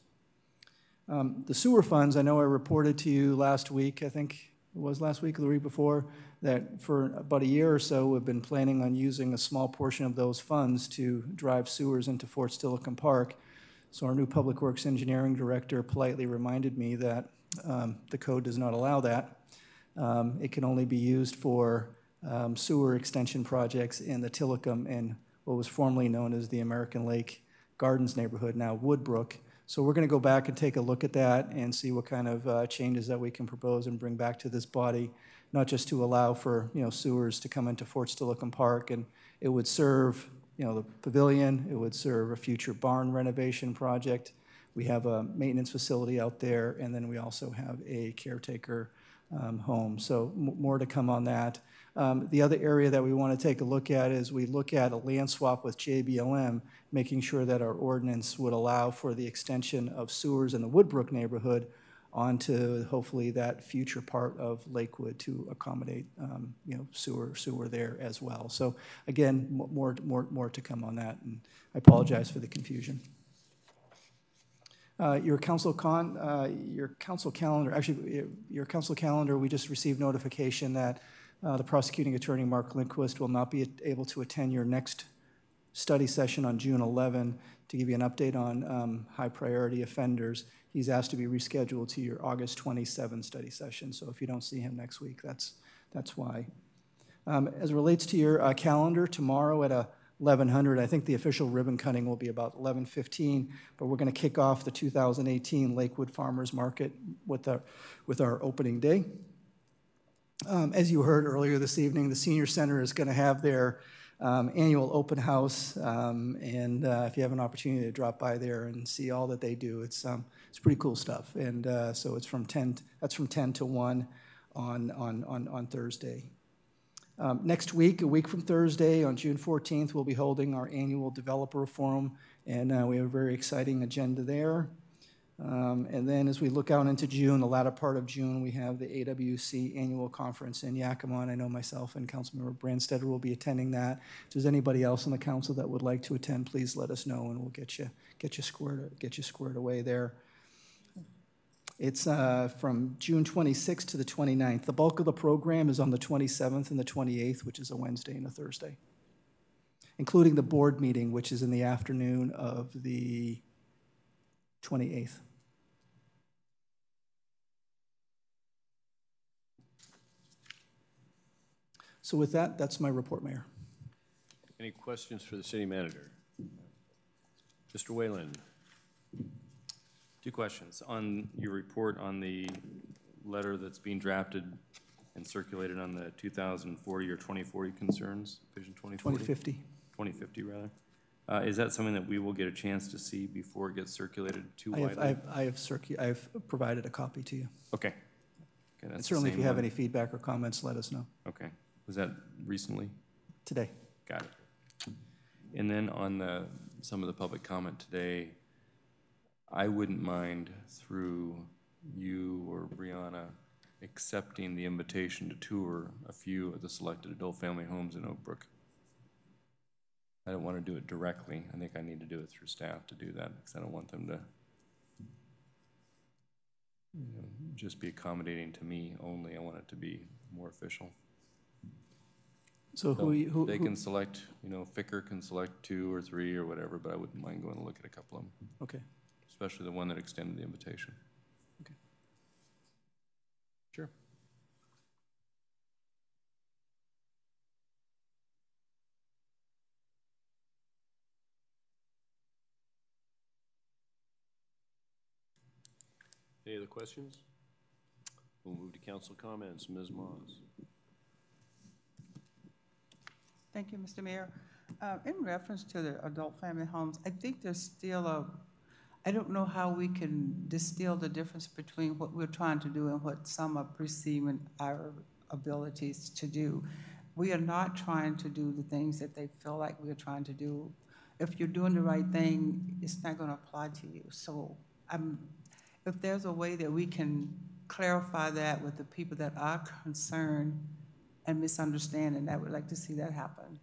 The sewer funds, I know I reported to you last week, I think it was last week or the week before, that for about a year or so we've been planning on using a small portion of those funds to drive sewers into Fort Steilacoom Park. So our new Public Works Engineering Director politely reminded me that the code does not allow that. It can only be used for sewer extension projects in the Tillicum and what was formerly known as the American Lake Gardens neighborhood, now Woodbrook. So we're going to go back and take a look at that and see what kind of changes that we can propose and bring back to this body, not just to allow for sewers to come into Fort Steilacoom Park, and it would serve the pavilion, it would serve a future barn renovation project. We have a maintenance facility out there, and then we also have a caretaker home. So more to come on that. The other area that we want to take a look at is we look at a land swap with JBLM, making sure that our ordinance would allow for the extension of sewers in the Woodbrook neighborhood onto hopefully that future part of Lakewood to accommodate sewer there as well. So again, more to come on that, and I apologize for the confusion. Your council calendar, we just received notification that the prosecuting attorney, Mark Lindquist, will not be able to attend your next study session on June 11 to give you an update on high priority offenders. He's asked to be rescheduled to your August 27 study session. So if you don't see him next week, that's why. As it relates to your calendar, tomorrow at 1100, I think the official ribbon cutting will be about 11:15, but we're going to kick off the 2018 Lakewood Farmers Market with our opening day. As you heard earlier this evening, the Senior Center is going to have their annual open house, and if you have an opportunity to drop by there and see all that they do, it's pretty cool stuff. And so it's from 10 to 1 on Thursday. Next week, a week from Thursday, on June 14th, we'll be holding our annual developer forum, and we have a very exciting agenda there. And then as we look out into June, the latter part of June, we have the AWC annual conference in Yakima. I know myself and Councilmember Brandstetter will be attending that. If there's anybody else on the council that would like to attend, please let us know, and we'll get you squared away there. It's from June 26th to the 29th. The bulk of the program is on the 27th and the 28th, which is a Wednesday and a Thursday, including the board meeting, which is in the afternoon of the 28th. So with that, that's my report, Mayor.
Any questions for the city manager? Mr. Whalen.
2 questions. On your report on the letter that's being drafted and circulated on the 2040 or 2040 concerns, Vision 2040?
2050.
2050, rather. Is that something that we will get a chance to see before it gets circulated too widely?
I have provided a copy to you.
Okay. That's
and certainly if you have any feedback or comments, let us know.
Okay. Was that recently?
Today.
Got it. And then on some of the public comment today, I wouldn't mind, through you or Brianna, accepting the invitation to tour a few of the selected adult family homes in Oak Brook. I don't want to do it directly. I think I need to do it through staff to do that, because I don't want them to just be accommodating to me only. I want it to be more official.
So
they can select, Ficker can select 2 or 3 or whatever, but I wouldn't mind going to look at a couple of them.
Okay.
Especially the one that extended the invitation.
Okay.
Sure. Any other questions? We'll move to council comments. Ms. Moss.
Thank you, Mr. Mayor. In reference to the adult family homes, I think there's still I don't know how we can distill the difference between what we're trying to do and what some are perceiving our abilities to do. We are not trying to do the things that they feel like we're trying to do. If you're doing the right thing, it's not going to apply to you. So if there's a way that we can clarify that with the people that are concerned and misunderstanding, I would like to see that happen.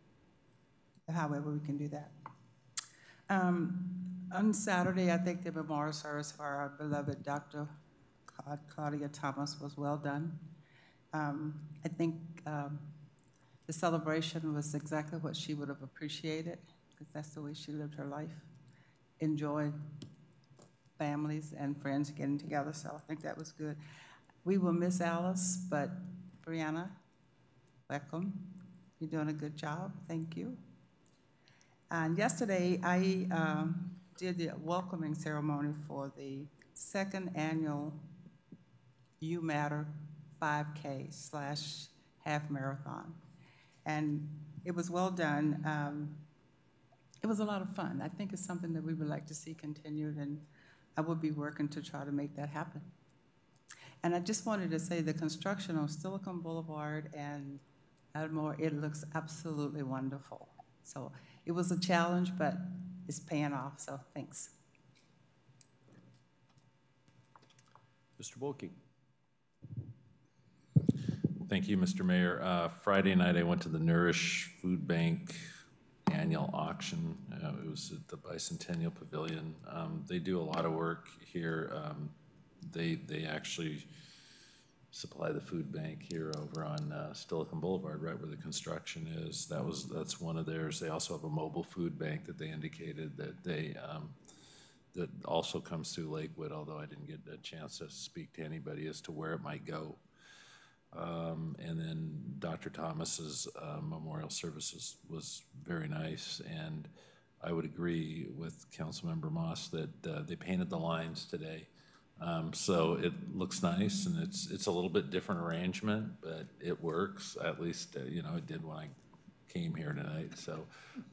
However we can do that. On Saturday, I think the memorial service for our beloved Dr. Claudia Thomas was well done. I think the celebration was exactly what she would have appreciated, because that's the way she lived her life. Enjoyed families and friends getting together, so I think that was good. We will miss Alice, but Brianna, welcome. You're doing a good job. Thank you. And yesterday, I did the welcoming ceremony for the 2nd annual You Matter 5K/half marathon. And it was well done. It was a lot of fun. I think it's something that we would like to see continued, and I will be working to try to make that happen. And I just wanted to say the construction on Silicon Boulevard and Elmore, it looks absolutely wonderful. So it was a challenge, but it's paying off, so thanks.
Mr. Bolking.
Thank you, Mr. Mayor. Friday night, I went to the Nourish Food Bank annual auction. It was at the Bicentennial Pavilion. They do a lot of work here. They actually supply the food bank here over on Silicon Boulevard, right where the construction is. That's one of theirs. They also have a mobile food bank that they indicated that that also comes through Lakewood, although I didn't get a chance to speak to anybody as to where it might go. And then Dr. Thomas's memorial services was very nice, and I would agree with Councilmember Moss that they painted the lines today. So it looks nice, and it's a little bit different arrangement, but it works. At least, it did when I came here tonight. So,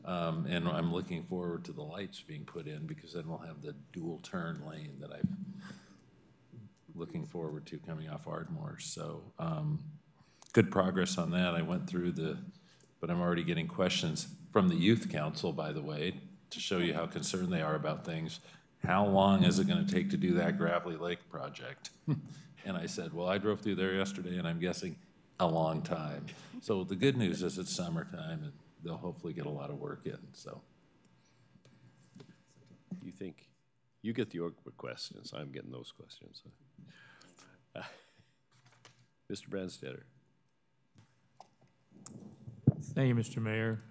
and I'm looking forward to the lights being put in, because then we'll have the dual turn lane that I'm looking forward to coming off Ardmore. So, good progress on that. I went through but I'm already getting questions from the Youth Council, by the way, to show you how concerned they are about things. How long is it going to take to do that Gravelly Lake project? And I said, well, I drove through there yesterday, and I'm guessing a long time. So the good news is it's summertime, and they'll hopefully get a lot of work in. So,
You think you get the questions? I'm getting those questions. Mr. Brandstetter.
Thank you, Mr. Mayor.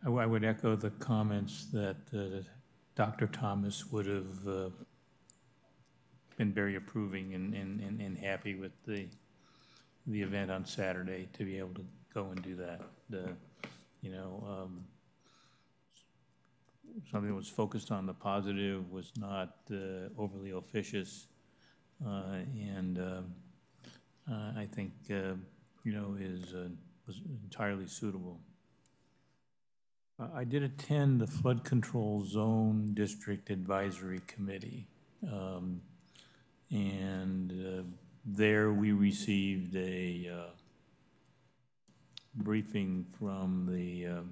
I would echo the comments that Dr. Thomas would have been very approving and happy with the event on Saturday, to be able to go and do that. Something that was focused on the positive, was not overly officious, and I think was entirely suitable. I did attend the Flood Control Zone District Advisory Committee, and there we received a briefing from the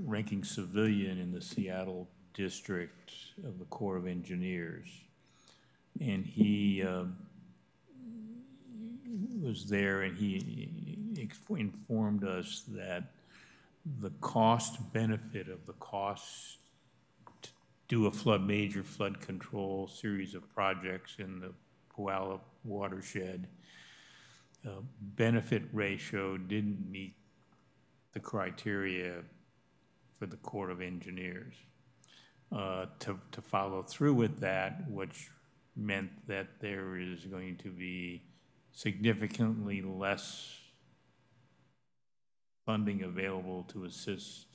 ranking civilian in the Seattle district of the Corps of Engineers, and he was there, and he informed us that the cost benefit of the cost to do a major flood control series of projects in the Puyallup watershed benefit ratio didn't meet the criteria for the Corps of Engineers. To follow through with that, which meant that there is going to be significantly less funding available to assist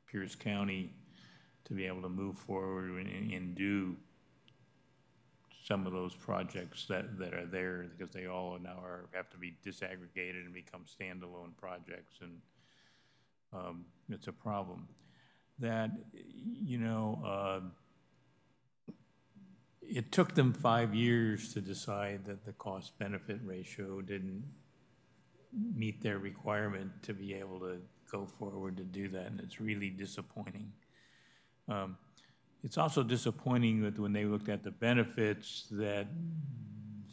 Pierce County to be able to move forward and do some of those projects that are there, because they all now have to be disaggregated and become standalone projects, and it's a problem. That, you know, it took them 5 years to decide that the cost-benefit ratio didn't meet their requirement to be able to go forward to do that, and it's really disappointing. It's also disappointing that when they looked at the benefits, that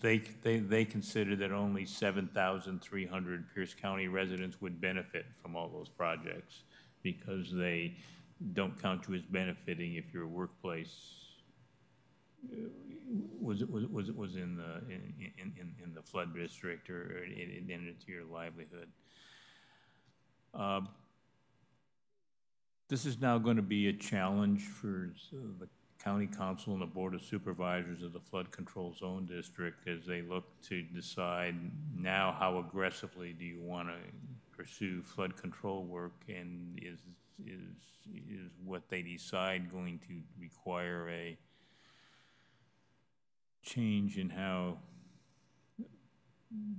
they considered that only 7,300 Pierce County residents would benefit from all those projects, because they don't count you as benefiting if your workplace was in the flood district, or it ended to your livelihood. This is now going to be a challenge for the County Council and the Board of Supervisors of the Flood Control Zone District as they look to decide now how aggressively do you want to pursue flood control work, and is what they decide going to require a change in how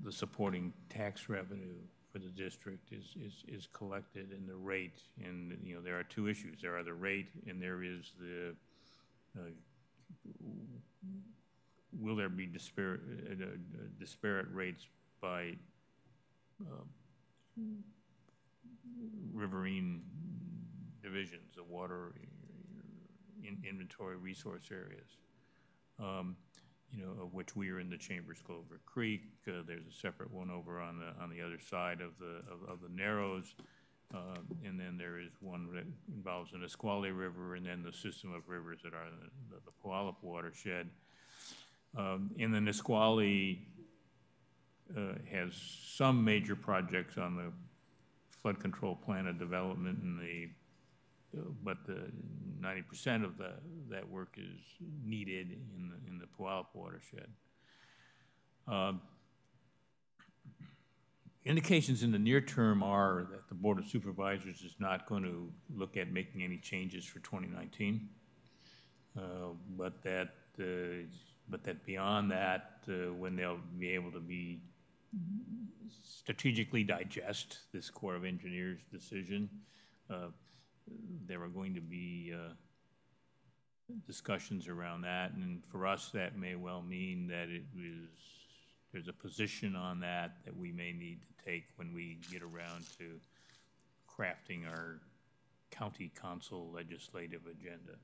the supporting tax revenue for the district is collected, and the rate. And you know, there are two issues. There are the rate, and there is the will there be disparate rates by riverine divisions of water inventory resource areas. You know, of which we are in the Chambers Clover Creek. There's a separate one over on the other side of the Narrows, and then there is one that involves the Nisqually River, and then the system of rivers that are in the Puyallup watershed. And the Nisqually has some major projects on the flood control plan of development, and but the 90% of that work is needed in the Puyallup watershed. Indications in the near term are that the Board of Supervisors is not going to look at making any changes for 2019, but that beyond that, when they'll be able to be strategically digest this Corps of Engineers decision, there are going to be discussions around that, and for us that may well mean that there's a position on that we may need to take when we get around to crafting our county council legislative agenda.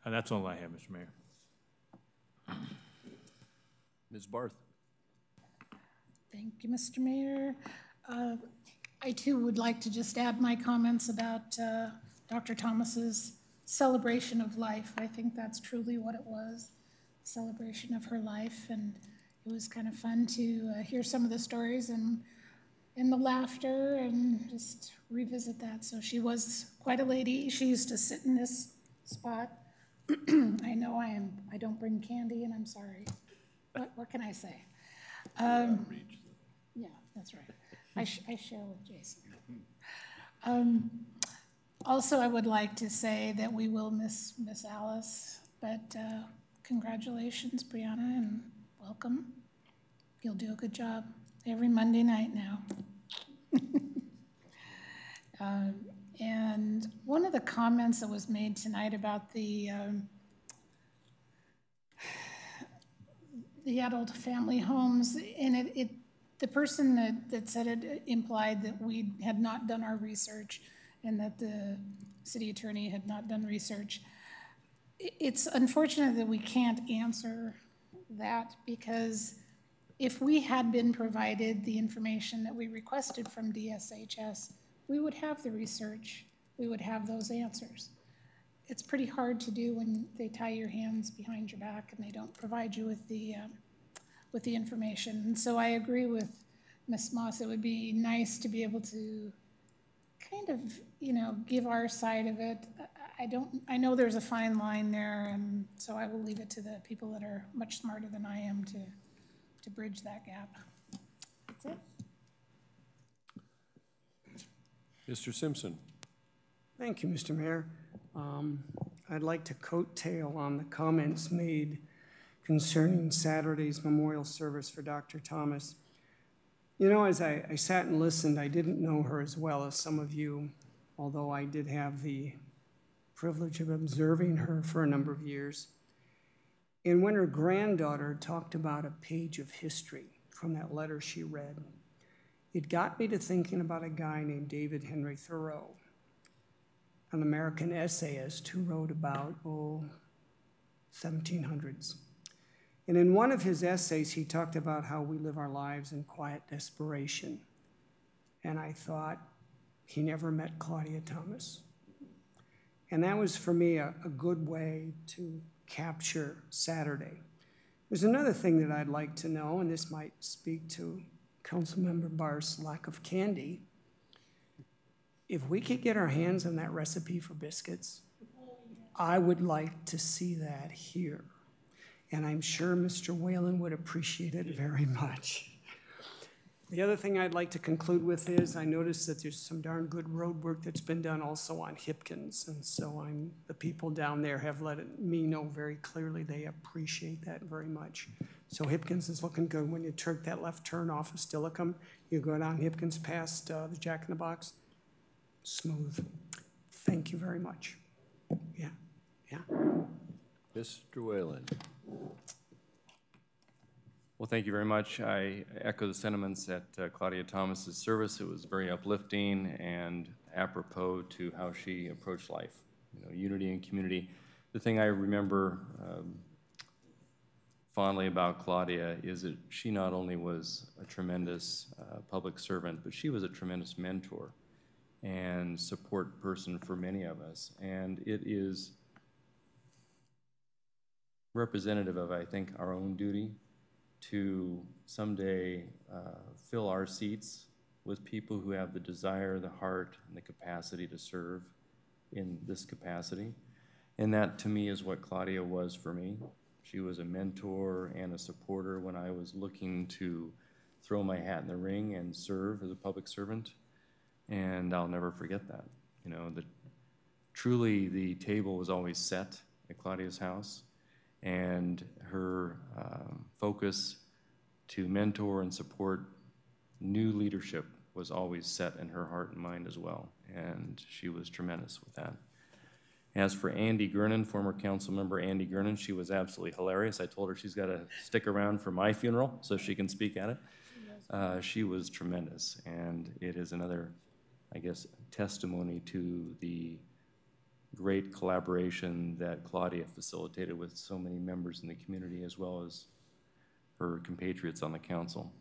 That's all I have, Mr. Mayor.
Ms. Barth.
Thank you, Mr. Mayor. I too would like to just add my comments about Dr. Thomas's celebration of life. I think that's truly what it was, a celebration of her life, and it was kind of fun to hear some of the stories and the laughter and just revisit that. So she was quite a lady. She used to sit in this spot. I know I don't bring candy, and I'm sorry. What can I say? Yeah, that's right. I share with Jason. Also, I would like to say that we will miss Miss Alice, but congratulations, Brianna, and welcome. You'll do a good job every Monday night now. And one of the comments that was made tonight about the adult family homes, and the person that said it implied that we had not done our research and that the city attorney had not done research. It's unfortunate that we can't answer that, because if we had been provided the information that we requested from DSHS, we would have the research, we would have those answers. It's pretty hard to do when they tie your hands behind your back and they don't provide you with the information. And so I agree with Ms. Moss. It would be nice to be able to kind of, you know, give our side of it. I know there's a fine line there, and so I will leave it to the people that are much smarter than I am to bridge that gap. That's it.
Mr. Simpson.
Thank you, Mr. Mayor. I'd like to coattail on the comments made concerning Saturday's memorial service for Dr. Thomas. You know, as I sat and listened, I didn't know her as well as some of you, although I did have the privilege of observing her for a number of years. And when her granddaughter talked about a page of history from that letter she read, it got me to thinking about a guy named David Henry Thoreau, an American essayist who wrote about, 1700s. And in one of his essays, he talked about how we live our lives in quiet desperation. And I thought, he never met Claudia Thomas. And that was, for me, a good way to capture Saturday. There's another thing that I'd like to know, and this might speak to Councilmember Barr's lack of candy. If we could get our hands on that recipe for biscuits, I would like to see that here. And I'm sure Mr. Whalen would appreciate it very much. The other thing I'd like to conclude with is I noticed that there's some darn good road work that's been done also on Hipkins. And so the people down there have let me know very clearly they appreciate that very much. So Hipkins is looking good. When you take that left turn off of Stillicum, you go down Hipkins past the Jack in the Box. Smooth. Thank you very much. Yeah.
Mr. Whalen.
Well, thank you very much. I echo the sentiments at Claudia Thomas's service. It was very uplifting and apropos to how she approached life, you know, unity and community. The thing I remember fondly about Claudia is that she not only was a tremendous public servant, but she was a tremendous mentor and support person for many of us. And it is representative of, I think, our own duty to someday fill our seats with people who have the desire, the heart, and the capacity to serve in this capacity. And that, to me, is what Claudia was for me. She was a mentor and a supporter when I was looking to throw my hat in the ring and serve as a public servant. And I'll never forget that. You know, truly the table was always set at Claudia's house, and her focus to mentor and support new leadership was always set in her heart and mind as well, and she was tremendous with that. As for Andy Gernon, former council member Andy Gernon, she was absolutely hilarious. I told her she's got to stick around for my funeral so she can speak at it. She was tremendous, and it is another, I guess, testimony to the great collaboration that Claudia facilitated with so many members in the community, as well as her compatriots on the council.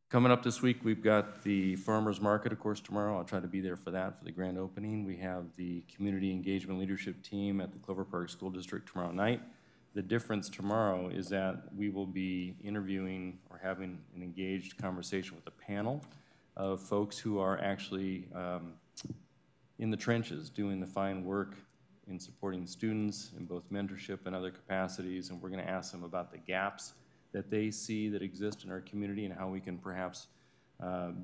Coming up this week, we've got the farmers market, of course, tomorrow. I'll try to be there for that, for the grand opening. We have the community engagement leadership team at the Clover Park School District tomorrow night. The difference tomorrow is that we will be interviewing or having an engaged conversation with a panel of folks who are actually in the trenches doing the fine work in supporting students in both mentorship and other capacities, and we're going to ask them about the gaps that they see that exist in our community and how we can perhaps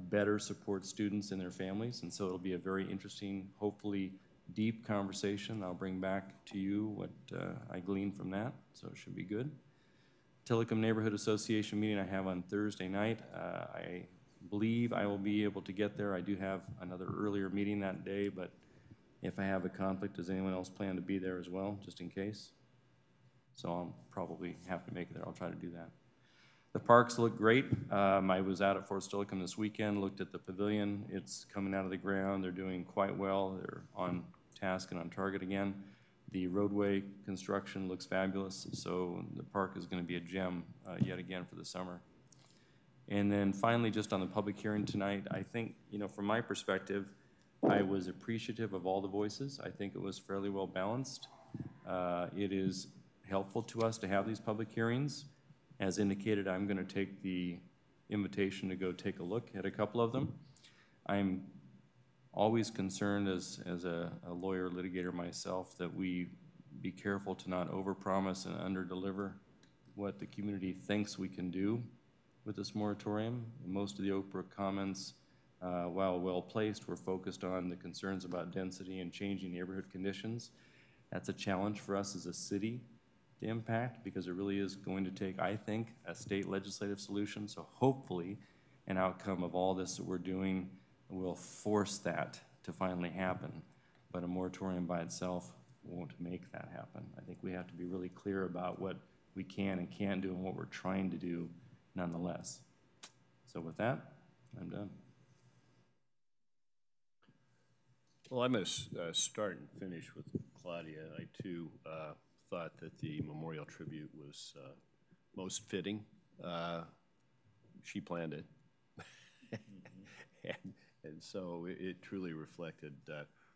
better support students and their families. And so it'll be a very interesting, hopefully deep conversation. I'll bring back to you what I gleaned from that, so it should be good. Tillicum Neighborhood Association meeting I have on Thursday night. I believe I will be able to get there. I do have another earlier meeting that day, but if I have a conflict, does anyone else plan to be there as well, just in case? So I'll probably have to make it there. I'll try to do that. The parks look great. I was out at Fort Stillicum this weekend, looked at the pavilion. It's coming out of the ground. They're doing quite well. They're on task and on target again. The roadway construction looks fabulous, so the park is going to be a gem yet again for the summer. And then finally, just on the public hearing tonight, I think, you know, from my perspective, I was appreciative of all the voices. I think it was fairly well balanced. It is helpful to us to have these public hearings. As indicated, I'm going to take the invitation to go take a look at a couple of them. I'm always concerned as a lawyer litigator myself that we be careful to not overpromise and underdeliver what the community thinks we can do with this moratorium. Most of the Oak Brook comments, while well placed, were focused on the concerns about density and changing neighborhood conditions. That's a challenge for us as a city to impact, because it really is going to take, I think, a state legislative solution. So hopefully an outcome of all this that we're doing will force that to finally happen. But a moratorium by itself won't make that happen. I think we have to be really clear about what we can and can't do and what we're trying to do nonetheless. So with that, I'm done.
Well, I'm going to start and finish with Claudia. I, too, thought that the memorial tribute was most fitting. She planned it. and so it truly reflected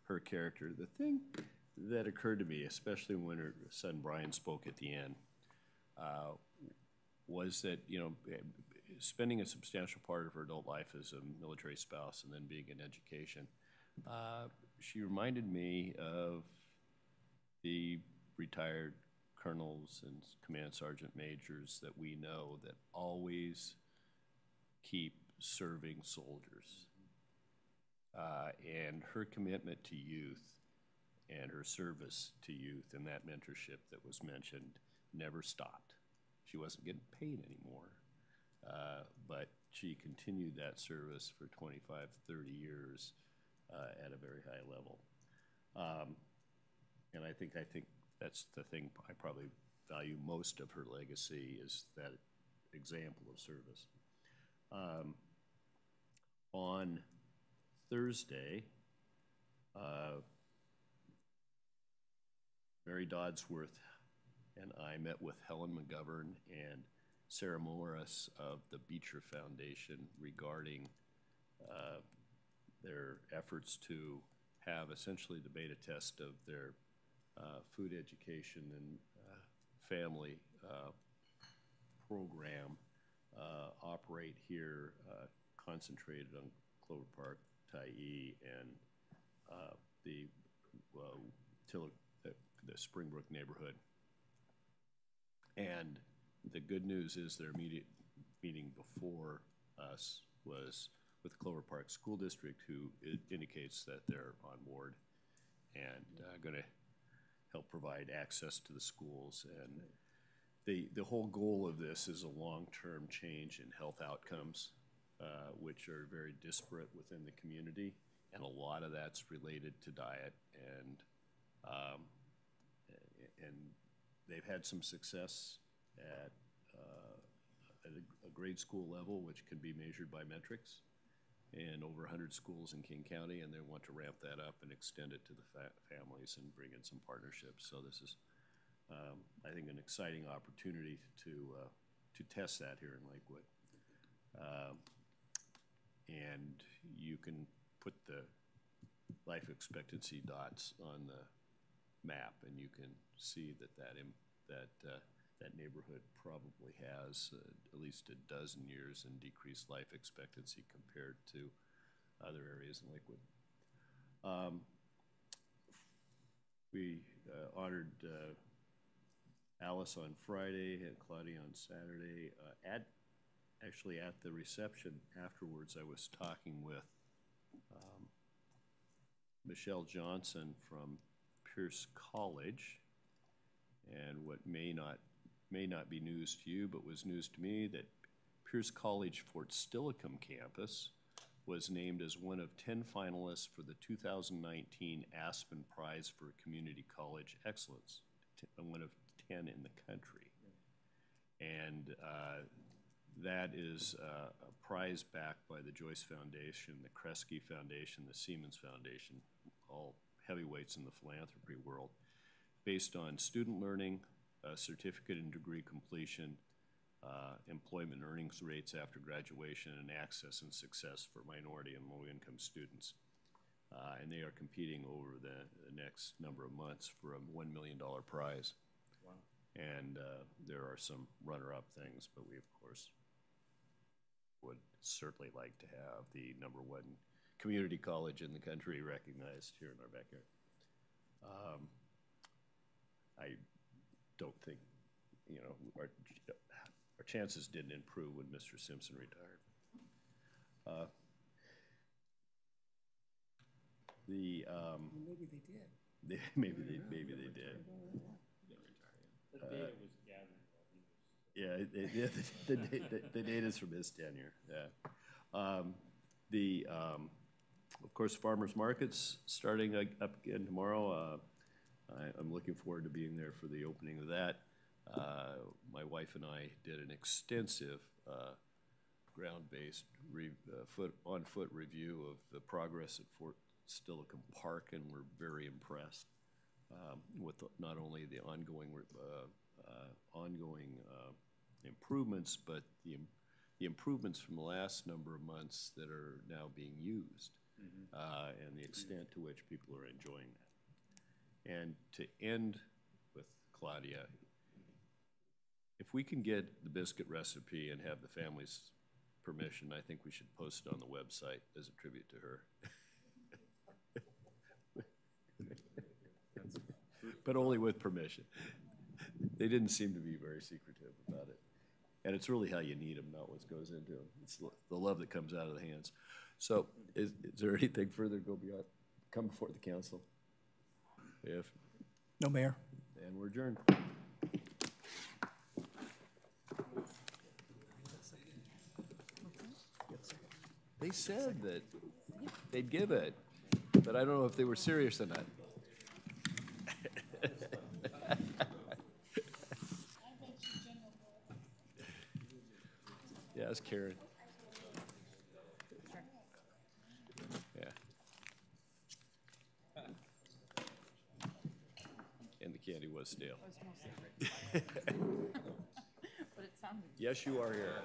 her character. The thing that occurred to me, especially when her son Brian spoke at the end, was that, you know, spending a substantial part of her adult life as a military spouse and then being in education, she reminded me of the retired colonels and command sergeant majors that we know that always keep serving soldiers. And her commitment to youth and her service to youth and that mentorship that was mentioned never stopped. She wasn't getting paid anymore, but she continued that service for 25, 30 years at a very high level. And I think that's the thing I probably value most of her legacy, is that example of service. On Thursday, Mary Dodsworth and I met with Helen McGovern and Sarah Morris of the Beecher Foundation regarding their efforts to have essentially the beta test of their food education and family program operate here, concentrated on Clover Park, Tyee, and the Tailor, the Springbrook neighborhood. And the good news is their immediate meeting before us was with the Clover Park School District, who indicates that they're on board and going to help provide access to the schools. And the whole goal of this is a long-term change in health outcomes, which are very disparate within the community, and a lot of that's related to diet. And they've had some success at a grade school level, which can be measured by metrics, in over 100 schools in King County, and they want to ramp that up and extend it to the families and bring in some partnerships. So this is, I think, an exciting opportunity to test that here in Lakewood. And you can put the life expectancy dots on the map, and you can see that that neighborhood probably has at least a dozen years in decreased life expectancy compared to other areas in Lakewood. We honored Alice on Friday and Claudia on Saturday. Actually at the reception afterwards, I was talking with Michelle Johnson from Pierce College, and what may not be news to you, but was news to me, that Pierce College Fort Steilacoom campus was named as one of 10 finalists for the 2019 Aspen Prize for Community College Excellence, one of 10 in the country. And that is a prize backed by the Joyce Foundation, the Kresge Foundation, the Siemens Foundation, all heavyweights in the philanthropy world. based on student learning, certificate and degree completion, employment earnings rates after graduation, and access and success for minority and low-income students. And they are competing over the next number of months for a $1 million prize. Wow. And there are some runner-up things, but we, of course, would certainly like to have the #1 community college in the country recognized here in our backyard. I don't think, you know, our chances didn't improve when Mr. Simpson retired. Maybe they did. Maybe they did. Yeah, the data's from his tenure. Yeah. Of course, farmers markets starting up again tomorrow. I'm looking forward to being there for the opening of that. My wife and I did an extensive ground-based on-foot review of the progress at Fort Steilacoom Park, and we're very impressed with not only the ongoing improvements, but the improvements from the last number of months that are now being used, and the extent to which people are enjoying that. And to end with Claudia, if we can get the biscuit recipe and have the family's permission, I think we should post it on the website as a tribute to her. But only with permission. They didn't seem to be very secretive about it. And it's really how you need them, not what goes into them. It's the love that comes out of the hands. So is there anything further come before the council? If
no, Mayor.
And we're adjourned. They said that they'd give it, but I don't know if they were serious or not. Yeah, it's Karen. Yeah. And the candy was stale.
But it sounded.
Yes, you are here.